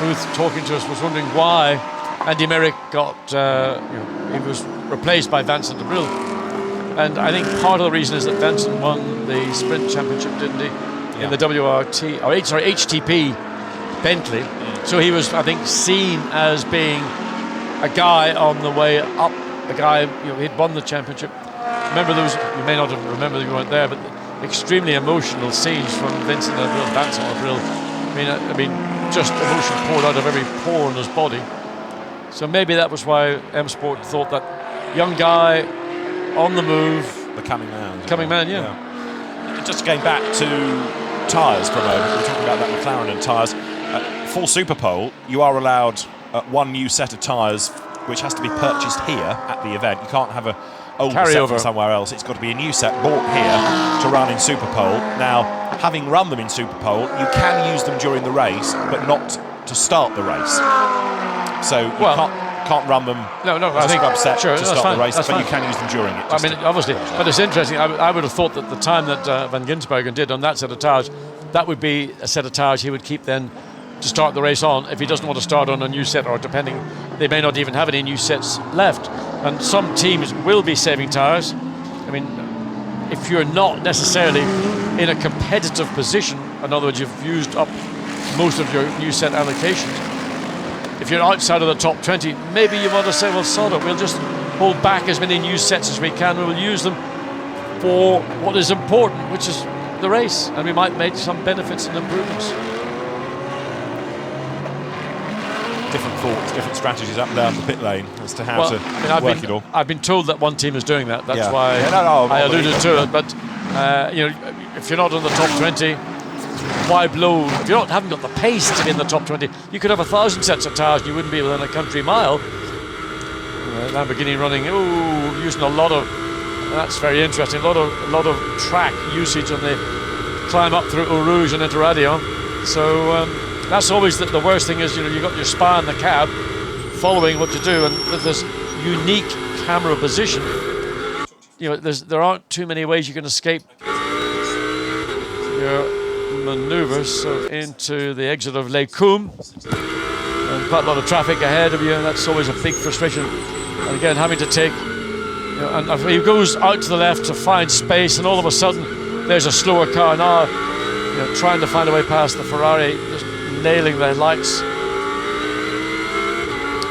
booth talking to us, was wondering why Andy Merrick got, he was replaced by Vincent Abril. And I think part of the reason is that Vincent won the sprint championship, didn't he? In the HTP Bentley. So he was, I think, seen as being a guy on the way up, a guy, he'd won the championship. Remember those, you may not remember that you weren't there, but extremely emotional scenes from Vincent Abril. I mean, just emotion poured out of every pore in his body. So maybe that was why M Sport thought that young guy on the move, the coming man. Just going back to tyres for a moment. We're talking about that McLaren and tyres. Full Super Pole, you are allowed 1 new set of tyres, which has to be purchased here at the event. You can't have a old set from somewhere else. It's got to be a new set bought here to run in Super Pole. Now, having run them in Super Pole, you can use them during the race, but not to start the race. So you can't run them. I think upset to start the race, but fine. you can use them during it. I mean, obviously, but it's interesting. I would have thought that the time that Van Ginsbergen did on that set of tyres, that would be a set of tyres he would keep then to start the race on if he doesn't want to start on a new set, or depending, they may not even have any new sets left. And some teams will be saving tyres. I mean, if you're not necessarily in a competitive position, in other words, you've used up most of your new set allocations. If you're outside of the top 20, maybe you want to say, well, sod it, we'll just hold back as many new sets as we can, and we'll use them for what is important, which is the race, and we might make some benefits and improvements. Different thoughts, different strategies up and down the pit lane as to how to work it all. I've been told that one team is doing that. That's why I alluded to it. But if you're not in the top 20, why blow? If you haven't got the pace to be in the top 20, you could have 1,000 sets of tyres and you wouldn't be within a country mile. Lamborghini running, using a lot of That's very interesting. A lot of track usage on the climb up through Eau Rouge and into Raidillon. So that's always the worst thing is, you've got your spy in the cab following what you do, and with this unique camera position, there aren't too many ways you can escape your manoeuvres. So into the exit of Les Combes, and quite a lot of traffic ahead of you, and that's always a big frustration. And again, having to take, and he goes out to the left to find space, and all of a sudden there's a slower car now, trying to find a way past the Ferrari, just nailing their lights.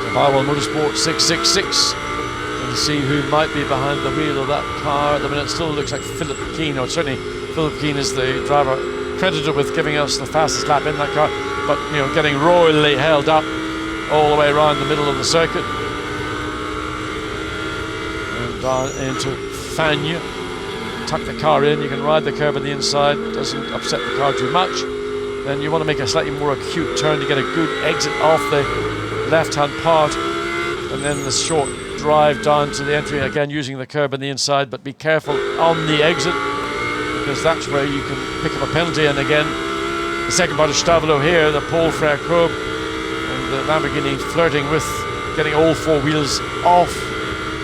Survival Motorsport 666. And see who might be behind the wheel of that car at the minute. It still looks like Philip Keane, or certainly Philip Keane is the driver credited with giving us the fastest lap in that car, but getting royally held up all the way around the middle of the circuit. And down into Fagnes. Tuck the car in, you can ride the curb on the inside, doesn't upset the car too much. Then you want to make a slightly more acute turn to get a good exit off the left-hand part, and then the short drive down to the entry, again using the curb on the inside, but be careful on the exit, because that's where you can pick up a penalty. And again, the second part of Stavelot here, the Paul Frère Cobe, and the Lamborghini flirting with getting all four wheels off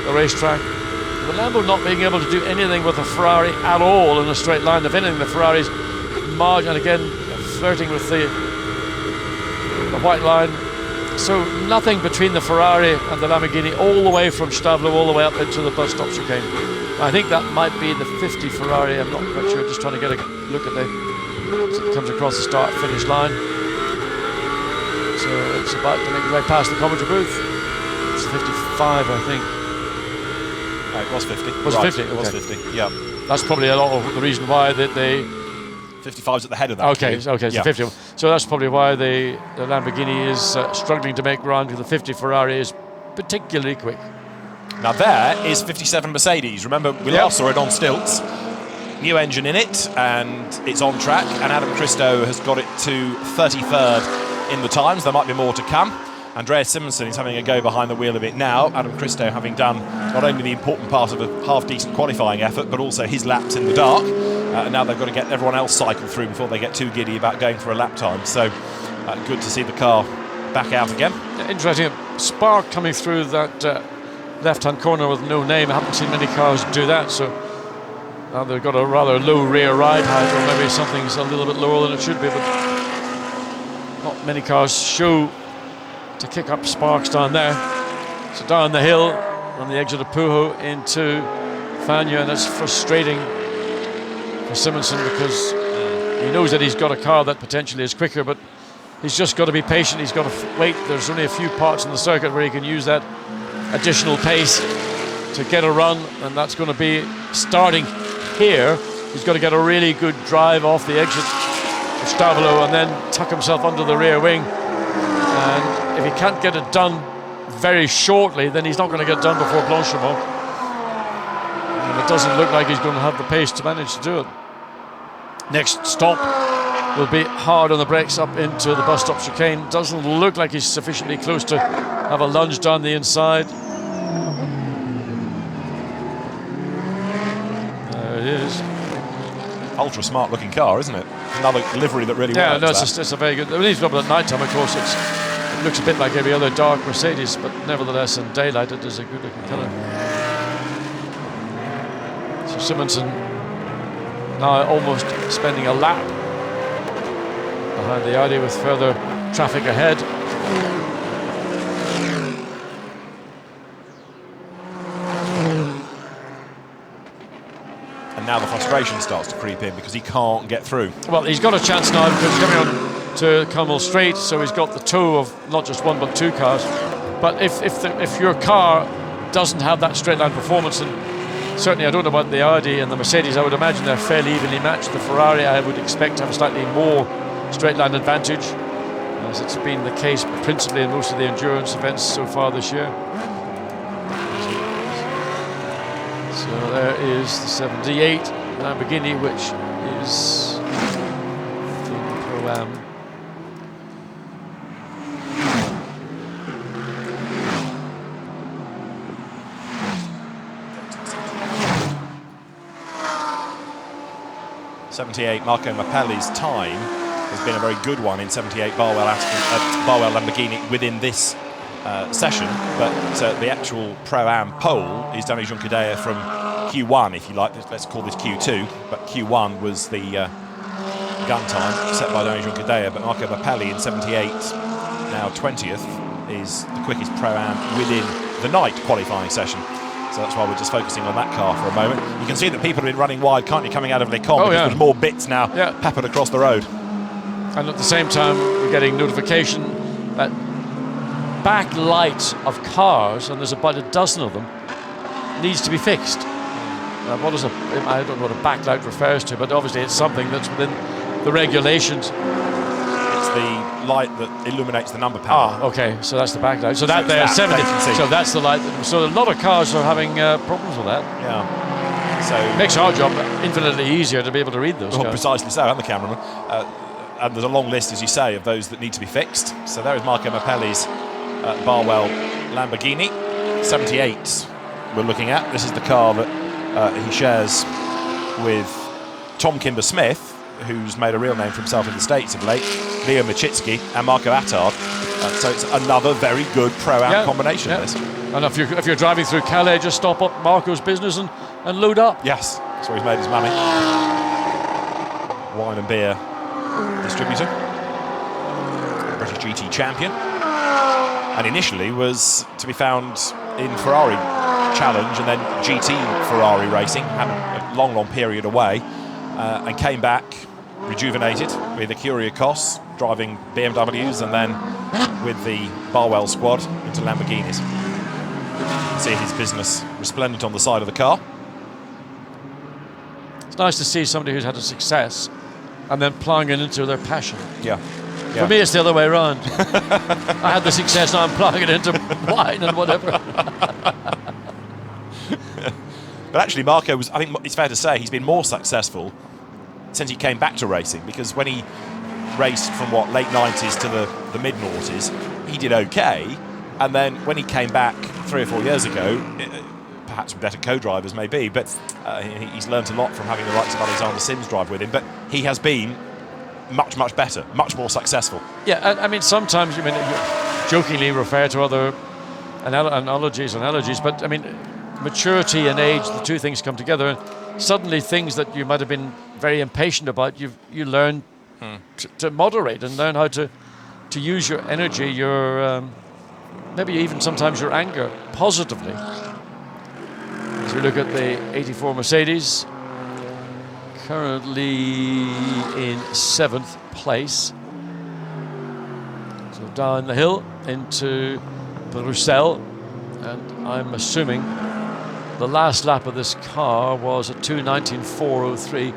the racetrack. The Lambo not being able to do anything with the Ferrari at all in a straight line. If anything, the Ferrari's margin, and again flirting with the white line. So nothing between the Ferrari and the Lamborghini all the way from Stavelot all the way up into the bus stop chicane. I think that might be the 50 Ferrari, I'm not quite sure, just trying to get a look at it comes across the start-finish line. So it's about to make its way past the commentary booth. It's 55, I think. It was 50. Was right. 50? It was Okay. 50, yeah. That's probably a lot of the reason why they 55's at the head of that. Okay, so yeah. 50. So that's probably why the Lamborghini is struggling to make ground, because the 50 Ferrari is particularly quick. Now there is 57 Mercedes. Remember, we last saw it on stilts. New engine in it, and it's on track. And Adam Christo has got it to 33rd in the times. There might be more to come. Andreas Simonsen is having a go behind the wheel of it now. Adam Christo having done not only the important part of a half-decent qualifying effort, but also his laps in the dark. And now they've got to get everyone else cycled through before they get too giddy about going for a lap time. So good to see the car back out again. Interesting, spark coming through that left-hand corner with no name. I haven't seen many cars do that, so now they've got a rather low rear ride height, or maybe something's a little bit lower than it should be, but not many cars show to kick up sparks down there. So down the hill on the exit of Pujo into Fagnes, and it's frustrating for Simonsen, because he knows that he's got a car that potentially is quicker, but he's just got to be patient. He's got to wait. There's only a few parts in the circuit where he can use that additional pace to get a run, and that's going to be starting here. He's got to get a really good drive off the exit of Stavelot and then tuck himself under the rear wing. And if he can't get it done very shortly, then he's not going to get done before Blanchimont. And it doesn't look like he's going to have the pace to manage to do it. Next stop will be hard on the brakes up into the bus stop chicane. Doesn't look like he's sufficiently close to have a lunge down the inside. There it is. Ultra smart looking car, isn't it? Another livery that really works. Yeah, no, it's a very good. When he's up at night time, of course, it looks a bit like every other dark Mercedes, but nevertheless in daylight it is a good looking colour. So Simonsen now almost spending a lap behind the Audi with further traffic ahead. And now the frustration starts to creep in because he can't get through. Well, he's got a chance now because he's coming on to Carmel Straight, so he's got the tow of not just one but two cars. But if your car doesn't have that straight line performance, and certainly I don't know about the Audi and the Mercedes, I would imagine they're fairly evenly matched. The Ferrari I would expect to have a slightly more straight line advantage, as it's been the case principally in most of the endurance events so far this year. So there is the 78 Lamborghini, which is the Pro-Am. 78, Marco Mappelli's time has been a very good one in 78 Barwell Lamborghini within this session, but the actual Pro-Am pole is Danny Juncadella from Q1, if you like. Let's call this Q2, but Q1 was the gun time set by Danny Juncadella, but Marco Mappelli in 78, now 20th, is the quickest Pro-Am within the night qualifying session. So that's why we're just focusing on that car for a moment. You can see that people have been running wide, can't you, coming out of Les Combes, because there's more bits now peppered across the road. And at the same time, we're getting notification that backlight of cars, and there's about a dozen of them, needs to be fixed. I don't know what a backlight refers to, but obviously it's something that's within the regulations. It's the light that illuminates the number panel. Okay, so that's the backlight. So that there, 70. So that's the light. So a lot of cars are having problems with that. Yeah. So it makes our job infinitely easier to be able to read those cars. Precisely so, and the cameraman. And there's a long list, as you say, of those that need to be fixed. So there is Marco Mappelli's Barwell Lamborghini 78 we're looking at. This is the car that he shares with Tom Kimber-Smith, who's made a real name for himself in the States of late, Leo Machitsky and Marco Attard. So it's another very good Pro-Am combination. This. And if you're driving through Calais, just stop up Marco's business and load up. Yes, that's where he's made his money. Wine and beer distributor, British GT champion, and initially was to be found in Ferrari Challenge and then GT Ferrari racing, had a long period away, and came back rejuvenated with the Curia Cos, driving BMWs, and then with the Barwell squad into Lamborghinis. See his business resplendent on the side of the car. It's nice to see somebody who's had a success and then ploughing it into their passion. Yeah. For me, it's the other way around. I had the success, now I'm ploughing it into wine and whatever. But actually, Marco was, I think it's fair to say, he's been more successful since he came back to racing, because when he raced from, late 90s to the mid-noughties, he did okay. And then when he came back 3 or 4 years ago, perhaps with better co-drivers maybe, but he's learnt a lot from having the likes of Alexander Sims drive with him, but he has been much better, much more successful. Yeah, I mean, sometimes, you jokingly refer to other analogies, but I mean, maturity and age, the two things come together, and suddenly things that you might have been very impatient about, you learn to moderate and learn how to use your energy, your maybe even sometimes your anger positively. As we look at the 84 Mercedes, currently in 7th place. So down the hill into Bruxelles, and I'm assuming the last lap of this car was a 2:19.403,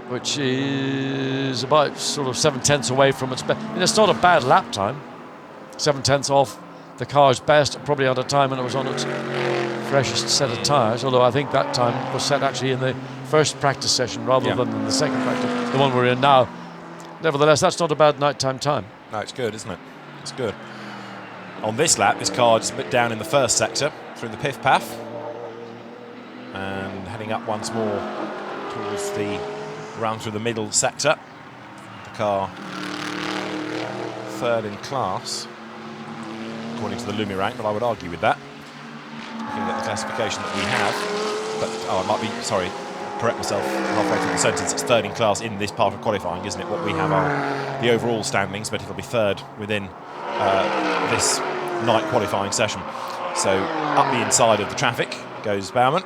which is about sort of 7/10 away from its best. I mean, it's not a bad lap time. 7/10 off the car's best, probably at a time when it was on its freshest set of tyres, although I think that time was set actually in the first practice session rather than in the second practice, the one we're in now. Nevertheless, that's not a bad nighttime time. No, it's good, isn't it? It's good. On this lap, this car just a bit down in the first sector through the Piff Paff, and heading up once more towards the round through the middle sector. The car third in class, according to the Lumi rank, but I would argue with that. Looking at the classification that we have, but I might be, sorry, correct myself halfway through the sentence, it's third in class in this part of qualifying, isn't it? What we have are the overall standings, but it'll be third within this night qualifying session. So up the inside of the traffic goes Baumann,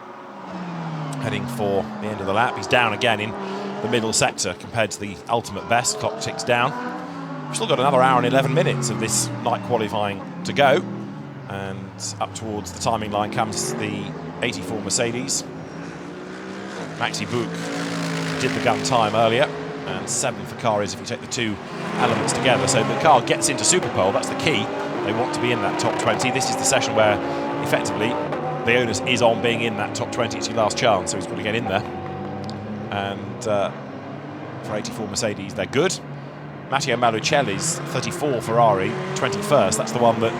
heading for the end of the lap. He's down again in the middle sector compared to the ultimate best. Clock ticks down. We've still got another hour and 11 minutes of this night qualifying to go, and up towards the timing line comes the 84 Mercedes. Maxi Book did the gun time earlier, and 7th for car is if you take the two elements together. So the car gets into Superpole, that's the key. They want to be in that top 20. This is the session where effectively the onus is on being in that top 20. It's your last chance, so he's got to get in there. And for 84 Mercedes, they're good. Matteo Malucelli's 34 Ferrari, 21st. That's the one that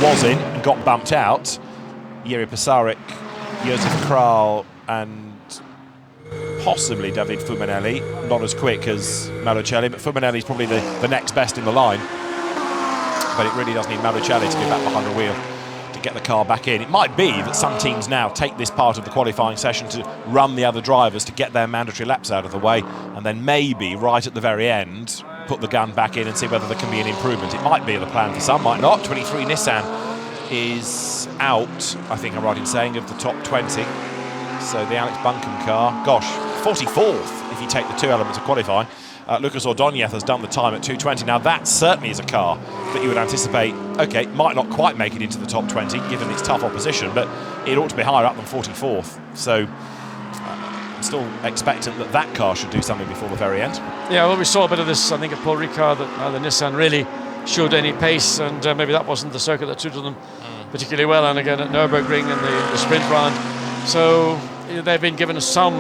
was in and got bumped out. Jiri Pasaric, Josef Kral and possibly David Fumanelli, not as quick as Malucelli, but Fumanelli's probably the next best in the line. But it really does need Malucelli to be back behind the wheel to get the car back in. It might be that some teams now take this part of the qualifying session to run the other drivers to get their mandatory laps out of the way, and then maybe right at the very end put the gun back in and see whether there can be an improvement. It might be the plan for some, might not. 23 Nissan is out, I think I'm right in saying, of the top 20. So the Alex Buncombe car, gosh, 44th if you take the two elements of qualifying. Lucas Ordóñez has done the time at 2:20. Now that certainly is a car that you would anticipate, okay, might not quite make it into the top 20 given its tough opposition, but it ought to be higher up than 44th. So I'm still expectant that that car should do something before the very end. Yeah, well, we saw a bit of this, I think, at Paul Ricard, that the Nissan really showed any pace, and maybe that wasn't the circuit that suited them particularly well, and again at Nürburgring in the sprint round. So they've been given some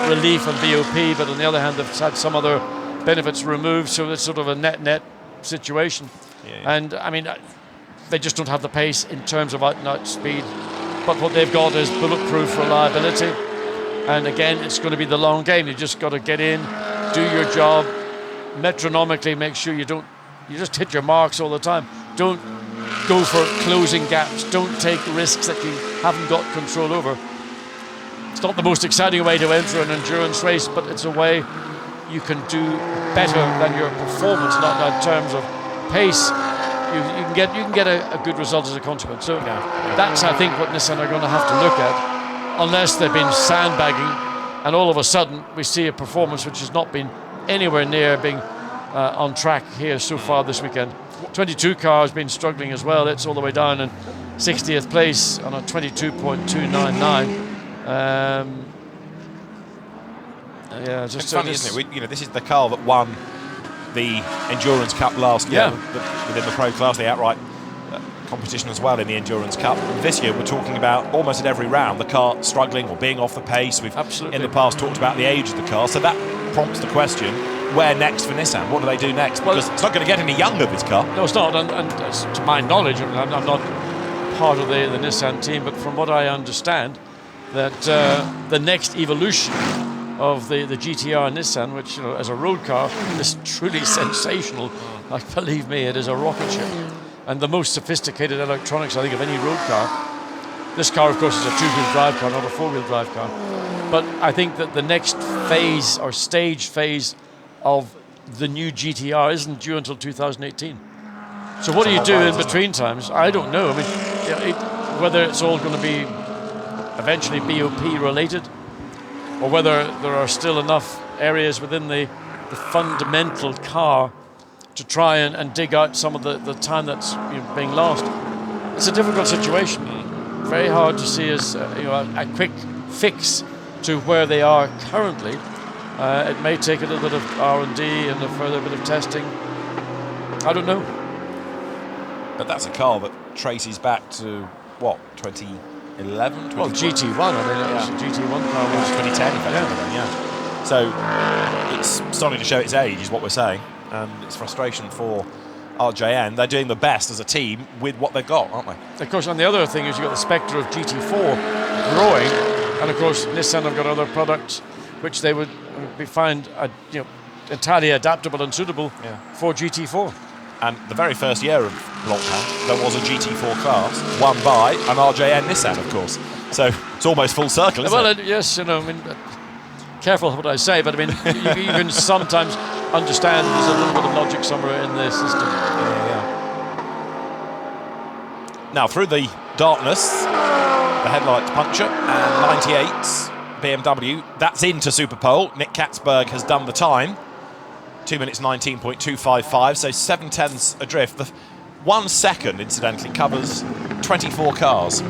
relief on BOP, but on the other hand they've had some other benefits removed, so it's sort of a net situation. Yeah. And I mean, they just don't have the pace in terms of out-and-out speed, but what they've got is bulletproof reliability, and again it's going to be the long game. You just got to get in, do your job metronomically, make sure you just hit your marks all the time. Don't go for closing gaps, don't take risks that you haven't got control over. It's not the most exciting way to enter an endurance race, but it's a way you can do better than your performance, not in terms of pace. You can get a good result as a consequence. So that's, I think, what Nissan are going to have to look at, unless they've been sandbagging, and all of a sudden we see a performance which has not been anywhere near being on track here so far this weekend. 22 car has been struggling as well. It's all the way down in 60th place on a 22.299. Yeah, just it's funny, isn't it? This is the car that won the Endurance Cup last year within the Pro Class, the outright competition as well in the Endurance Cup. This year we're talking about almost at every round the car struggling or being off the pace. We've in the past talked about the age of the car, so that prompts the question, where next for Nissan? What do they do next? Because it's not going to get any younger, this car. No, it's not, and to my knowledge, I'm not part of the Nissan team, but from what I understand, that the next evolution of the GTR Nissan, which as a road car is truly sensational. Like, believe me, it is a rocket ship, and the most sophisticated electronics, I think, of any road car. This car, of course, is a two-wheel drive car, not a four-wheel drive car. But I think that the next phase or stage phase of the new GTR isn't due until 2018. So what do you do in between times? I don't know. I mean, whether it's all going to be eventually BOP related, or whether there are still enough areas within the fundamental car to try and dig out some of the time that's being lost. It's a difficult situation. Very hard to see as a quick fix to where they are currently. It may take a little bit of R&D and a further bit of testing. I don't know. But that's a car that traces back to, what, 2011? Well, GT1, I mean, it was a GT1 car. It was 2010, effectively, yeah. So it's starting to show its age, is what we're saying. And it's frustration for RJN. They're doing the best as a team with what they've got, aren't they? Of course, and the other thing is you've got the spectre of GT4 growing, and of course Nissan have got other products which they would find entirely adaptable and suitable for GT4. And the very first year of lockdown, there was a GT4 class won by an RJN Nissan, of course. So it's almost full circle, isn't it? Well, yes, I mean, careful what I say, but I mean, you can sometimes understand there's a little bit of logic somewhere in the system. Now, through the darkness, the headlights puncture, and 98 BMW, that's into Super Pole. Nick Katzberg has done the time. 2 minutes 19.255, so 7/10 adrift. The 1 second, incidentally, covers 24 cars.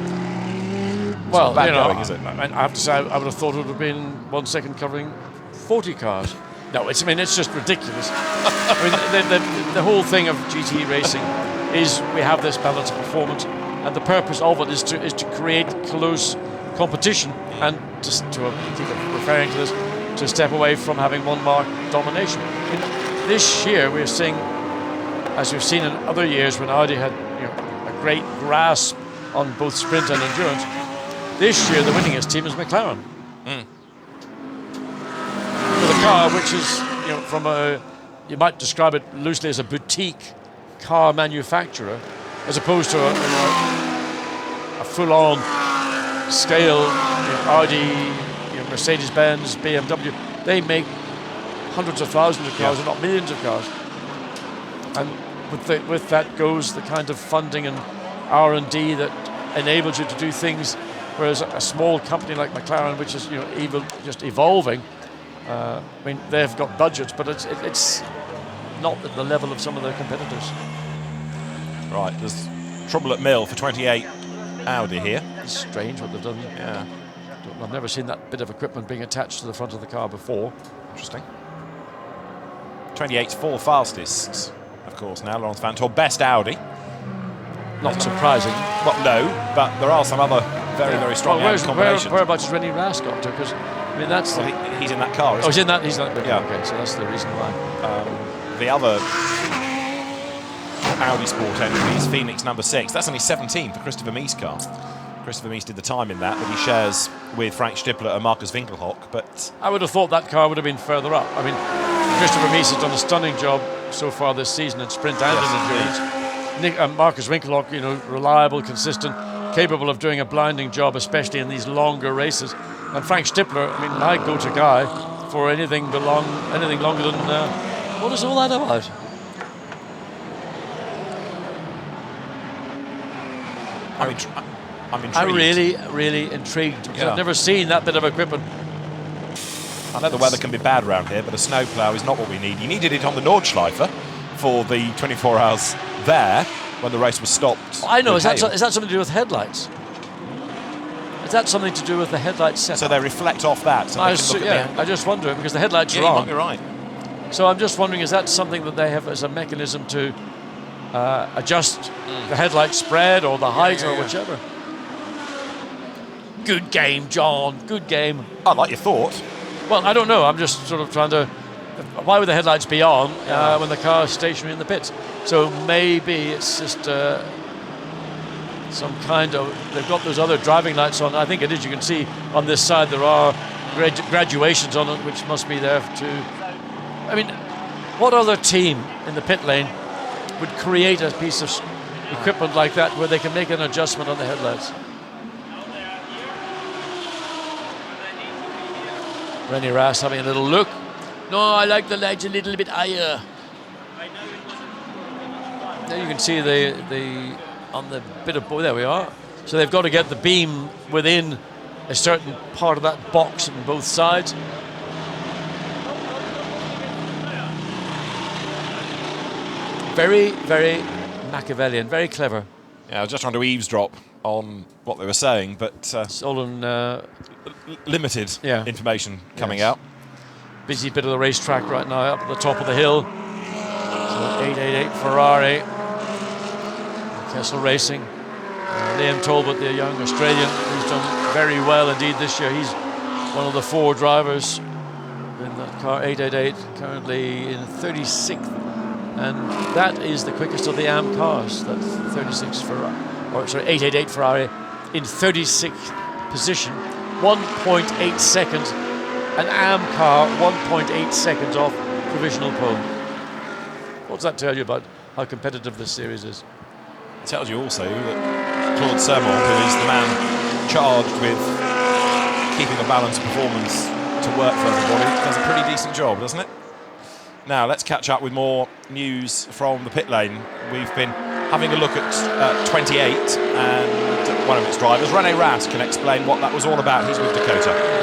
Well, bad going, is it? I have to say, I would have thought it would have been 1 second covering 40 cars. No, it's just ridiculous. I mean, the whole thing of GT racing is we have this balance of performance, and the purpose of it is to create close competition, and just to keep referring to this, to step away from having one mark domination. This year we're seeing, as we've seen in other years when Audi had a great grasp on both sprint and endurance, this year the winningest team is McLaren. car, which is, you know, from you might describe it loosely as a boutique car manufacturer, as opposed to a full-on scale, you know, Audi, you know, Mercedes-Benz, BMW. They make hundreds of thousands of cars, and not millions of cars. And with that goes the kind of funding and R&D that enables you to do things, whereas a small company like McLaren, which is, you know, just evolving, I mean, they've got budgets, but it's not at the level of some of their competitors. Right, there's trouble at mill for 28 Audi here. It's strange what they've done. Yeah. I've never seen that bit of equipment being attached to the front of the car before. Interesting. 28's 4 fastest, of course, now, Laurens Vanthoor. Best Audi. Not surprising. Well, no, but there are some other very strong Audi combinations. Whereabouts has Rennie Ras got to? Because, I mean, that's... Well, he's in that car, isn't he? He's in that? He's not... Yeah. Okay, so that's the reason why. The other Audi Sport entry is Phoenix number 6. That's only 17 for Christopher Mee's car. Christopher Mies did the time in that he shares with Frank Stippler and Marcus Winkelhock, but... I would have thought that car would have been further up. I mean, Christopher Mies has done a stunning job so far this season in sprint and in endurance. Marcus Winkelhock, you know, reliable, consistent, capable of doing a blinding job, especially in these longer races. And Frank Stippler, I mean, my go-to guy for anything longer than... what is all that about? I'm intrigued. I'm really intrigued, because I've never seen that bit of equipment. I know the weather can be bad around here, but a snowplow is not what we need. You needed it on the Nordschleife for the 24 hours there when the race was stopped. I know. Is that something to do with headlights? Is that something to do with the headlight setup? So they reflect off that. So I just wonder, because the headlights are on. You might be right. So I'm just wondering, is that something that they have as a mechanism to adjust the headlight spread or the height or whichever? Good game, John. Good game. I like your thought. Well, I don't know. I'm just sort of trying to... Why would the headlights be on when the car is stationary in the pits? So maybe it's just some kind of... They've got those other driving lights on. I think it is. You can see on this side there are graduations on it, which must be there to... I mean, what other team in the pit lane would create a piece of equipment like that where they can make an adjustment on the headlights? Rennie Ras having a little look. No, I like the lights a little bit higher. There you can see the on the bit of... There we are. So they've got to get the beam within a certain part of that box on both sides. Very Machiavellian, very clever. Yeah, I was just trying to eavesdrop on what they were saying, but it's all in limited information coming out. Busy bit of the racetrack right now, up at the top of the hill. So 888 Ferrari, Kessel Racing. Liam Talbot, the young Australian, who's done very well indeed this year. He's one of the 4 drivers in that car, 888, currently in 36th. And that is the quickest of the AM cars. That's 36 Ferrari, or sorry, 888 Ferrari in 36th position, 1.8 seconds. An AM car, 1.8 seconds off provisional pole. What does that tell you about how competitive this series is? It tells you also that Claude Sermon, who is the man charged with keeping a balance of performance to work for everybody, does a pretty decent job, doesn't it? Now, let's catch up with more news from the pit lane. We've been having a look at 28 and one of its drivers. Rennie Ras can explain what that was all about. He's with Dakota.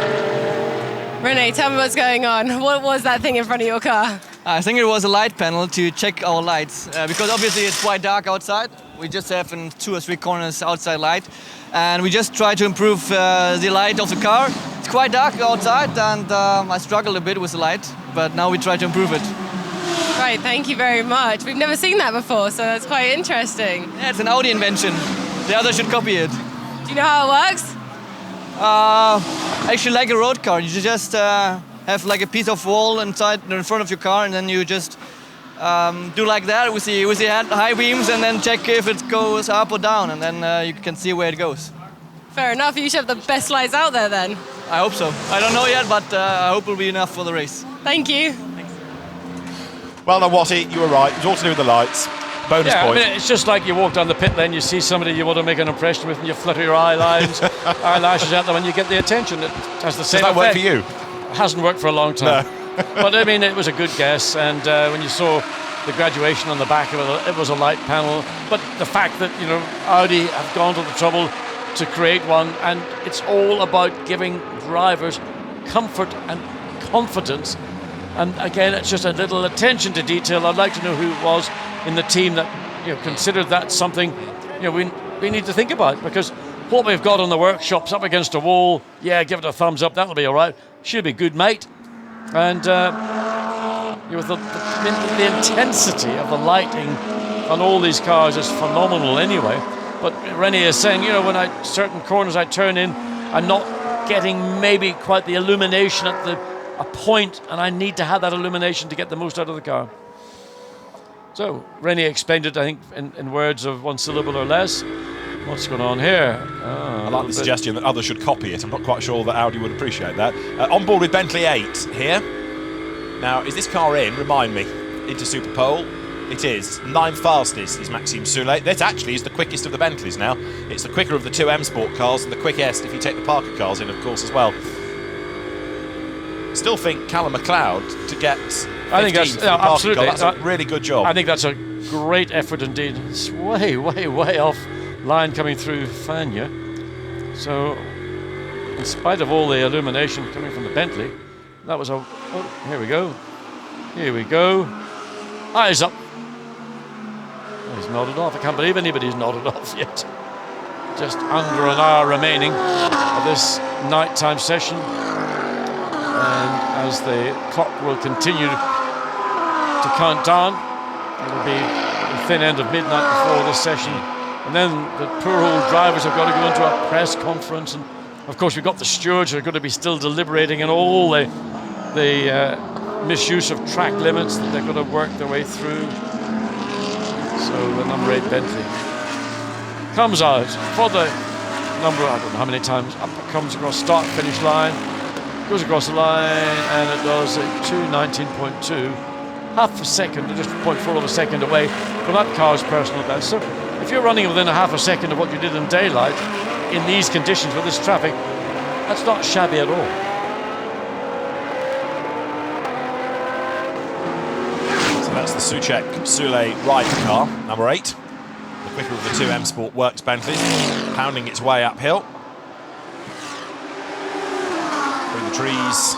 Renee, tell me what's going on. What was that thing in front of your car? I think it was a light panel to check our lights, because obviously it's quite dark outside. We just have in 2 or 3 corners outside light, and we just try to improve the light of the car. It's quite dark outside, and I struggled a bit with the light, but now we try to improve it. Right, thank you very much. We've never seen that before, so that's quite interesting. Yeah, it's an Audi invention. The others should copy it. Do you know how it works? Actually, like a road car, you just have like a piece of wall in front of your car, and then you just do like that with the high beams, and then check if it goes up or down, and then you can see where it goes. Fair enough. You should have the best lights out there then. I hope so. I don't know yet, but I hope it'll be enough for the race. Thank you. Well done, Watty. You were right. It was all to do with the lights. Bonus Yeah, point. I mean, it's just like you walk down the pit lane, you see somebody you want to make an impression with, and you flutter your eyelashes at them, and you get the attention. It has the same Does that work effect. for you? It hasn't worked for a long time. No. But I mean, it was a good guess, and when you saw the graduation on the back of it, it was a light panel. But the fact that, you know, Audi have gone to the trouble to create one, and it's all about giving drivers comfort and confidence. And again, it's just a little attention to detail. I'd like to know who it was in the team that, you know, considered that something, you know, we need to think about, because what we've got in the workshops up against a wall, yeah, give it a thumbs up, that'll be all right. Should be good, mate. And you know, with the intensity of the lighting on all these cars is phenomenal anyway. But Rennie is saying, you know, when certain corners I turn in, I'm not getting maybe quite the illumination at a point, and I need to have that illumination to get the most out of the car. So Rennie explained it, I think, in words of one syllable or less. What's going on here? I like the suggestion that others should copy it. I'm not quite sure that Audi would appreciate that. On board with Bentley 8 here. Now, is this car in? Remind me. Into Super Pole. It is. 9th fastest is Maxime Soulet. This actually is the quickest of the Bentleys now. It's the quicker of the two M Sport cars, and the quickest if you take the Parker cars in, of course, as well. Still think Callum McLeod to get 15th. I think that's absolutely. That's a really good job. I think that's a great effort indeed. It's way, way, way off line coming through Fania. So, in spite of all the illumination coming from the Bentley, that was a. Oh, here we go. Here we go. Eyes up. Oh, he's nodded off. I can't believe anybody's nodded off yet. Just under an hour remaining of this nighttime session. And as the clock will continue to count down, it'll be the thin end of midnight before this session. And then the poor old drivers have got to go into a press conference. And of course, we've got the stewards who are going to be still deliberating and all the misuse of track limits that they're going to work their way through. So the number 8 Bentley comes out for the number, I don't know how many times, up it comes across start-finish line. Goes across the line, and it does a 2:19.2, half a second, just 0.4 of a second away from that car's personal best. So if you're running within a half a second of what you did in daylight, in these conditions with this traffic, that's not shabby at all. So that's the Soucek Soulet ride car, number 8. The quicker of the two M Sport Works Bentleys, pounding its way uphill. The trees,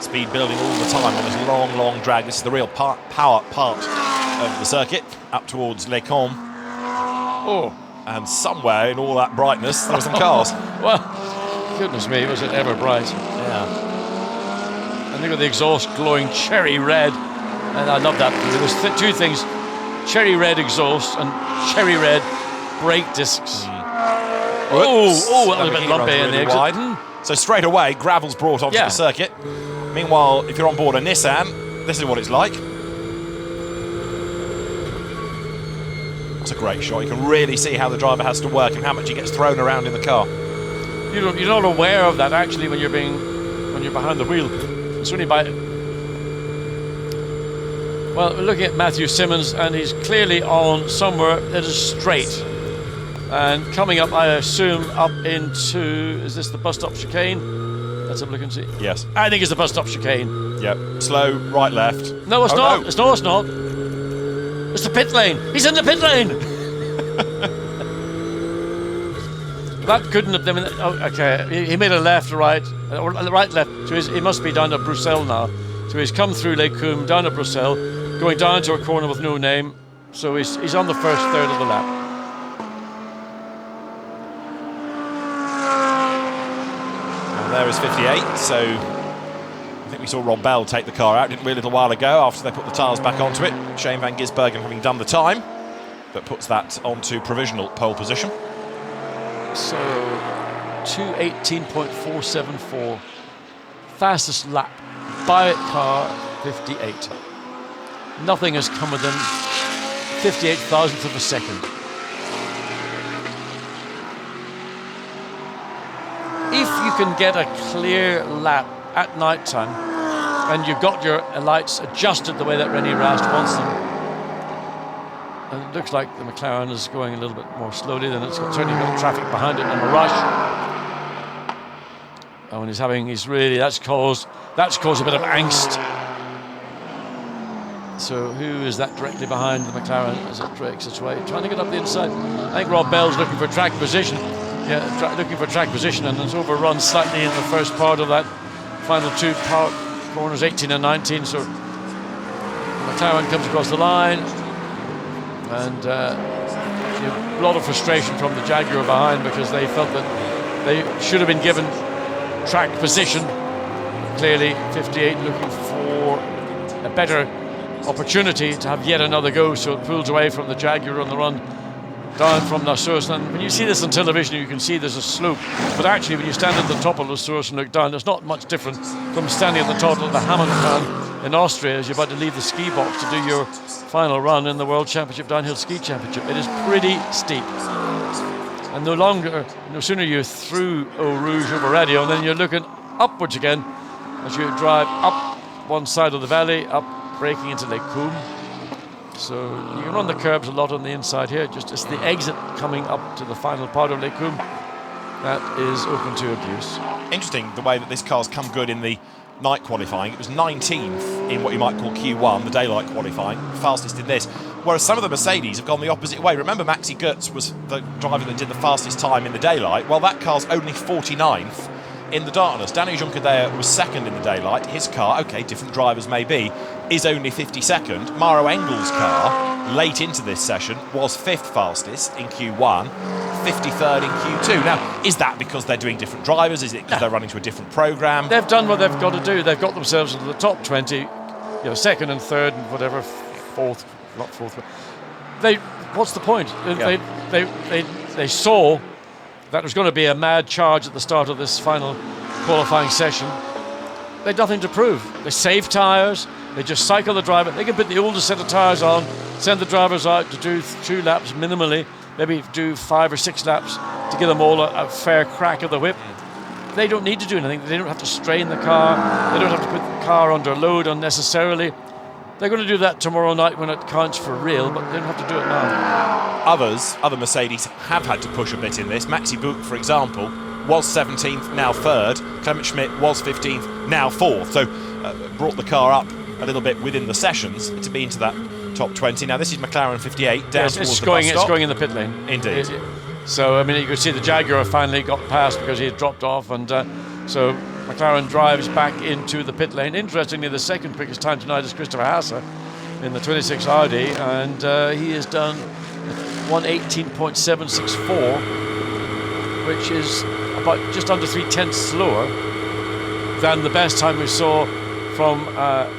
speed building all the time on this long, long drag. This is the real power part of the circuit, up towards Les Combes. Oh, and somewhere in all that brightness, there were some cars. Well, goodness me, was it ever bright. Yeah. And look at the exhaust glowing cherry red. And I love that. There's two things, cherry red exhaust and cherry red brake discs. Oh, that was a bit lumpy in the exit. Wide. So straight away, gravel's brought onto the circuit. Meanwhile, if you're on board a Nissan, this is what it's like. That's a great shot. You can really see how the driver has to work and how much he gets thrown around in the car. You're not aware of that actually when you're behind the wheel. It's only by. Well, we're looking at Matthew Simmons, and he's clearly on somewhere that is straight. And coming up, I assume, up into, is this the bus stop chicane? Let's have a look and see. Yes. I think it's the bus stop chicane. Yep. Slow, right, left. No, it's not. No. It's not. It's the pit lane. He's in the pit lane. That couldn't have been. Oh, okay, he made a left, right, or right, left. So he must be down to Bruxelles now. So he's come through Les Combes, down to Bruxelles, going down to a corner with no name. So he's on the first third of the lap. There is 58, so I think we saw Ron Bell take the car out, didn't we, a little while ago after they put the tyres back onto it. Shane van Gisbergen having done the time, but puts that onto provisional pole position. So 2:18.474, fastest lap by car 58. Nothing has come within 58 thousandths of a second. If you can get a clear lap at night time, and you've got your lights adjusted the way that René Rast wants them. And it looks like the McLaren is going a little bit more slowly than it's certainly got traffic behind it and a rush. Oh, and that's caused a bit of angst. So who is that directly behind the McLaren as it breaks its way? Trying to get up the inside. I think Rob Bell's looking for track position. Yeah, looking for track position, and it's overrun slightly in the first part of that final two corners, 18 and 19. So McLaren comes across the line, and a lot of frustration from the Jaguar behind because they felt that they should have been given track position. Clearly, 58 looking for a better opportunity to have yet another go, so it pulls away from the Jaguar on the run down from La Source. And when you see this on television, you can see there's a slope, but actually when you stand at the top of La Source and look down, there's not much different from standing at the top of the Hamilton in Austria as you're about to leave the ski box to do your final run in the World Championship Downhill Ski Championship. It is pretty steep, and no sooner you're through Eau Rouge over Radio, and then you're looking upwards again as you drive up one side of the valley, up breaking into Lake Coombe. So you can run the curbs a lot on the inside here. It's the exit coming up to the final part of Lake Coombe that is open to abuse. Interesting the way that this car's come good in the night qualifying. It was 19th in what you might call Q1, the daylight qualifying, fastest in this. Whereas some of the Mercedes have gone the opposite way. Remember, Maxi Götz was the driver that did the fastest time in the daylight. Well, that car's only 49th in the darkness. Danny Juncadella was second in the daylight. His car, okay, different drivers maybe, is only 52nd. Maro Engel's car, late into this session, was 5th fastest in Q1, 53rd in Q2. Now, is that because they're doing different drivers? Is it because they're running to a different programme? They've done what they've got to do. They've got themselves into the top 20, second and third and whatever, fourth, not fourth. What's the point? Yeah. They saw that was going to be a mad charge at the start of this final qualifying session. They had nothing to prove. They save tyres, they just cycle the driver. They can put the oldest set of tyres on, send the drivers out to do 2 laps minimally, maybe do 5 or 6 laps to give them all a fair crack of the whip. They don't need to do anything. They don't have to strain the car. They don't have to put the car under load unnecessarily. They're going to do that tomorrow night when it counts for real, but they don't have to do it now. Other Mercedes have had to push a bit in this. Maxi Buch, for example, was 17th, now 3rd. Clement Schmidt was 15th, now 4th. So brought the car up a little bit within the sessions to be into that top 20. Now this is McLaren 58 down towards the bus stop. It's going in the pit lane. Indeed. So, I mean, you could see the Jaguar finally got past because he had dropped off, and so McLaren drives back into the pit lane. Interestingly, the second quickest time tonight is Christopher Hasse in the 26 Audi, and he has done 1:18.764, which is about just under 3/10 slower than the best time we saw from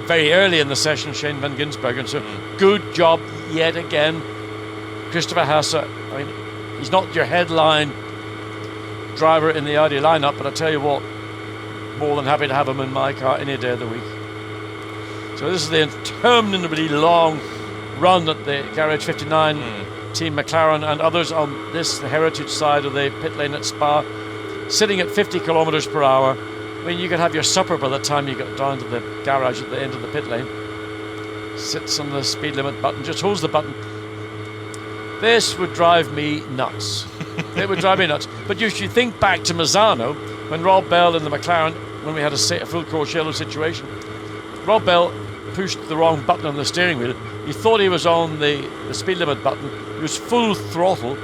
very early in the session, Shane van Gisbergen. So good job yet again, Christopher Hasse. I mean, he's not your headline driver in the Audi lineup, but I tell you what, more than happy to have him in my car any day of the week. So this is the interminably long run at the Garage 59 Team McLaren and others on this, the heritage side of the pit lane at Spa, sitting at 50 kilometers per hour. I mean, you could have your supper by the time you got down to the garage at the end of the pit lane. Sits on the speed limit button, just holds the button. This would drive me nuts. It would drive me nuts. But you should think back to Mazzano, when Rob Bell in the McLaren, when we had a full course yellow situation. Rob Bell pushed the wrong button on the steering wheel. He thought he was on the speed limit button. He was full throttle,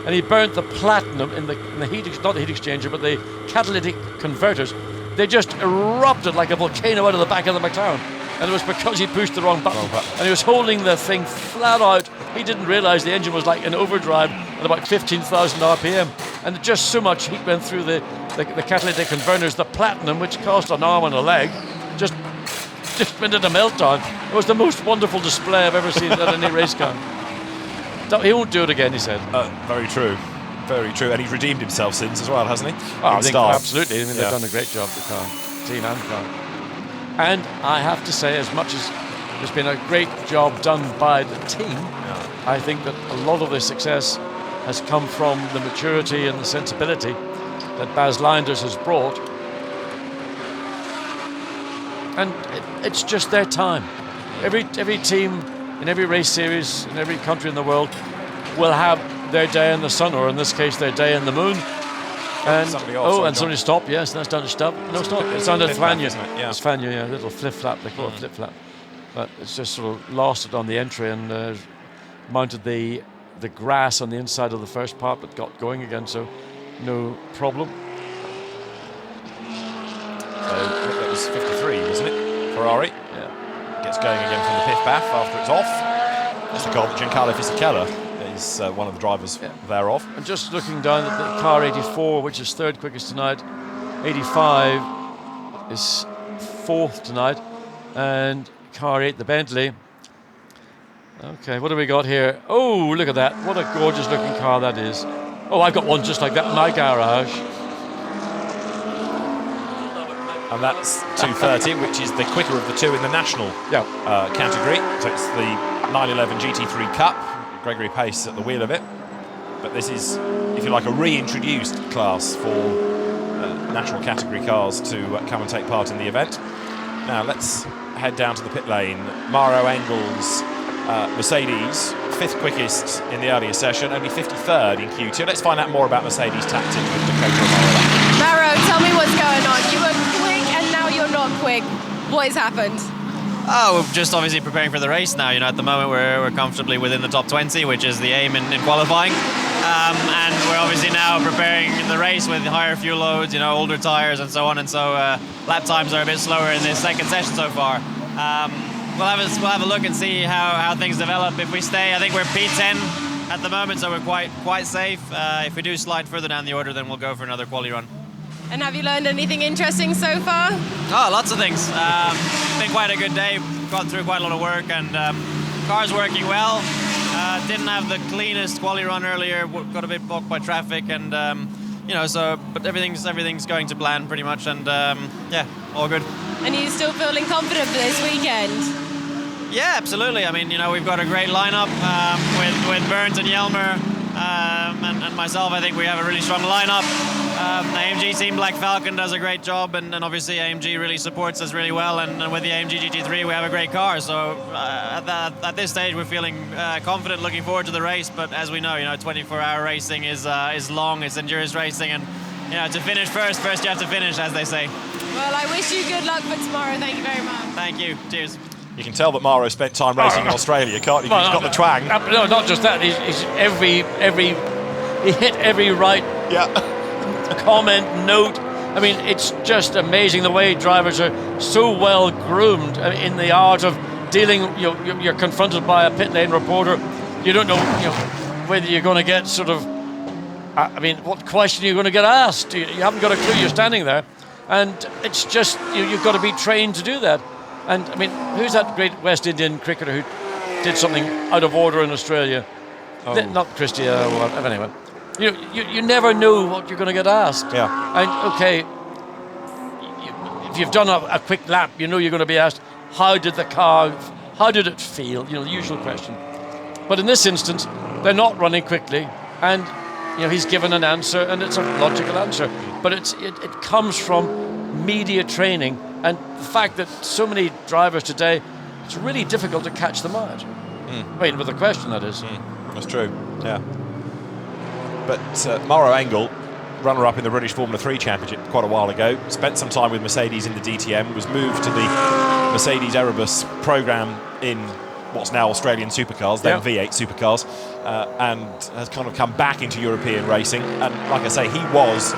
and he burnt the platinum in the heat, not the heat exchanger, but the catalytic converters. They just erupted like a volcano out of the back of the McLaren. And it was because he pushed the wrong button. And he was holding the thing flat out. He didn't realize the engine was like in overdrive at about 15,000 RPM. And just so much heat went through the catalytic converters, the platinum, which cost an arm and a leg, just went into meltdown. It was the most wonderful display I've ever seen at any race car. He won't do it again, he said. Very true. Very true. And he's redeemed himself since as well, hasn't he? Oh, I think absolutely. I mean, they've done a great job, the car, team and car. And I have to say, as much as there's been a great job done by the team, I think that a lot of the success has come from the maturity and the sensibility that Baz Leinders has brought. And it's just their time. Every team in every race series in every country in the world will have their day in the sun, or in this case, their day in the moon. And somebody stopped. Yes, that's down to Stubb. No, it's not. It's under Fania. Yeah. It's Fania. Yeah, little flip flap. They call it flip flap. But it's just sort of lost it on the entry and mounted the grass on the inside of the first part, but got going again. So no problem. So that was 53, wasn't it? Ferrari. Yeah. Gets going again from the pit bath after it's off. That's the car that Giancarlo Fisichella is one of the drivers thereof. And just looking down at the car 84, which is third quickest tonight, 85 is fourth tonight, and car 8, the Bentley. Okay, what do we got here? Oh, look at that. What a gorgeous looking car that is. Oh, I've got one just like that in my garage. And that's 230, which is the quicker of the two in the national category. So it's the 911 GT3 Cup. Gregory Pace at the wheel of it. But this is, if you like, a reintroduced class for national category cars to come and take part in the event. Now let's head down to the pit lane. Mauro Engel's Mercedes, 5th quickest in the earlier session, only 53rd in Q2. Let's find out more about Mercedes' tactics with Dakota Mauro. Mauro, tell me what's going on. You were quick and now you're not quick. What has happened? Oh, we're just obviously preparing for the race now. You know, at the moment we're comfortably within the top 20, which is the aim in qualifying. And we're obviously now preparing the race with higher fuel loads, you know, older tyres and so on. And so lap times are a bit slower in this second session so far. We'll have a look and see how things develop. If we stay, I think we're P10 at the moment, so we're quite safe. If we do slide further down the order, then we'll go for another quali run. And have you learned anything interesting so far? Oh, lots of things. Been quite a good day. Gone through quite a lot of work, and car's working well. Didn't have the cleanest quali run earlier. Got a bit blocked by traffic, and you know, so but everything's going to plan pretty much, and yeah, all good. And you still feeling confident for this weekend? Yeah, absolutely. I mean, you know, we've got a great lineup with Burns and Yelmer and myself. I think we have a really strong lineup. The AMG team, Black Falcon, does a great job, and obviously AMG really supports us really well. And with the AMG GT3, we have a great car. So at this stage, we're feeling confident, looking forward to the race. But as we know, you know, 24-hour racing is long. It's endurance racing, and you know, to finish first you have to finish, as they say. Well, I wish you good luck for tomorrow. Thank you very much. Thank you. Cheers. You can tell that Mauro spent time racing in Australia, can't you? He's got the twang. No, not just that. He hit every right comment, note. I mean, it's just amazing the way drivers are so well groomed in the art of dealing. You're confronted by a pit lane reporter. You don't know, whether you're going to get sort of. I mean, what question are you going to get asked? You haven't got a clue. You're standing there, and it's just you've got to be trained to do that. And I mean, who's that great West Indian cricketer who did something out of order in Australia? Oh. Not Christie, anyway. You never know what you're going to get asked. Yeah. And okay, if you've done a quick lap, you know you're going to be asked, how did it feel? The usual question. But in this instance, they're not running quickly, and he's given an answer, and it's a logical answer. But it comes from media training, and the fact that so many drivers today, it's really difficult to catch them out. I mean, with a question, that is. That's true, yeah. But Mauro Engel, runner-up in the British Formula 3 Championship quite a while ago, spent some time with Mercedes in the DTM, was moved to the Mercedes Erebus program in what's now Australian Supercars, then V8 Supercars, and has kind of come back into European racing. And like I say, he was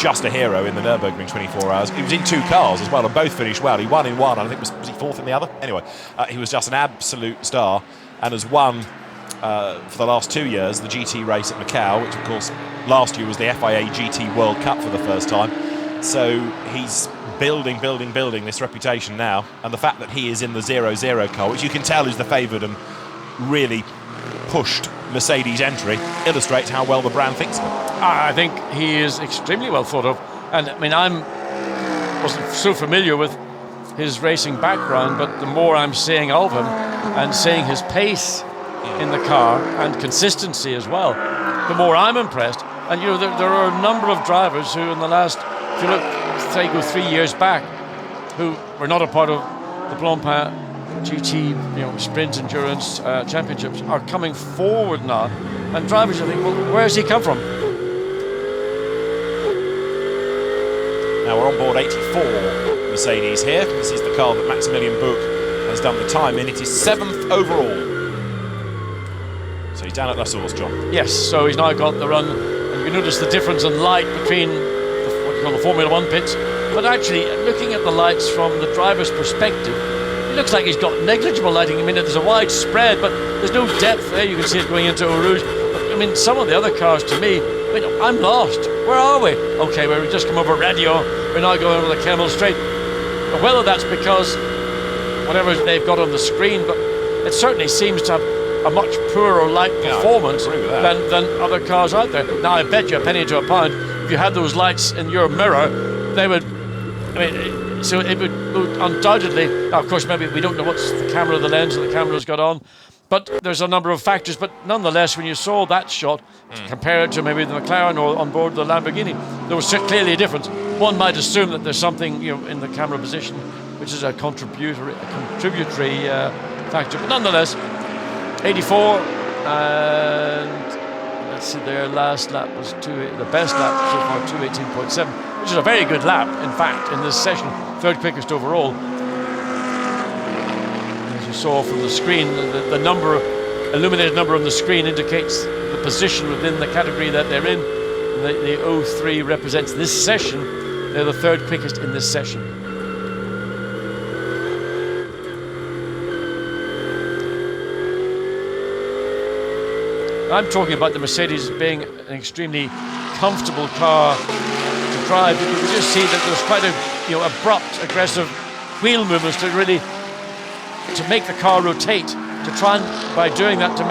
just a hero in the Nürburgring 24 hours. He was in two cars as well, and both finished well. He won in one, and I think was he fourth in the other? Anyway, he was just an absolute star, and has won for the last 2 years the GT race at Macau, which of course last year was the FIA GT World Cup for the first time. So he's building this reputation now, and the fact that he is in the 0-0 car, which you can tell is the favoured and really pushed Mercedes entry, illustrates how well the brand thinks of him. I think he is extremely well thought of, and I mean, wasn't so familiar with his racing background, but the more I'm seeing of him and seeing his pace in the car and consistency as well, the more I'm impressed. And there are a number of drivers who in the last, if you look, say, go 3 years back, who were not a part of the Blancpain GT, sprint endurance championships, are coming forward now, and drivers are thinking, well, where has he come from? Now we're on board 84 Mercedes here. This is the car that Maximilian Buch has done the time in. It is 7th overall. So he's down at La Source, John. Yes, so he's now got the run, and you notice the difference in light between what you call the Formula 1 pits, but actually, looking at the lights from the driver's perspective, it looks like he's got negligible lighting. I mean, there's a wide spread, but there's no depth there. You can see it going into Eau Rouge. But, I mean, some of the other cars, to me, I'm lost. Where are we? Okay, we've just come over Radio. We're now going over the Kemmel Straight. But whether that's because whatever they've got on the screen, but it certainly seems to have a much poorer light performance than other cars out there. Now, I bet you a penny to a pound, if you had those lights in your mirror, they would, so it would undoubtedly, now of course maybe we don't know what's the camera, the lens the camera's got on, but there's a number of factors. But nonetheless, when you saw that shot, compare it to maybe the McLaren or on board the Lamborghini, there was clearly a difference. One might assume that there's something in the camera position which is a contributory factor. But nonetheless, 84, and let's see, their last lap was the best lap so far, 2:18.7, which is a very good lap, in fact, in this session, third quickest overall. As you saw from the screen, the illuminated number on the screen indicates the position within the category that they're in. The 03 represents this session. They're the third quickest in this session. I'm talking about the Mercedes being an extremely comfortable car to drive. You can just see that there's quite a abrupt, aggressive wheel movements to make the car rotate. To try and, by doing that, to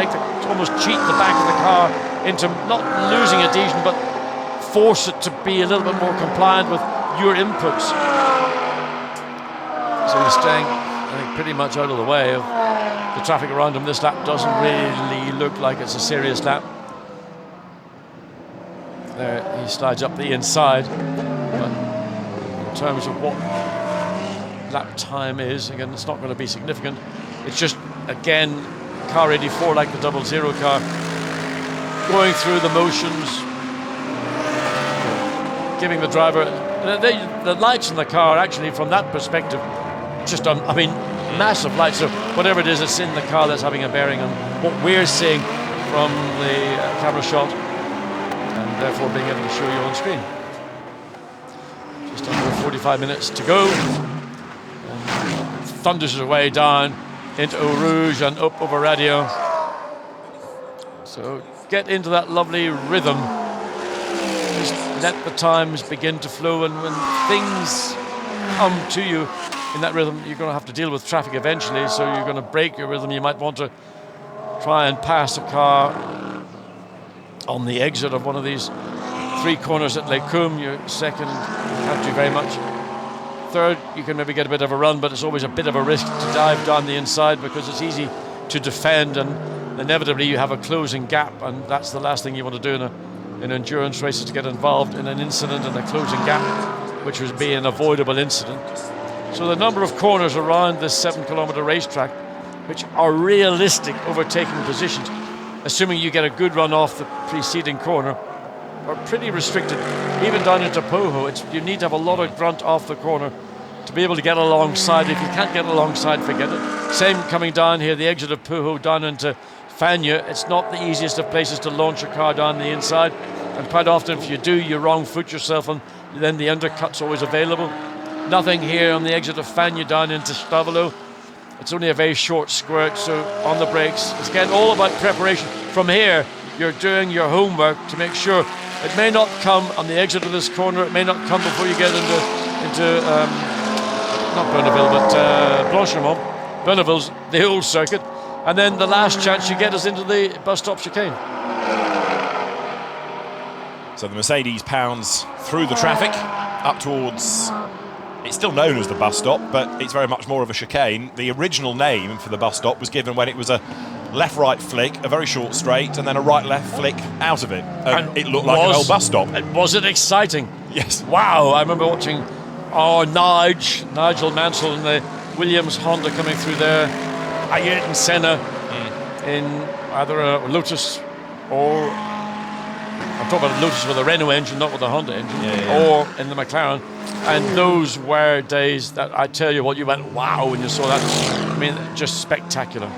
almost cheat the back of the car into not losing adhesion, but force it to be a little bit more compliant with your inputs. So he's staying, I think, pretty much out of the way of the traffic around him. This lap doesn't really look like it's a serious lap. There, he slides up the inside, but in terms of what lap time is, again, it's not going to be significant. It's just, again, car 84, like the 00 car, going through the motions, giving the driver, the lights in the car, actually, from that perspective, just, massive lights. So whatever it is that's in the car, that's having a bearing on what we're seeing from the camera shot, and therefore being able to show you on screen. Just under 45 minutes to go. And thunders his way down into Eau Rouge and up over Radio. So get into that lovely rhythm. Just let the times begin to flow, and when things come to you in that rhythm, you're going to have to deal with traffic eventually, so you're going to break your rhythm. You might want to try and pass a car on the exit of one of these three corners at Les Combes. Your second, you can't do very much. Third, you can maybe get a bit of a run, but it's always a bit of a risk to dive down the inside because it's easy to defend, and inevitably you have a closing gap, and that's the last thing you want to do in an endurance race, is to get involved in an incident and a closing gap, which would be an avoidable incident. So the number of corners around this 7-kilometre racetrack, which are realistic overtaking positions, assuming you get a good run off the preceding corner, are pretty restricted. Even down into Poho, you need to have a lot of grunt off the corner to be able to get alongside. If you can't get alongside, forget it. Same coming down here, the exit of Poho down into Fagnes. It's not the easiest of places to launch a car down the inside, and quite often if you do, you wrong foot yourself, and then the undercut's always available. Nothing here on the exit of Fagnes down into Stavelot. It's only a very short squirt, so on the brakes. It's again all about preparation. From here, you're doing your homework to make sure it may not come on the exit of this corner. It may not come before you get into not Bonneville, but Blanchimont. Bonneville's the old circuit. And then the last chance you get is into the bus stop chicane. So the Mercedes pounds through the traffic up towards, it's still known as the bus stop, but it's very much more of a chicane. The original name for the bus stop was given when it was a left-right flick, a very short straight, and then a right-left flick out of it. And it looked like an old bus stop. Was it exciting? Yes. Wow, I remember watching Oh, Nigel Mansell and the Williams Honda coming through there. Ayrton Senna in either a Lotus or, I'm talking about a Lotus with a Renault engine, not with a Honda engine, or in the McLaren. And those were days that, I tell you what, you went wow when you saw that. I mean, just spectacular.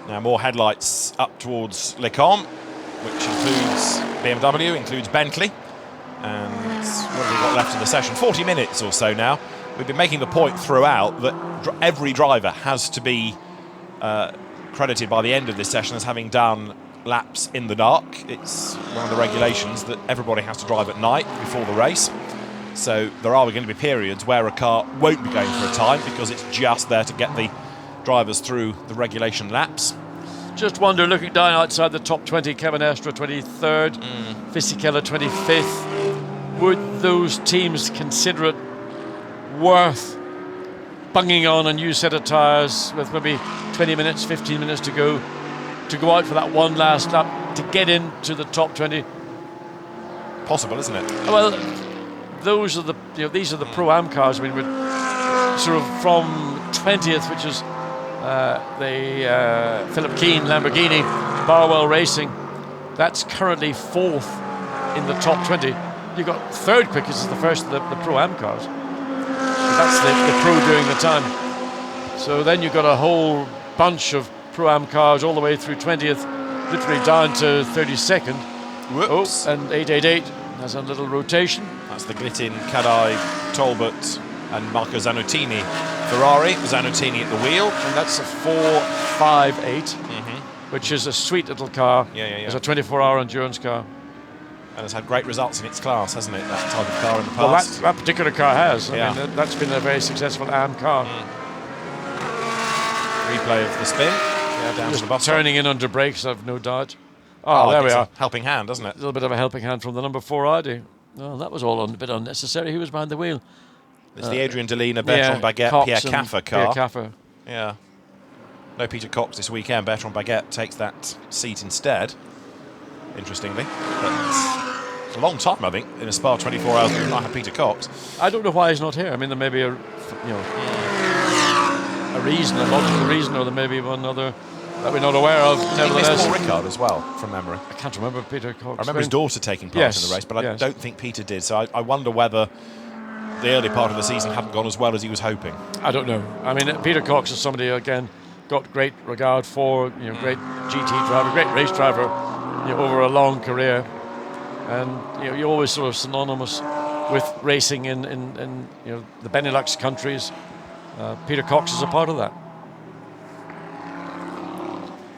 Now more headlights up towards Le Combe, which includes BMW, includes Bentley. And what have we got left in the session? 40 minutes or so now. We've been making the point throughout that every driver has to be credited by the end of this session as having done laps in the dark. It's one of the regulations that everybody has to drive at night before the race. So there are going to be periods where a car won't be going for a time because it's just there to get the drivers through the regulation laps. Just wonder, looking down outside the top 20, Kevin Estre 23rd, Fisichella 25th. Would those teams consider it worth bunging on a new set of tyres with maybe 20 minutes, 15 minutes to go out for that one last lap to get into the top 20? Possible, isn't it? Well, those are these are the Pro-Am cars. I mean, we're sort of from 20th, which is the Philip Keane Lamborghini, Barwell Racing. That's currently 4th in the top 20. You've got 3rd quickest is the first of the Pro-Am cars. That's the Pro doing the time. So then you've got a whole bunch of Pro-Am cars all the way through 20th, literally down to 32nd. Whoops. Oh, and 888 has a little rotation. That's the Glittin, Kadai, Talbot and Marco Zannottini Ferrari. Zannottini at the wheel. And that's a 458, which is a sweet little car. Yeah. It's a 24-hour endurance car. And has had great results in its class, hasn't it, that type of car in the Well, past? that particular car has. Yeah. I mean, that's been a very successful AM car. Replay of the spin. Yeah, down to the bottom. Turning in under brakes, I've no doubt. Oh, there we are. Helping hand, doesn't it? A little bit of a helping hand from the number 4 Audi. Well, that was all a bit unnecessary. Who was behind the wheel? It's the Adrian Delina, Bertrand Baguette, Pierre Caffer car. Pierre Caffer. Yeah. No Peter Cox this weekend. Bertrand Baguette takes that seat instead, interestingly. But it's a long time, I think, in a Spa 24 hours to not have Peter Cox. I don't know why he's not here. I mean, there may be a reason, a logical reason, or there may be one other that we're not aware of. Nevertheless, Paul Ricard as well, from memory. I can't remember Peter Cox. I remember his daughter taking part in the race, but I don't think Peter did. So I wonder whether the early part of the season hadn't gone as well as he was hoping. I don't know. I mean, Peter Cox is somebody, again, got great regard for, great GT driver, great race driver, over a long career. And you're always sort of synonymous with racing in the Benelux countries. Peter Cox is a part of that.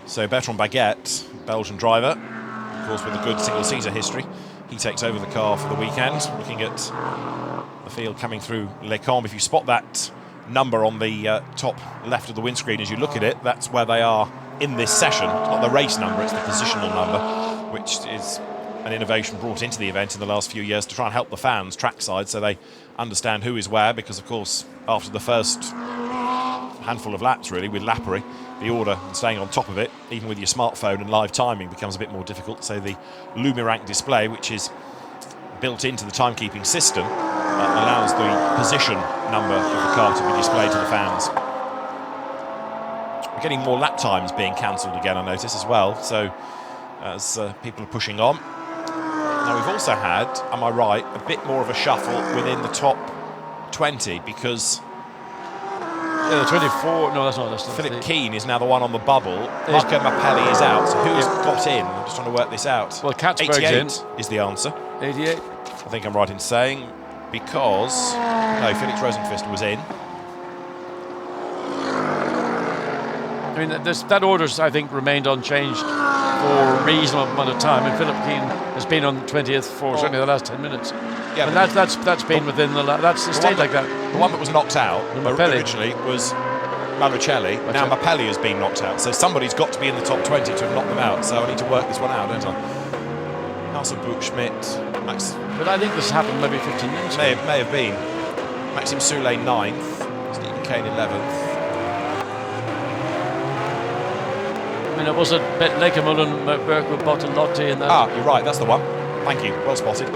So Bertrand Baguette, Belgian driver, of course with a good single-seater history. He takes over the car for the weekend. Looking at the field coming through Le Combe, if you spot that number on the top left of the windscreen as you look at it, that's where they are in this session. It's not the race number, it's the positional number, which is an innovation brought into the event in the last few years to try and help the fans trackside so they understand who is where, because of course after the first handful of laps really with Lappery, the order and staying on top of it, even with your smartphone and live timing, becomes a bit more difficult. So the Lumirank display, which is built into the timekeeping system, allows the position number of the car to be displayed to the fans. We're getting more lap times being cancelled again, I notice as well, so as people are pushing on. Now we've also had, am I right, a bit more of a shuffle within the top 20 because the 24, no, that's not. Philip Keane is now the one on the bubble. Marco Mappelli is out. So who's got in? I'm just trying to work this out. Well, Katzberg's 88 in. Is the answer. 88. I think I'm right in saying, because no, Felix Rosenqvist was in. I mean, that order's, I think, remained unchanged for a reasonable amount of time. And Philip Keane has been on the 20th for certainly the last 10 minutes. Yeah, and that's been within that's stayed like that. The one that was knocked out Mappelli originally was Manucelli. Now Mappelli has been knocked out. So somebody's got to be in the top 20 to have knocked them out. So I need to work this one out, don't I? Hasselbuch, Schmidt, Max. But I think this happened maybe 15 minutes ago. May have been. Maxime Soulet 9th, Stephen Kane 11th. I mean, it was a bit Lekemullen, Berko, Bottolotti, and that. Ah, you're right, that's the one. Thank you, well spotted.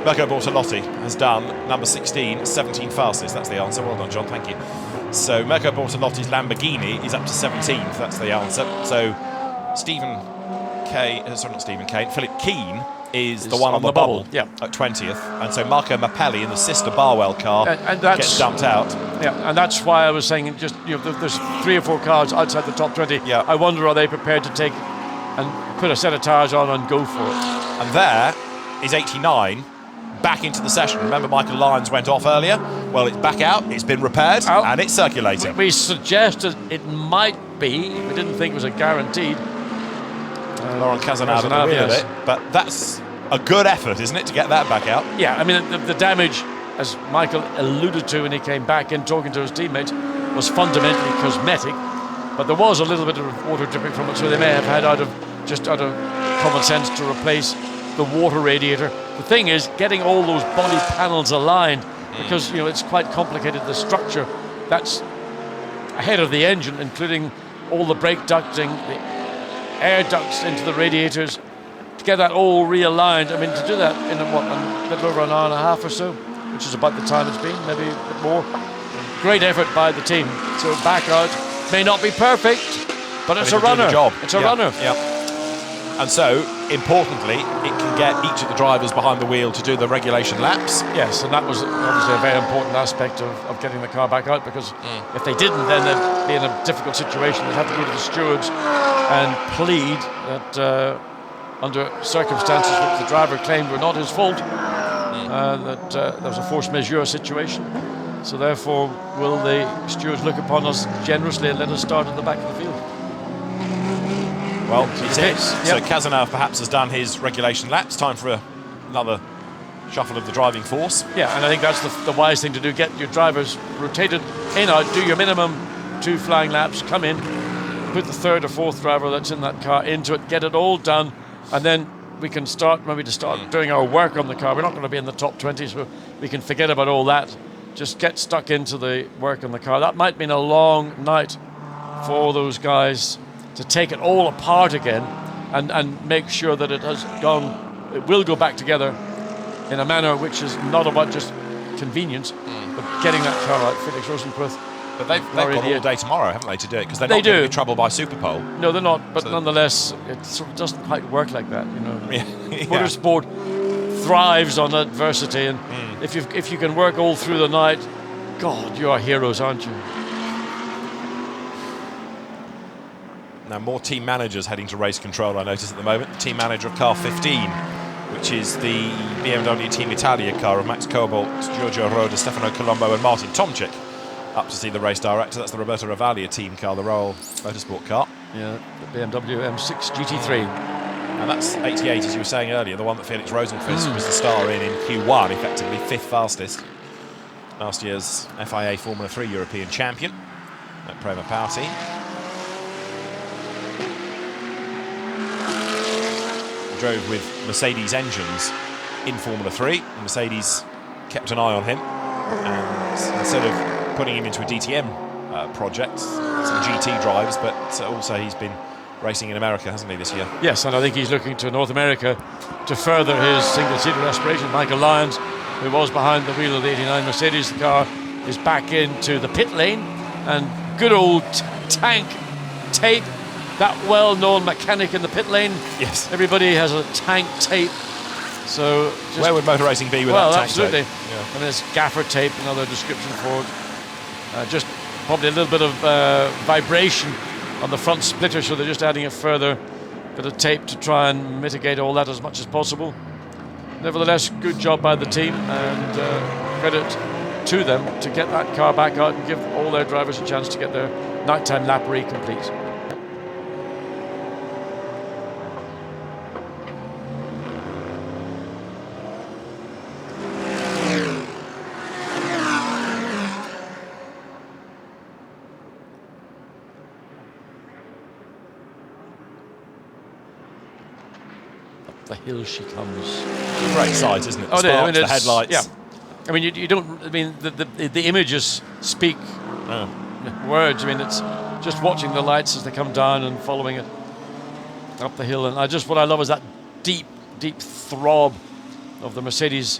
Mirko Bortolotti has done number 16, 17 fastest. That's the answer. Well done, John. Thank you. So Mirko Bortolotti's Lamborghini is up to 17th. That's the answer. So Philip Keane is the one on the bubble at 20th. And so Marco Mappelli in the sister Barwell car gets dumped out. Yeah, and that's why I was saying just, there's 3 or 4 cars outside the top 20. Yeah. I wonder, are they prepared to take and put a set of tyres on and go for it? And there is 89 back into the session. Remember Michael Lyons went off earlier? Well, it's back out, it's been repaired, and it's circulating. We suggested it might be, we didn't think it was a guaranteed. Laurent Cazenave at the wheel of it, but that's a good effort, isn't it, to get that back out? Yeah, I mean, the damage, as Michael alluded to when he came back in talking to his teammates, was fundamentally cosmetic, but there was a little bit of water dripping from it, so they may have had out of common sense to replace the water radiator. The thing is, getting all those body panels aligned, because it's quite complicated, the structure that's ahead of the engine, including all the brake ducting, the air ducts into the radiators, to get that all realigned. I mean, to do that in a little over an hour and a half or so, which is about the time it's been, maybe a bit more. Great effort by the team. So back out, may not be perfect, but it's a runner. It's a runner. Yeah. And so, importantly, it can get each of the drivers behind the wheel to do the regulation laps. Yes, and that was obviously a very important aspect of getting the car back out, because if they didn't, then they'd be in a difficult situation. They'd have to go to the stewards and plead that under circumstances which the driver claimed were not his fault, that there was a force majeure situation. So therefore, will the stewards look upon us generously and let us start at the back of the field? Well, it is. So Cazenave perhaps has done his regulation laps. Time for another shuffle of the driving force. Yeah, and I think that's the wise thing to do. Get your drivers rotated in, out, do your minimum 2 flying laps, come in, put the 3rd or 4th driver that's in that car into it, get it all done, and then we can start doing our work on the car. We're not going to be in the top 20, so we can forget about all that. Just get stuck into the work on the car. That might mean a long night for those guys to take it all apart again and make sure that it will go back together in a manner which is not about just convenience, but getting that car out. Felix Rosenquist. But they've got all day tomorrow, haven't they, to do it? Because they're not going to be troubled by Superpole. No, they're not. But nonetheless, it sort of doesn't quite work like that. Motorsport thrives on adversity, and if you can work all through the night, God, you are heroes, aren't you? Now, more team managers heading to race control, I notice at the moment. The team manager of car 15, which is the BMW Team Italia car of Max Cobalt, Giorgio Roda, Stefano Colombo and Martin Tomczyk, up to see the race director. That's the Roberto Ravaglia team car, the Royal Motorsport car. Yeah, the BMW M6 GT3. And that's 88, as you were saying earlier, the one that Felix Rosenquist was the star in Q1, effectively 5th fastest. Last year's FIA Formula 3 European champion at Prema Party. Drove with Mercedes engines in Formula 3. Mercedes kept an eye on him, and instead of putting him into a DTM project, some GT drives, but also he's been racing in America, hasn't he, this year? Yes, and I think he's looking to North America to further his single-seater aspiration. Michael Lyons, who was behind the wheel of the 89 Mercedes, the car is back into the pit lane, and good old tank tape, that well-known mechanic in the pit lane. Yes. Everybody has a tank tape. So where would motor racing be without tank absolutely. tape? Yeah. And there's gaffer tape, another description for it. Just probably a little bit of vibration on the front splitter, so they're just adding a further bit of tape to try and mitigate all that as much as possible. Nevertheless, good job by the team, and credit to them to get that car back out and give all their drivers a chance to get their nighttime lap complete. The hill she comes. Great sight, isn't it? The sparks, the headlights. Yeah. I mean, you don't. I mean, the images speak words. I mean, it's just watching the lights as they come down and following it up the hill. And what I love is that deep throb of the Mercedes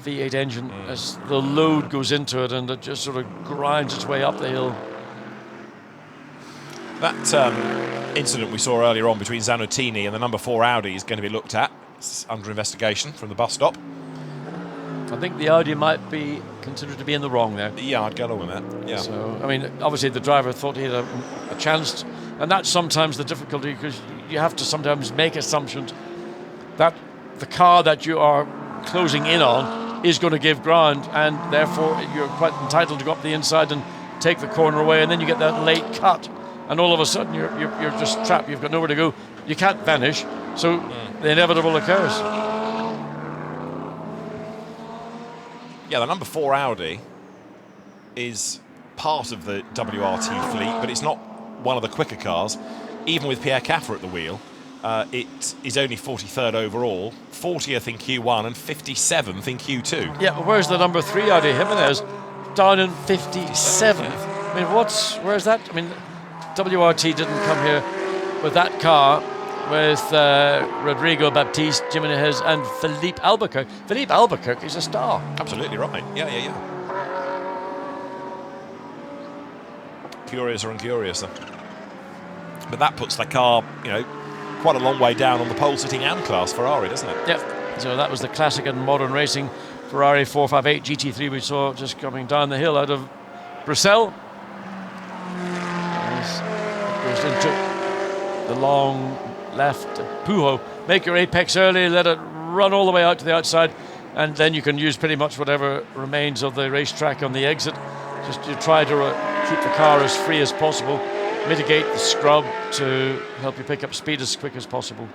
V8 engine as the load goes into it, and it just sort of grinds its way up the hill. That incident we saw earlier on between Zanutini and the number 4 Audi is going to be looked at. It's under investigation from the bus stop. I think the Audi might be considered to be in the wrong there. Yeah, I'd go along with that. Yeah. So, I mean, obviously the driver thought he had a chance, and that's sometimes the difficulty, because you have to sometimes make assumptions that the car that you are closing in on is going to give ground, and therefore you're quite entitled to go up the inside and take the corner away, and then you get that late cut, and all of a sudden you're just trapped. You've got nowhere to go. You can't vanish, so the inevitable occurs. Yeah, the number 4 Audi is part of the WRT fleet, but it's not one of the quicker cars. Even with Pierre Caffer at the wheel, it is only 43rd overall, 40th in Q1 and 57th in Q2. Yeah, but where's the number 3 Audi? Jimenez down in 57th. I mean, where's that? I mean, WRT didn't come here with that car with Rodrigo Baptiste, Jimenez, and Philippe Albuquerque. Philippe Albuquerque is a star. Absolutely right. Yeah. Curiouser and curiouser. But that puts the car, quite a long way down on the pole-sitting AM class Ferrari, doesn't it? Yep. So that was the classic and modern racing Ferrari 458 GT3 we saw just coming down the hill out of Bruxelles. It goes into the long left. Pujo, make your apex early, let it run all the way out to the outside, and then you can use pretty much whatever remains of the racetrack on the exit. Just to try to keep the car as free as possible, mitigate the scrub to help you pick up speed as quick as possible.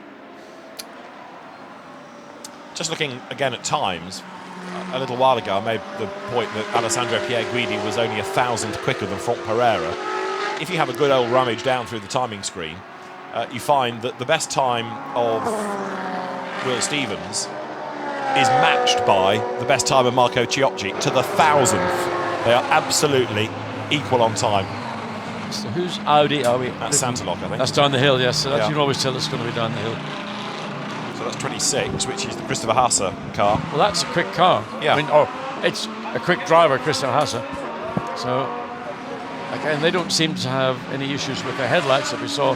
Just looking again at times, a little while ago I made the point that Alessandro Pierguidi was only 1,000th quicker than Franck Pereira. If you have a good old rummage down through the timing screen, you find that the best time of Will Stevens is matched by the best time of Marco Ciocci to the 1,000th. They are absolutely equal on time. So whose Audi are we? That's Santalok, I think. That's down the hill, yes. So you can always tell it's going to be down the hill. So that's 26, which is the Christopher Haase car. Well, that's a quick car. Yeah. I mean, it's a quick driver, Christopher Haase. So, again, they don't seem to have any issues with their headlights that we saw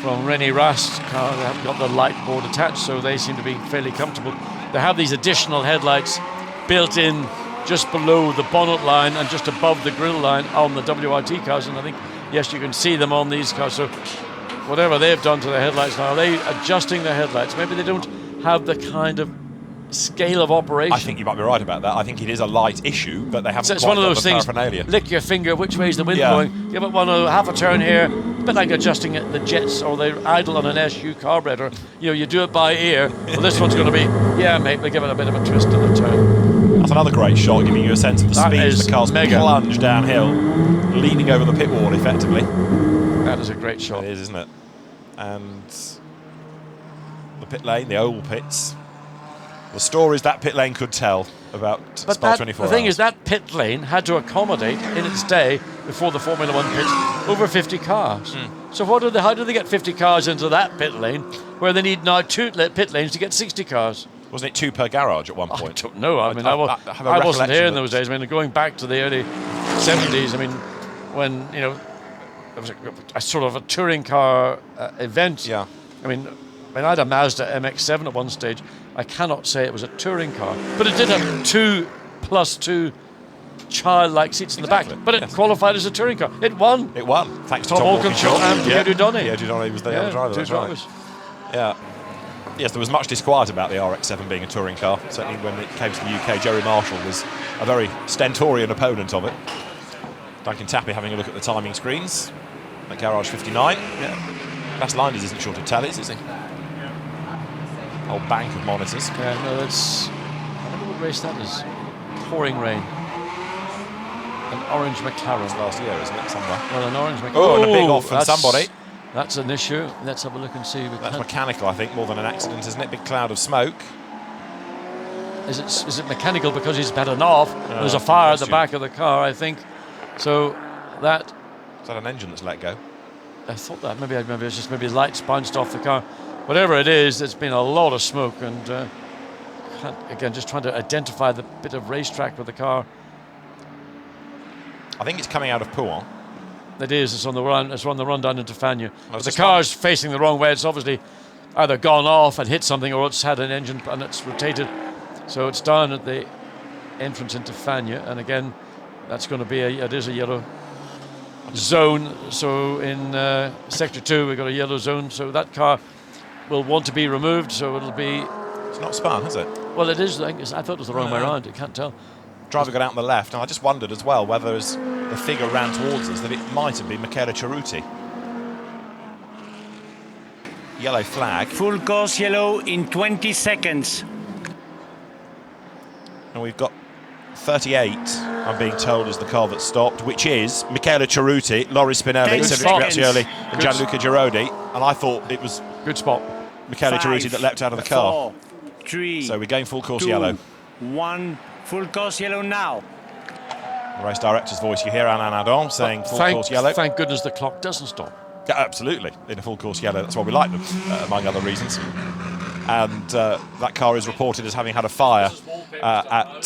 from René Rast's car. They haven't got the light board attached, so they seem to be fairly comfortable. They have these additional headlights built in just below the bonnet line and just above the grille line on the WRT cars, and I think, yes, you can see them on these cars. So whatever they've done to their headlights now, are they adjusting their headlights? Maybe they don't have the kind of scale of operation. I think you might be right about that. I think it is a light issue, but they haven't So it's quite one of got those the things, paraphernalia. lick your finger, which way is the wind going? Give it half a turn here, a bit like adjusting the jets or the idle on an SU carburetor. You do it by ear. Well, this one's going to be, yeah, mate, they give it a bit of a twist and a turn. That's another great shot, giving you a sense of the That speed is the car's mega. plunge downhill, leaning over the pit wall effectively. That is a great shot. It is, isn't it? And the pit lane, the oval pits, the stories that pit lane could tell about But Spa 24 the thing hours. is, that pit lane had to accommodate, in its day, before the Formula One pits, over 50 cars. So how do they get 50 cars into that pit lane, where they need now 2 pit lanes to get 60 cars? Wasn't it 2 per garage at one point? I don't know. I mean, I have a wasn't here in recollection those days. I mean, going back to the early 70s, I mean, when, there was a sort of a touring car event. Yeah. I mean, I had a Mazda MX-7 at one stage. I cannot say it was a touring car, but it did have 2+2 childlike seats in the back. But it qualified as a touring car. It won. It won, thanks to Tom Tom Walkinshaw and Thierry Dudonné. Yeah, Dudonné was the other driver. Two That's right. drivers. Yeah. Yes, there was much disquiet about the RX-7 being a touring car. Certainly when it came to the UK, Jerry Marshall was a very stentorian opponent of it. Duncan Tappy having a look at the timing screens at Garage 59. Yeah. Bas Linders isn't short of tallies, is he? Whole bank of monitors. Yeah, no, that's... I wonder what race that is. Pouring rain. An orange McLaren. Last year, isn't it, somewhere? Well, an orange McLaren. Oh, and a big off from somebody. That's an issue. Let's have a look and see. That's mechanical, I think, more than an accident, isn't it? Big cloud of smoke. Is it mechanical because he's better off? There's a fire at the back of the car, I think. So that... Is that an engine that's let go? I thought that. Maybe it's just lights bounced off the car. Whatever it is, there's been a lot of smoke, and again, just trying to identify the bit of racetrack with the car. I think it's coming out of Pouin. It is. It's on the run. It's on the run down into Fagnes. But the car's facing the wrong way. It's obviously either gone off and hit something, or it's had an engine and it's rotated. So it's down at the entrance into Fagnes, and again, that's going to be it is a yellow zone. So in sector 2, we've got a yellow zone. So that car will want to be removed. So it'll be. It's not spun, is it? Well, it is. I thought it was the wrong way around. I can't tell. Driver got out on the left, and I just wondered as well whether as the figure ran towards us that it might have been Michele Cerruti. Yellow flag. Full course yellow in 20 seconds. And we've got 38, I'm being told, is the car that stopped, which is Michele Cerruti, Loris Spinelli, Cedric Grazioli, and Gianluca Girodi. And I thought it was good spot. Michele Cerruti that leapt out of the car. 4, 3, so we're going full course 2, yellow. 1, full course yellow now. The race director's voice, you hear Alain Adon saying full course yellow. Thank goodness the clock doesn't stop. Yeah, absolutely, in a full course yellow. That's why we like them, among other reasons. And that car is reported as having had a fire at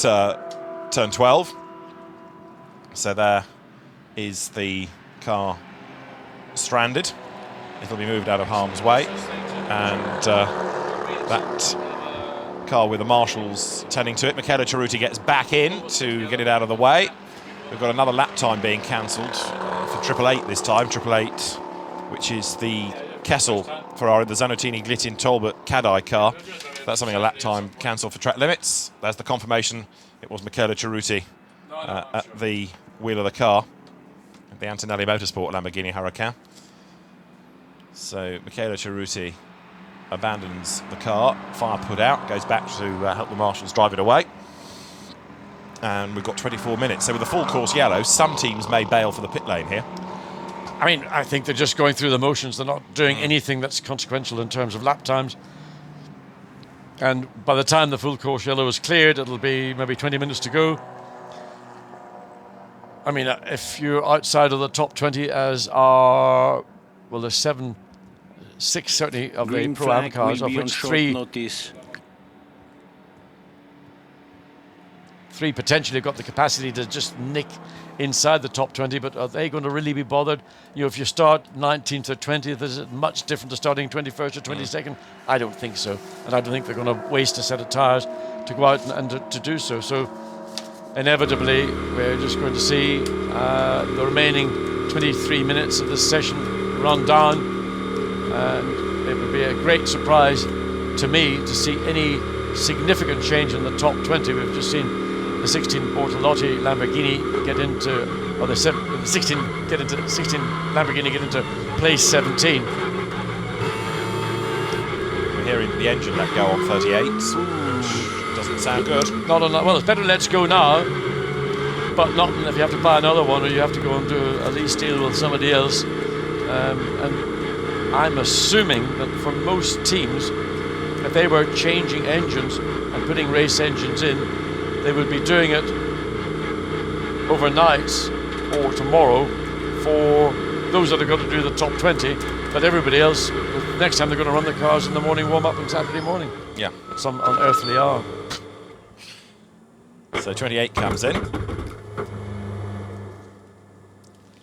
turn 12. So there is the car stranded. It'll be moved out of harm's way. And that car with the marshals tending to it. Michele Cerruti gets back in to get it out of the way. We've got another lap time being cancelled for 888 this time. 888, which is the Kessel Ferrari, the Zanotini Glittin Talbot Cadai car. That's having a lap time cancelled for track limits. There's the confirmation. It was Michele Cerruti at the wheel of the car, the Antonelli Motorsport Lamborghini Huracan. So Michele Cerruti abandons the car, fire put out, goes back to help the marshals drive it away. And we've got 24 minutes. So with a full course yellow, some teams may bail for the pit lane here. I mean, I think they're just going through the motions. They're not doing anything that's consequential in terms of lap times. And by the time the full course yellow is cleared, it'll be maybe 20 minutes to go. I mean, if you're outside of the top 20, as are, well, there's 6 certainly of the Pro-Am cars, of which 3 potentially got the capacity to just nick inside the top 20, but are they going to really be bothered? You know, if you start 19th or 20th, is it much different to starting 21st or 22nd? I don't think so. And I don't think they're going to waste a set of tyres to go out and to do so. So inevitably, we're just going to see the remaining 23 minutes of this session run down. And it would be a great surprise to me to see any significant change in the top 20. We've just seen the 16 Bortolotti Lamborghini get into, or the 16 Lamborghini get into place 17. We're hearing the engine let go on 38, which doesn't sound good. Not on that. Well, it's better let's go now, but not if you have to buy another one or you have to go and do a lease deal with somebody else. And I'm assuming that for most teams, if they were changing engines and putting race engines in, they would be doing it overnight or tomorrow for those that are going to do the top 20. But everybody else, next time they're going to run the cars in the morning warm-up on Saturday morning. Yeah. Some unearthly hour. So 28 comes in.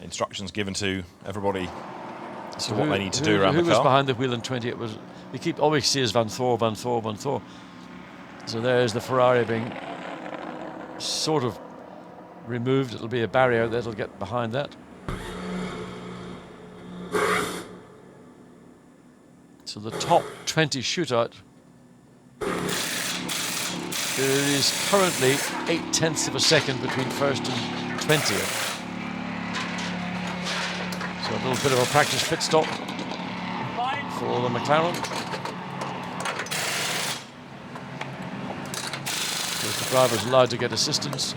Instructions given to everybody as to what they need to do around the car. Who was behind the wheel in 20? It was, we keep always see as Van Thor. So there's the Ferrari being sort of removed. It'll be a barrier that'll get behind that. So the top 20 shootout is currently 0.8 of a second between first and 20th. So a little bit of a practice pit stop for the McLaren. The driver's allowed to get assistance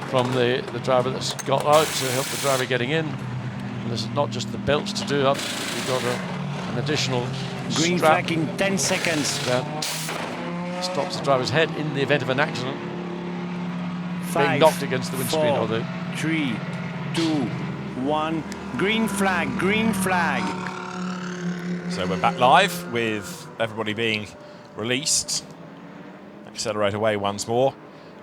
from the driver that's got out to help the driver getting in. And this is not just the belts to do up, we've got an additional green strap flag in 10 seconds. That stops the driver's head in the event of an accident. 5, being knocked against the windscreen 4, or the 3, 2, 1. Green flag, green flag. So we're back live with everybody being released. accelerate away once more.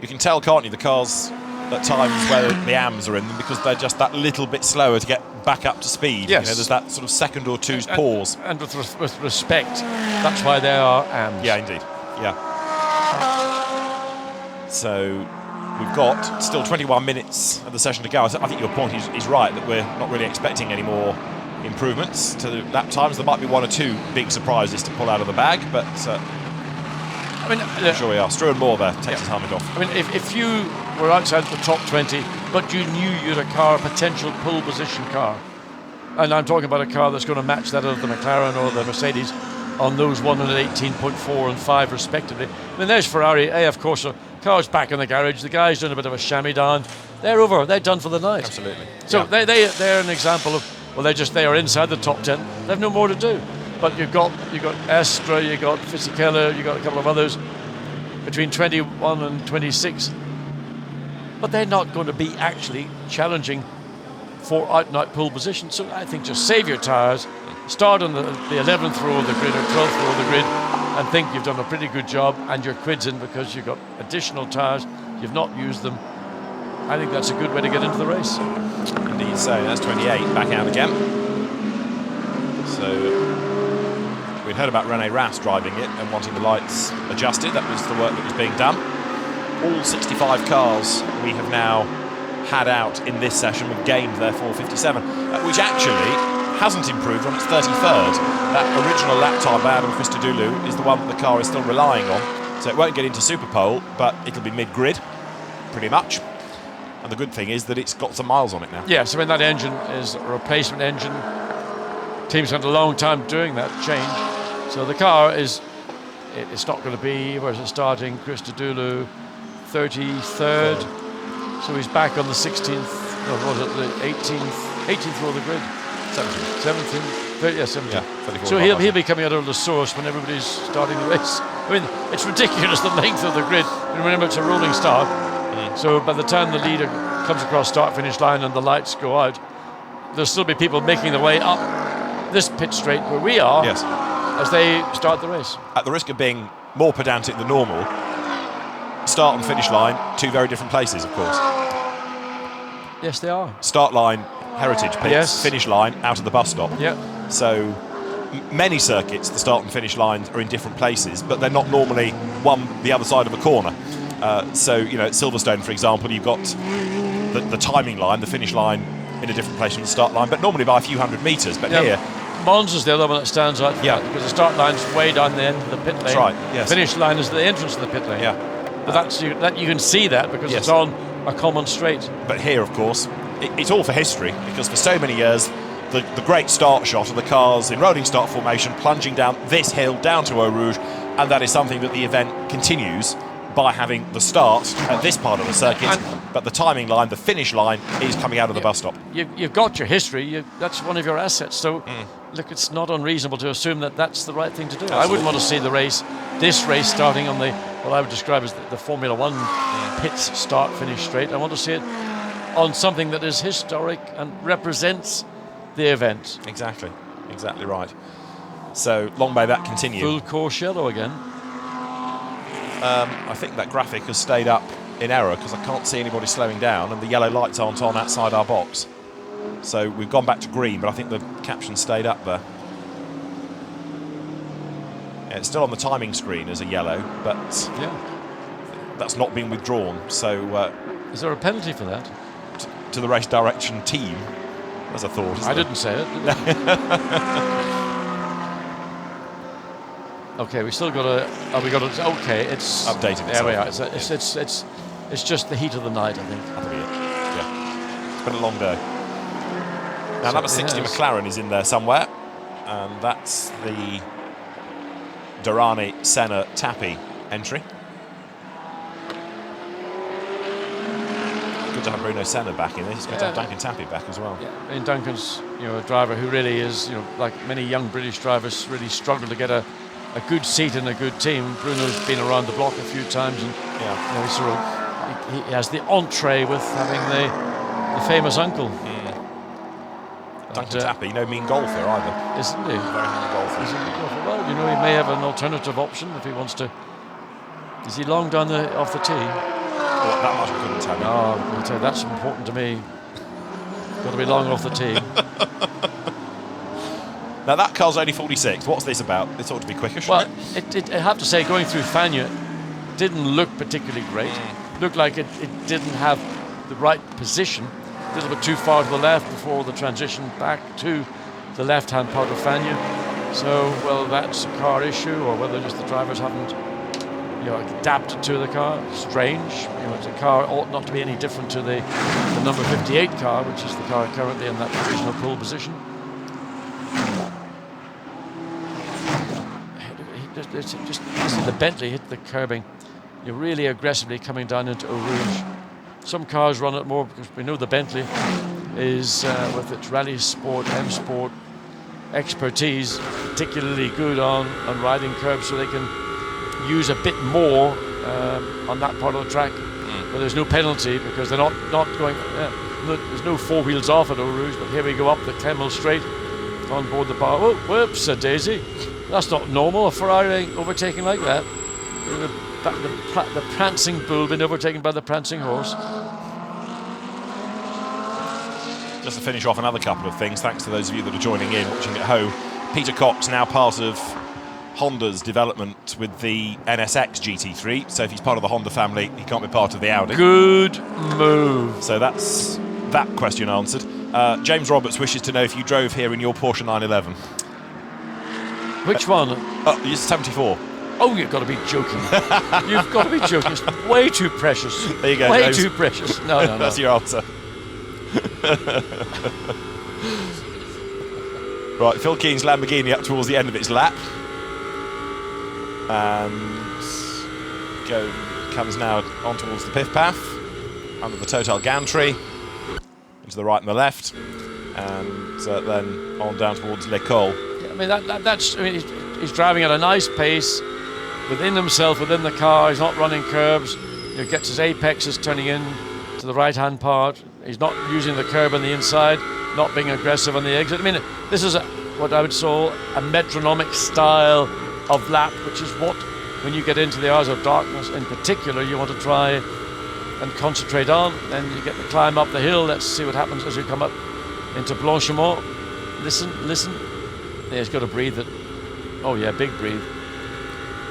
You can tell, can't you, the cars at times where the AMs are in them because they're just that little bit slower to get back up to speed. Yes. There's that sort of second or two's pause. And with respect, that's why they are AMs. Yeah, indeed. Yeah. So we've got still 21 minutes of the session to go. I think your point is right, that we're not really expecting any more improvements to lap times. There might be one or two big surprises to pull out of the bag, but I mean, I'm sure we are. Struan Moore there takes his helmet off. I mean, if you were outside the top 20, but you knew you had a car, a potential pole position car, and I'm talking about a car that's going to match that of the McLaren or the Mercedes on those 118.4 and 5 respectively. I mean, there's Ferrari. Of course, the car's back in the garage. The guy's doing a bit of a chamois down. They're over. They're done for the night. Absolutely. So they're an example of, well, they are inside the top 10. They have no more to do. But you've got Astra, you've got Fisichella, you've got a couple of others between 21 and 26. But they're not going to be actually challenging for out-and-out pole position. So I think just save your tyres, start on the 11th row of the grid or 12th row of the grid, and think you've done a pretty good job, and your quid's in because you've got additional tyres, you've not used them. I think that's a good way to get into the race. Indeed, so that's 28 back out again. So we'd heard about René Rast driving it and wanting the lights adjusted. That was the work that was being done. All 65 cars we have now had out in this session. We've gained, therefore, 57, which actually hasn't improved on its 33rd. That original lap time by Adam Christodoulou is the one that the car is still relying on. So it won't get into Superpole, but it'll be mid-grid, pretty much. And the good thing is that it's got some miles on it now. Yes, I mean, that engine is a replacement engine. Team's had a long time doing that change. So the car it's not going to be, where's it starting? Christodoulou, 33rd. So he's back on the 16th, no, what was it, the 18th row of the grid. 17th, 17th. Yeah, so he'll be coming out of the source when everybody's starting the race. I mean, it's ridiculous, the length of the grid. Remember, it's a rolling start. So by the time the leader comes across start-finish line and the lights go out, there'll still be people making their way up this pit straight where we are as they start the race. At the risk of being more pedantic than normal, start and finish line, two very different places, of course. Yes, they are. Start line, Heritage pits, finish line, out of the bus stop. Yeah. So many circuits, the start and finish lines are in different places, but they're not normally one the other side of a corner. So, you know, at Silverstone, for example, you've got the timing line, the finish line in a different place from the start line, but normally by a few hundred metres. But here, Monza's the other one that stands out. Because the start line's way down the end of the pit lane. That's right. Yes. Finish line is the entrance to the pit lane. Yeah. But that you can see that because it's on a common straight. But here, of course, it's all for history, because for so many years, the great start shot of the cars in rolling start formation plunging down this hill down to Eau Rouge, and that is something that the event continues by having the start at this part of the circuit, but the timing line, the finish line, is coming out of the bus stop. You've got your history, that's one of your assets, so look, it's not unreasonable to assume that that's the right thing to do. Absolutely. I wouldn't want to see this race starting on what I would describe as the Formula One pits start-finish straight. I want to see it on something that is historic and represents the event. Exactly right. So long may that continue. Full course yellow again. I think that graphic has stayed up in error because I can't see anybody slowing down, and the yellow lights aren't on outside our box. So we've gone back to green, but I think the caption stayed up there. Yeah, it's still on the timing screen as a yellow, but that's not been withdrawn. So is there a penalty for that? To the race direction team, as a thought. I didn't say it. Okay, we still got to. Okay, it's updated. There we are. It's just the heat of the night, I think. That'll be it. Yeah, it's been a long day. Now, number 60 McLaren is in there somewhere, and that's the Durrani Senna Tappi entry. Good to have Bruno Senna back in this. It's good to have Duncan Tappi back as well. Yeah. And Duncan's, a driver who really is, like many young British drivers, really struggle to get a good seat in a good team. Bruno's been around the block a few times, and he has the entree with having the famous uncle. Duncan Tappi, no mean golfer either. Isn't he? Very handy golfer. Well, he may have an alternative option if he wants to Is he long down off the tee? Well, that much I couldn't tell you. Oh, I'll tell you, that's important to me. Got to be long off the tee. Now that car's only 46. What's this about? This ought to be quicker, shouldn't it? I have to say, going through Fania didn't look particularly great. Looked like it didn't have the right position. A little bit too far to the left before the transition back to the left-hand part of Fania. So, whether that's a car issue or whether just the drivers haven't, adapted to the car, strange. The car ought not to be any different to the number 58 car, which is the car currently in that provisional pole position. Just the Bentley hit the curbing. You're really aggressively coming down into Eau Rouge. Some cars run it more because we know the Bentley is, with its rally sport, M Sport expertise, particularly good on riding curbs, so they can use a bit more on that part of the track. But there's no penalty because they're not going. There's no four wheels off at Eau Rouge. But here we go up the Kemmel Straight on board the bar. Oh, whoops, a daisy. That's not normal. A Ferrari overtaking like that. The prancing bull being overtaken by the prancing horse. Just to finish off another couple of things, thanks to those of you that are joining in, watching at home. Peter Cox, now part of Honda's development with the NSX GT3. So if he's part of the Honda family, he can't be part of the Audi. Good move. So that's that question answered. James Roberts wishes to know if you drove here in your Porsche 911. Which one? It's 74. Oh, you've got to be joking. You've got to be joking. It's way too precious. There you go, Way James. too precious. No. That's your answer. Right, Phil Keen's Lamborghini up towards the end of its lap. And comes now on towards the Piff Path, under the Total Gantry, into the right and the left, and then on down towards L'École. Yeah, he's driving at a nice pace, within himself, within the car. He's not running curbs. He gets his apexes turning in to the right-hand part. He's not using the curb on the inside, not being aggressive on the exit. I mean, this is what I would call a metronomic style of lap, which is what, when you get into the hours of darkness in particular, you want to try and concentrate on. Then you get the climb up the hill. Let's see what happens as you come up into Blanchimont. Listen. Yeah, he's got to breathe it. Oh yeah, big breathe.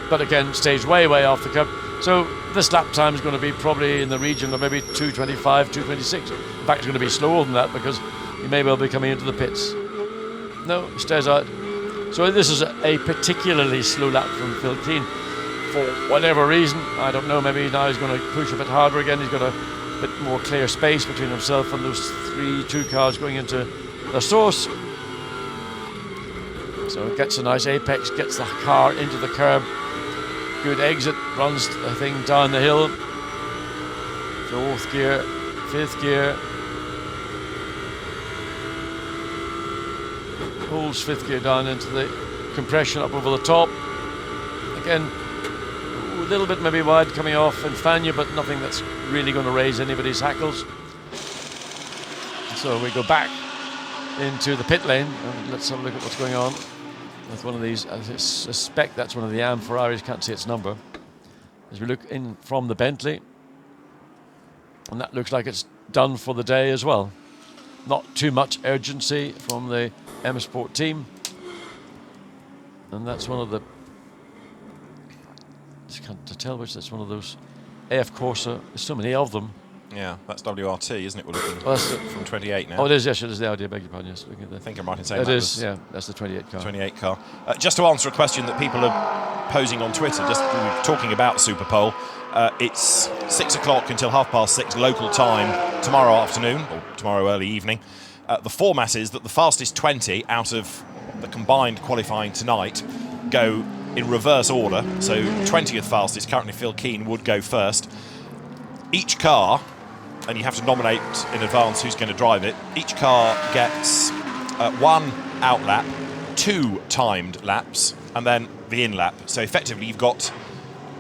But again, stays way off the curb. So this lap time is going to be probably in the region of maybe 2:25, 2:26. In fact, it's going to be slower than that because he may well be coming into the pits. No, he stays out. So this is a particularly slow lap from Phil Keen. For whatever reason, I don't know, maybe now he's going to push a bit harder again. He's got a bit more clear space between himself and those two cars going into the source. So it gets a nice apex, gets the car into the curb. Good exit, runs the thing down the hill. Fourth gear, fifth gear. Pulls fifth gear down into the compression up over the top. Again, a little bit maybe wide coming off in Fania, but nothing that's really going to raise anybody's hackles. So we go back into the pit lane and let's have a look at what's going on with one of these. I suspect that's one of the AM Ferraris, can't see its number. As we look in from the Bentley, and that looks like it's done for the day as well. Not too much urgency from the M Sport team. And that's one of the, just can't tell which, that's one of those AF Corsa, there's so many of them. Yeah, that's WRT, isn't it? We're looking from 28 now. Oh, it is, yes, it is the Audi, I beg your pardon, yes. I think I'm right in saying it that is, yeah, that's the 28 car. 28 car. Just to answer a question that people are posing on Twitter, just talking about Super Pole, it's 6 o'clock until 6:30 local time tomorrow afternoon, or tomorrow early evening. The format is that the fastest 20 out of the combined qualifying tonight go in reverse order. So 20th fastest, currently Phil Keen, would go first. Each car, and you have to nominate in advance who's going to drive it, each car gets one out lap, 2 timed laps, and then the in lap. So effectively you've got,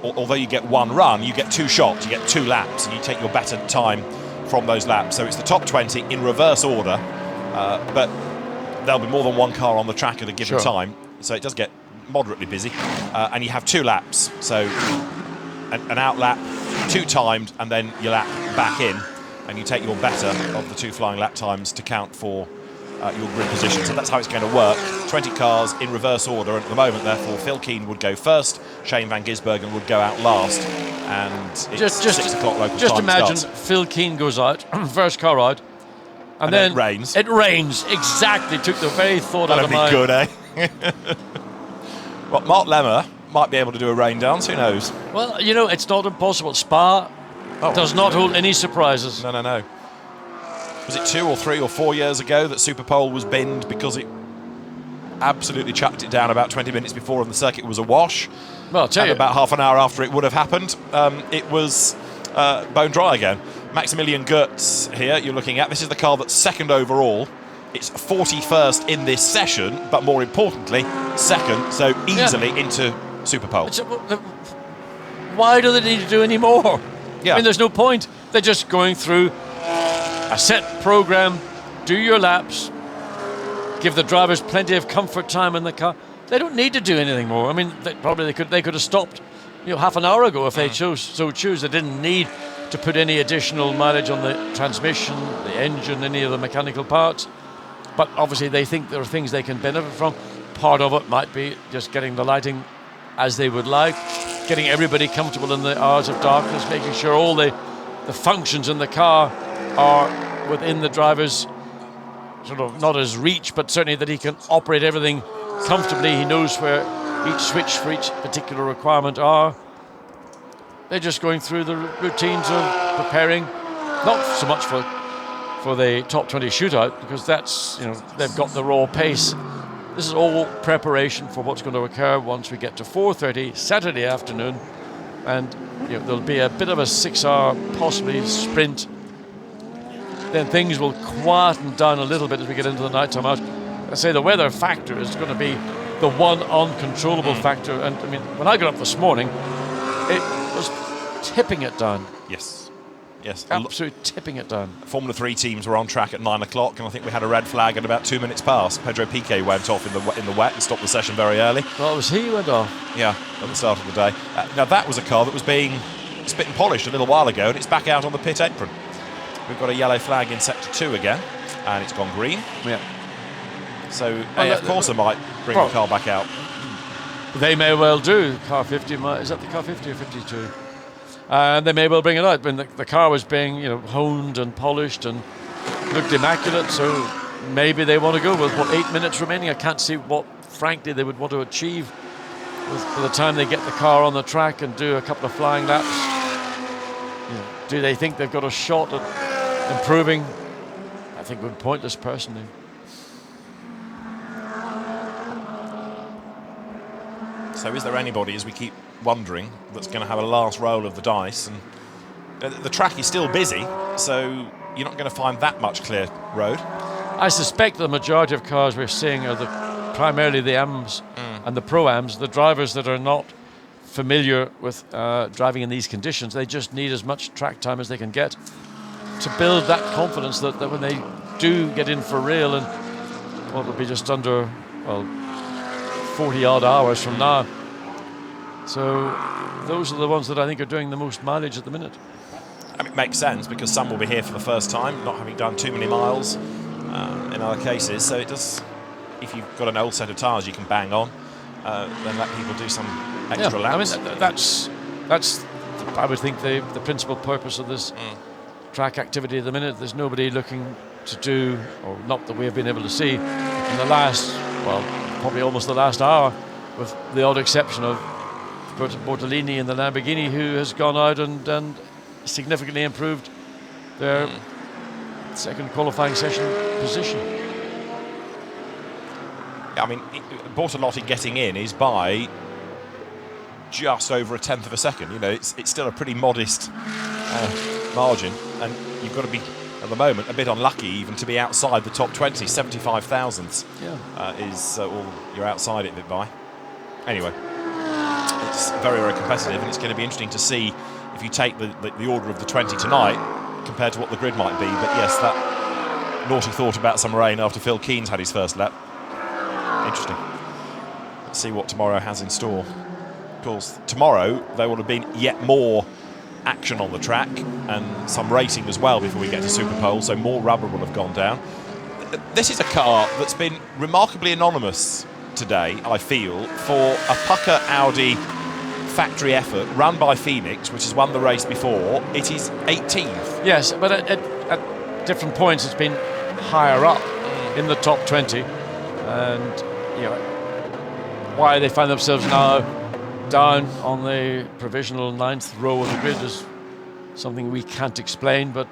although you get 1 run, you get 2 shots, you get 2 laps, and you take your better time from those laps. So it's the top 20 in reverse order, but there'll be more than 1 car on the track at a given time, so it does get moderately busy, and you have 2 laps. So an out lap, 2 timed, and then you lap back in, and you take your better of the 2 flying lap times to count for your grid position. So that's how it's going to work. 20 cars in reverse order, and at the moment, therefore, Phil Keane would go first, Shane van Gisbergen would go out last, and it's 6 o'clock local time. Just imagine starts. Phil Keane goes out, first car out, and then it rains. It rains, exactly. Took the very thought out of That'd mine. be good, eh? Well, Mark Lemmer might be able to do a rain dance, who knows? Well, it's not impossible. Spa does not hold any surprises. No. Was it 2 or 3 or 4 years ago that Superpole was binned because it absolutely chucked it down about 20 minutes before and the circuit was awash? Well, I'll tell you. About half an hour after it would have happened, it was bone dry again. Maximilian Goetz here you're looking at. This is the car that's second overall. It's 41st in this session, but more importantly, second, so easily into Superpole. Why do they need to do any more? Yeah. I mean, there's no point. They're just going through a set program, do your laps, give the drivers plenty of comfort time in the car. They don't need to do anything more. I mean, they could have stopped, half an hour ago if they choose. They didn't need to put any additional mileage on the transmission, the engine, any of the mechanical parts. But obviously, they think there are things they can benefit from. Part of it might be just getting the lighting as they would like, getting everybody comfortable in the hours of darkness, making sure all the functions in the car are within the driver's sort of not his reach, but certainly that he can operate everything comfortably. He knows where each switch for each particular requirement are. They're just going through the routines of preparing, not so much for the top 20 shootout, because that's, they've got the raw pace. This is all preparation for what's going to occur once we get to 4:30 Saturday afternoon, and there'll be a bit of a 6-hour possibly sprint. Then things will quieten down a little bit as we get into the nighttime out. I say the weather factor is going to be the one uncontrollable factor. And I mean, when I got up this morning, it was tipping it down. Yes, absolutely tipping it down. Formula 3 teams were on track at 9 o'clock, and I think we had a red flag at about 2 minutes past. Pedro Piquet went off in the wet and stopped the session very early. Well, it was he who went off. Yeah, at the start of the day. Now that was a car that was being spit and polished a little while ago, and it's back out on the pit apron. We've got a yellow flag in sector 2 again, and it's gone green. Yeah. So AF Corsa might bring the car back out. They may well do. Car 50, is that the car 50 or 52? And they may well bring it out. When the car was being, honed and polished and looked immaculate, so maybe they want to go with 8 minutes remaining. I can't see what, frankly, they would want to achieve by the time they get the car on the track and do a couple of flying laps. Do they think they've got a shot at improving? I think it would be pointless, personally. So is there anybody, as we keep wondering, that's going to have a last roll of the dice? And the track is still busy, so you're not going to find that much clear road. I suspect the majority of cars we're seeing are primarily the AMs and the Pro-Ams, the drivers that are not familiar with driving in these conditions. They just need as much track time as they can get to build that confidence that when they do get in for real, and it'll be just under 40 odd hours from now. So those are the ones that I think are doing the most mileage at the minute. I mean, it makes sense because some will be here for the first time, not having done too many miles in other cases. So it does, if you've got an old set of tyres you can bang on, then let people do some extra laps. I mean, that's I would think the principal purpose of this track activity at the minute. There's nobody looking to do, or not that we have been able to see, in the last, probably almost the last hour, with the odd exception of Bortolini and the Lamborghini, who has gone out and significantly improved their second qualifying session position. I mean, Bortolotti getting in is by just over 1/10 of a second. It's still a pretty modest margin, and you've got to be, at the moment, a bit unlucky even to be outside the top 20. 75 thousandths is all you're outside it a bit by. Anyway, it's very, very competitive, and it's going to be interesting to see if you take the order of the 20 tonight compared to what the grid might be. But yes, that naughty thought about some rain after Phil Keane's had his first lap. Interesting. Let's see what tomorrow has in store. course, tomorrow there will have been yet more action on the track and some racing as well before we get to Superpole, so more rubber will have gone down. This is a car that's been remarkably anonymous today, I feel, for a pucker Audi factory effort run by Phoenix, which has won the race before. It is 18th. Yes, but at different points it's been higher up in the top 20, and you know why they find themselves now down on the provisional 9th row of the grid is something we can't explain, but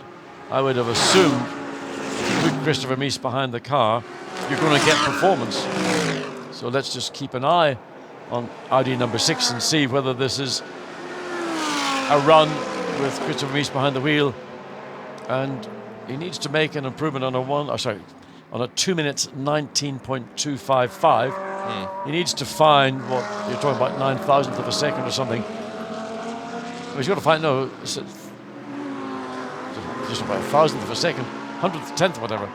I would have assumed if you put Christopher Mies behind the car, you're going to get performance. So let's just keep an eye on Audi number 6 and see whether this is a run with Christopher Mies behind the wheel, and he needs to make an improvement on on a 2 minutes 19.255. He needs to find what you're talking about, 9,000th of a second or something. He's got to find just about 1,000th of a second, 100th, 10th, whatever.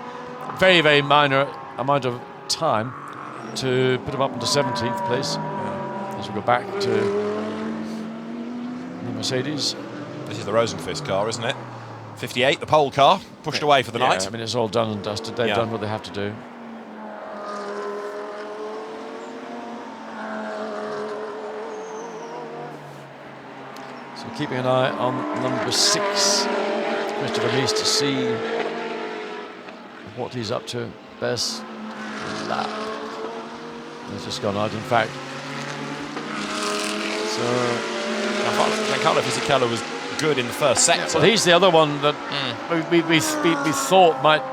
Very, very minor amount of time to put him up into 17th place. As we go back to the Mercedes. This is the Rosenqvist car, isn't it? 58, the pole car, pushed away for the night. I mean, it's all done and dusted. They've done what they have to do. So keeping an eye on number 6, Christopher Mies, to see what he's up to. Best lap. He's just gone out, in fact. So Giancarlo Fisichella was good in the first sector. Well, he's the other one that we thought might,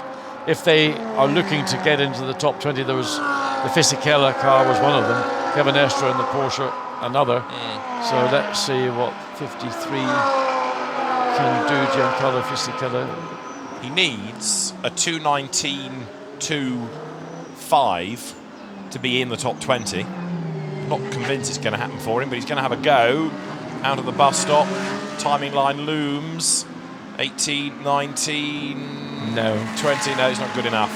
if they are looking to get into the top 20, there was the Fisichella car was one of them, Kevin Estre and the Porsche another. So let's see what 53 can do, Giancarlo Fisichella. He needs a 2:19.25 to be in the top 20. Not convinced it's going to happen for him, but he's going to have a go out of the bus stop. Timing line looms. 18, 19, no, 20. No, it's not good enough.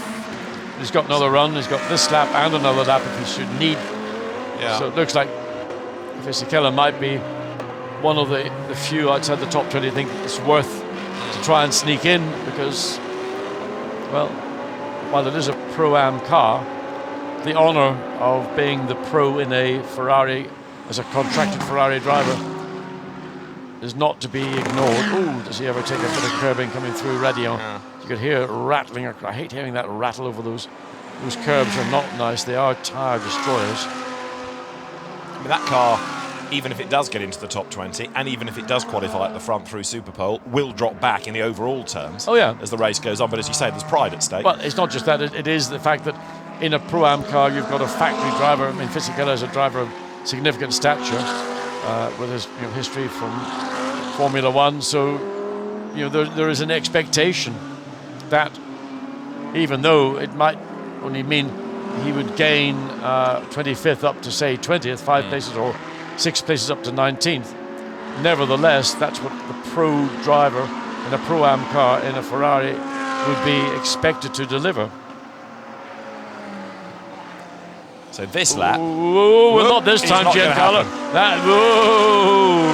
He's got another run. He's got this lap and another lap if he should need. Yeah. So it looks like Fisichella might be one of the few outside the top 20 I think it's worth to try and sneak in, because, well, while it is a Pro-Am car, the honour of being the pro in a Ferrari, as a contracted Ferrari driver, is not to be ignored. Oh, does he ever take a bit of curbing coming through Raidillon? Yeah. You could hear it rattling. I hate hearing that rattle over those. Those curbs are not nice. They are tyre destroyers. I mean, that car, even if it does get into the top 20, and even if it does qualify at the front through Superpole, will drop back in the overall terms. Oh, yeah. As the race goes on. But as you say, there's pride at stake. Well, it's not just that. It is the fact that in a Pro-Am car, you've got a factory driver. I mean, Fisichella is a driver of significant stature with his history from Formula One. So, there is an expectation that, even though it might only mean he would gain 25th up to, say, 20th, 5 places, or 6 places up to 19th, nevertheless, that's what the pro driver in a Pro-Am car in a Ferrari would be expected to deliver. So this lap... Well, not this time, Giancarlo.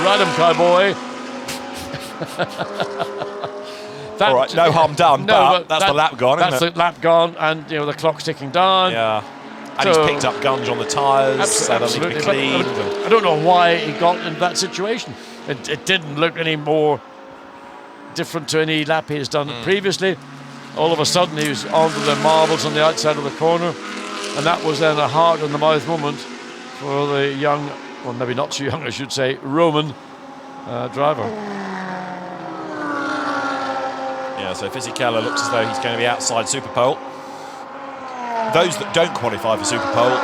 Ride him, cowboy. All right, no harm done, but that's the lap gone, isn't it? That's the lap gone, and the clock's ticking down. Yeah. And he's picked up gunge on the tyres. Absolutely. I don't know why he got in that situation. It didn't look any more different to any lap he's done previously. All of a sudden, he was onto the marbles on the outside of the corner. And that was then a heart-in-the-mouth moment for the young, well, maybe not so young, I should say, Roman driver. Yeah, so Fisichella looks as though he's going to be outside Superpole. Those that don't qualify for Superpole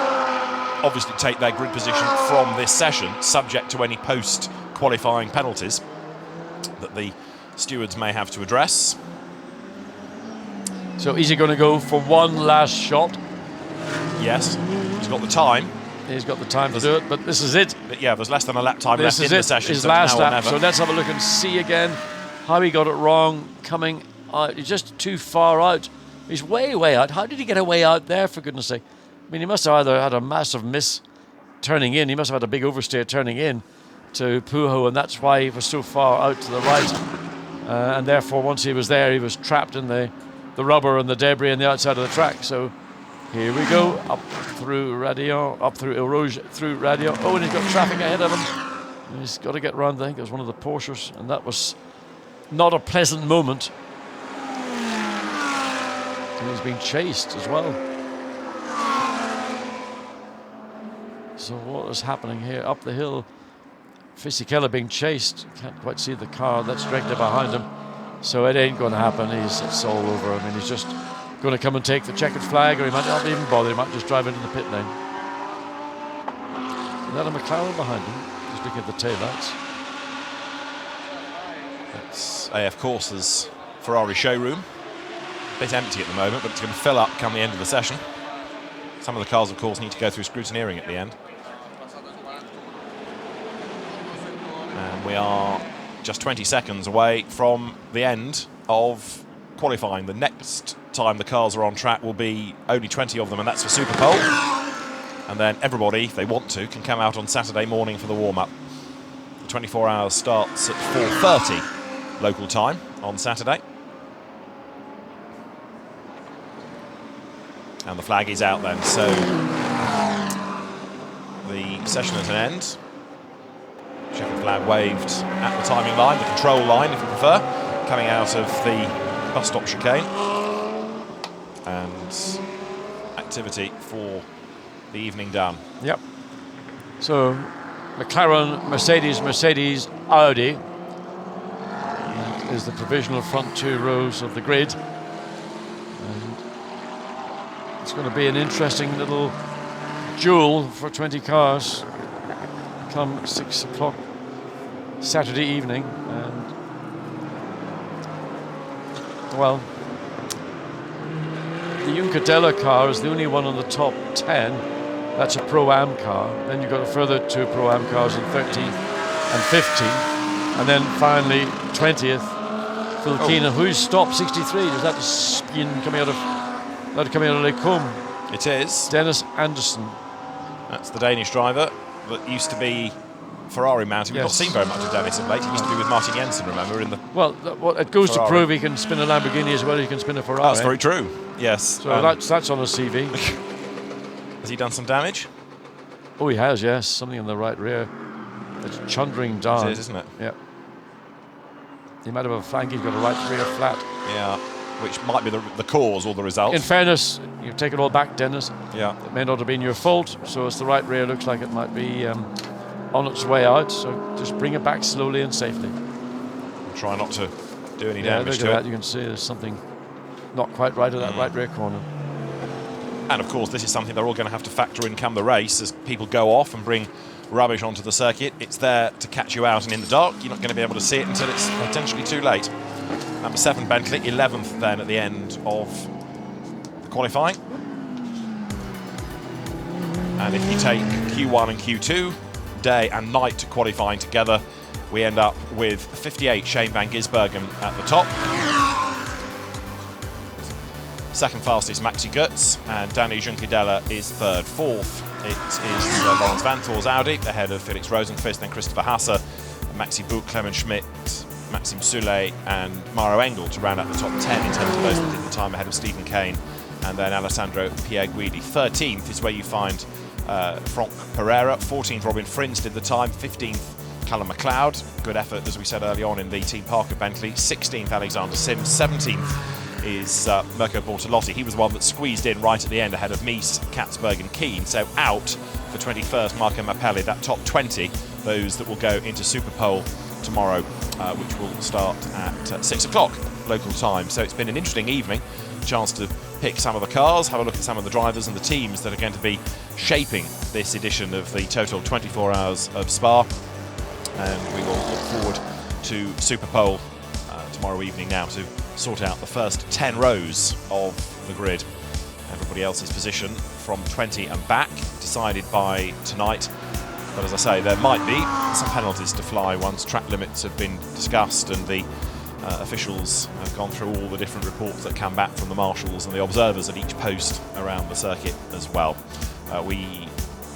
obviously take their grid position from this session, subject to any post-qualifying penalties that the stewards may have to address. So is he going to go for one last shot? Yes, he's got the time. He's got the time to do it, but this is it. But yeah, there's less than a lap time left in the session. His so last lap. Never. So let's have a look and see again how he got it wrong coming out. He's just too far out. He's way out. How did he get away out there, for goodness sake? I mean, he must have either had a massive miss turning in. He must have had a big oversteer turning in to Pujo, and that's why he was so far out to the right. And therefore, once he was there, he was trapped in the rubber and the debris on the outside of the track. So here we go, up through Radio, up through Eroge, through Radio. Oh, and he's got traffic ahead of him. He's got to get round. I think it was one of the Porsches, and that was not a pleasant moment. And he's being chased as well. So what is happening here? Up the hill, Fisichella being chased. Can't quite see the car that's directly behind him. So it ain't going to happen. It's all over. I mean, he's just going to come and take the checkered flag, or he might not even bother. He might just drive into the pit lane. Is that a McLaren behind him? Just looking at the taillights. That's AF Corsa's Ferrari showroom. A bit empty at the moment, but it's going to fill up come the end of the session. Some of the cars, of course, need to go through scrutineering at the end. And we are just 20 seconds away from the end of qualifying. The next time the cars are on track will be only 20 of them, and that's for Superpole. And then everybody, if they want to, can come out on Saturday morning for the warm-up. The 24 hours starts at 4:30 local time on Saturday. And the flag is out then, so the session at an end. Checkered flag waved at the timing line, the control line if you prefer, coming out of the bus stop chicane. And activity for the evening done. Yep. So McLaren, Mercedes, Audi. That is the provisional front two rows of the grid. And it's going to be an interesting little duel for 20 cars come 6 o'clock Saturday evening. And well, the Juncadella car is the only one on the top 10. That's a Pro-Am car. Then you've got a further two Pro-Am cars in 13th and 15th. And then finally 20th, Phil Keenan, who's stopped 63. Is that the spin coming out of Les Combes? It is. Dennis Anderson. That's the Danish driver that used to be Ferrari mounted. We've not seen very much of Dennis of late. He used to be with Martin Jensen, remember, in the well, it goes Ferrari. To prove he can spin a Lamborghini as well as he can spin a Ferrari. That's very true, yes. So that's on a CV. Has he done some damage? Oh, he has, yes. Something in the right rear. It's chundering down. It is, isn't it? Yeah. He might have a flank. He's got a right rear flat. Yeah, which might be the cause or the result. In fairness, you take it all back, Dennis. Yeah. It may not have been your fault, so it's the right rear. Looks like it might be on its way out, so just bring it back slowly and safely. Try not to do any damage look to at it. That. You can see there's something not quite right at that right rear corner. And of course, this is something they're all going to have to factor in come the race as people go off and bring rubbish onto the circuit. It's there to catch you out, and in the dark, you're not going to be able to see it until it's potentially too late. Number 7, Bentley, 11th then at the end of the qualifying. And if you take Q1 and Q2, day and night qualifying together, we end up with 58 Shane van Gisbergen at the top. Second fastest Maxi Götz, and Danny Juncadella is third. Fourth, it is Lawrence Vanthoor's Audi, ahead of Felix Rosenqvist, then Christopher Hasse, Maxi Buch, Clement Schmidt, Maxime Soulet and Mauro Engel to round out the top 10 in terms of those that did the time ahead of Stephen Kane, and then Alessandro Pierguidi. 13th is where you find Franck Pereira. 14th, Robin Frins did the time. 15th, Callum McLeod. Good effort, as we said early on, in the Team Parker Bentley. 16th, Alexander Sims. 17th is Mirko Bortolotti. He was the one that squeezed in right at the end ahead of Mies, Katzberg and Keane. So out for 21st, Marco Mappelli. That top 20, those that will go into Superpole tomorrow, which will start at 6 o'clock local time. So it's been an interesting evening. Chance to pick some of the cars, have a look at some of the drivers and the teams that are going to be shaping this edition of the total 24 hours of Spa. And we will look forward to Superpole tomorrow evening now to sort out the first 10 rows of the grid. Everybody else's position from 20 and back decided by tonight. But as I say, there might be some penalties to fly once track limits have been discussed and the officials have gone through all the different reports that come back from the marshals and the observers at each post around the circuit as well. We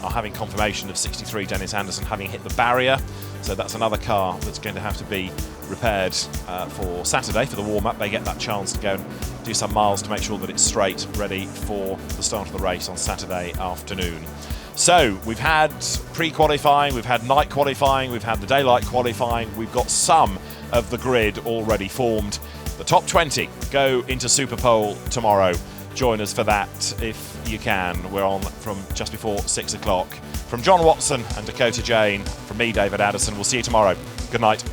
are having confirmation of 63 Dennis Anderson having hit the barrier. So that's another car that's going to have to be repaired for Saturday for the warm-up. They get that chance to go and do some miles to make sure that it's straight, ready for the start of the race on Saturday afternoon. So we've had pre-qualifying, we've had night qualifying, we've had the daylight qualifying, we've got some of the grid already formed. The top 20 go into Super Pole tomorrow. Join us for that if you can. We're on from just before 6 o'clock. From John Watson and Dakota Jane, from me, David Addison, we'll see you tomorrow. Good night.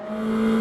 Well,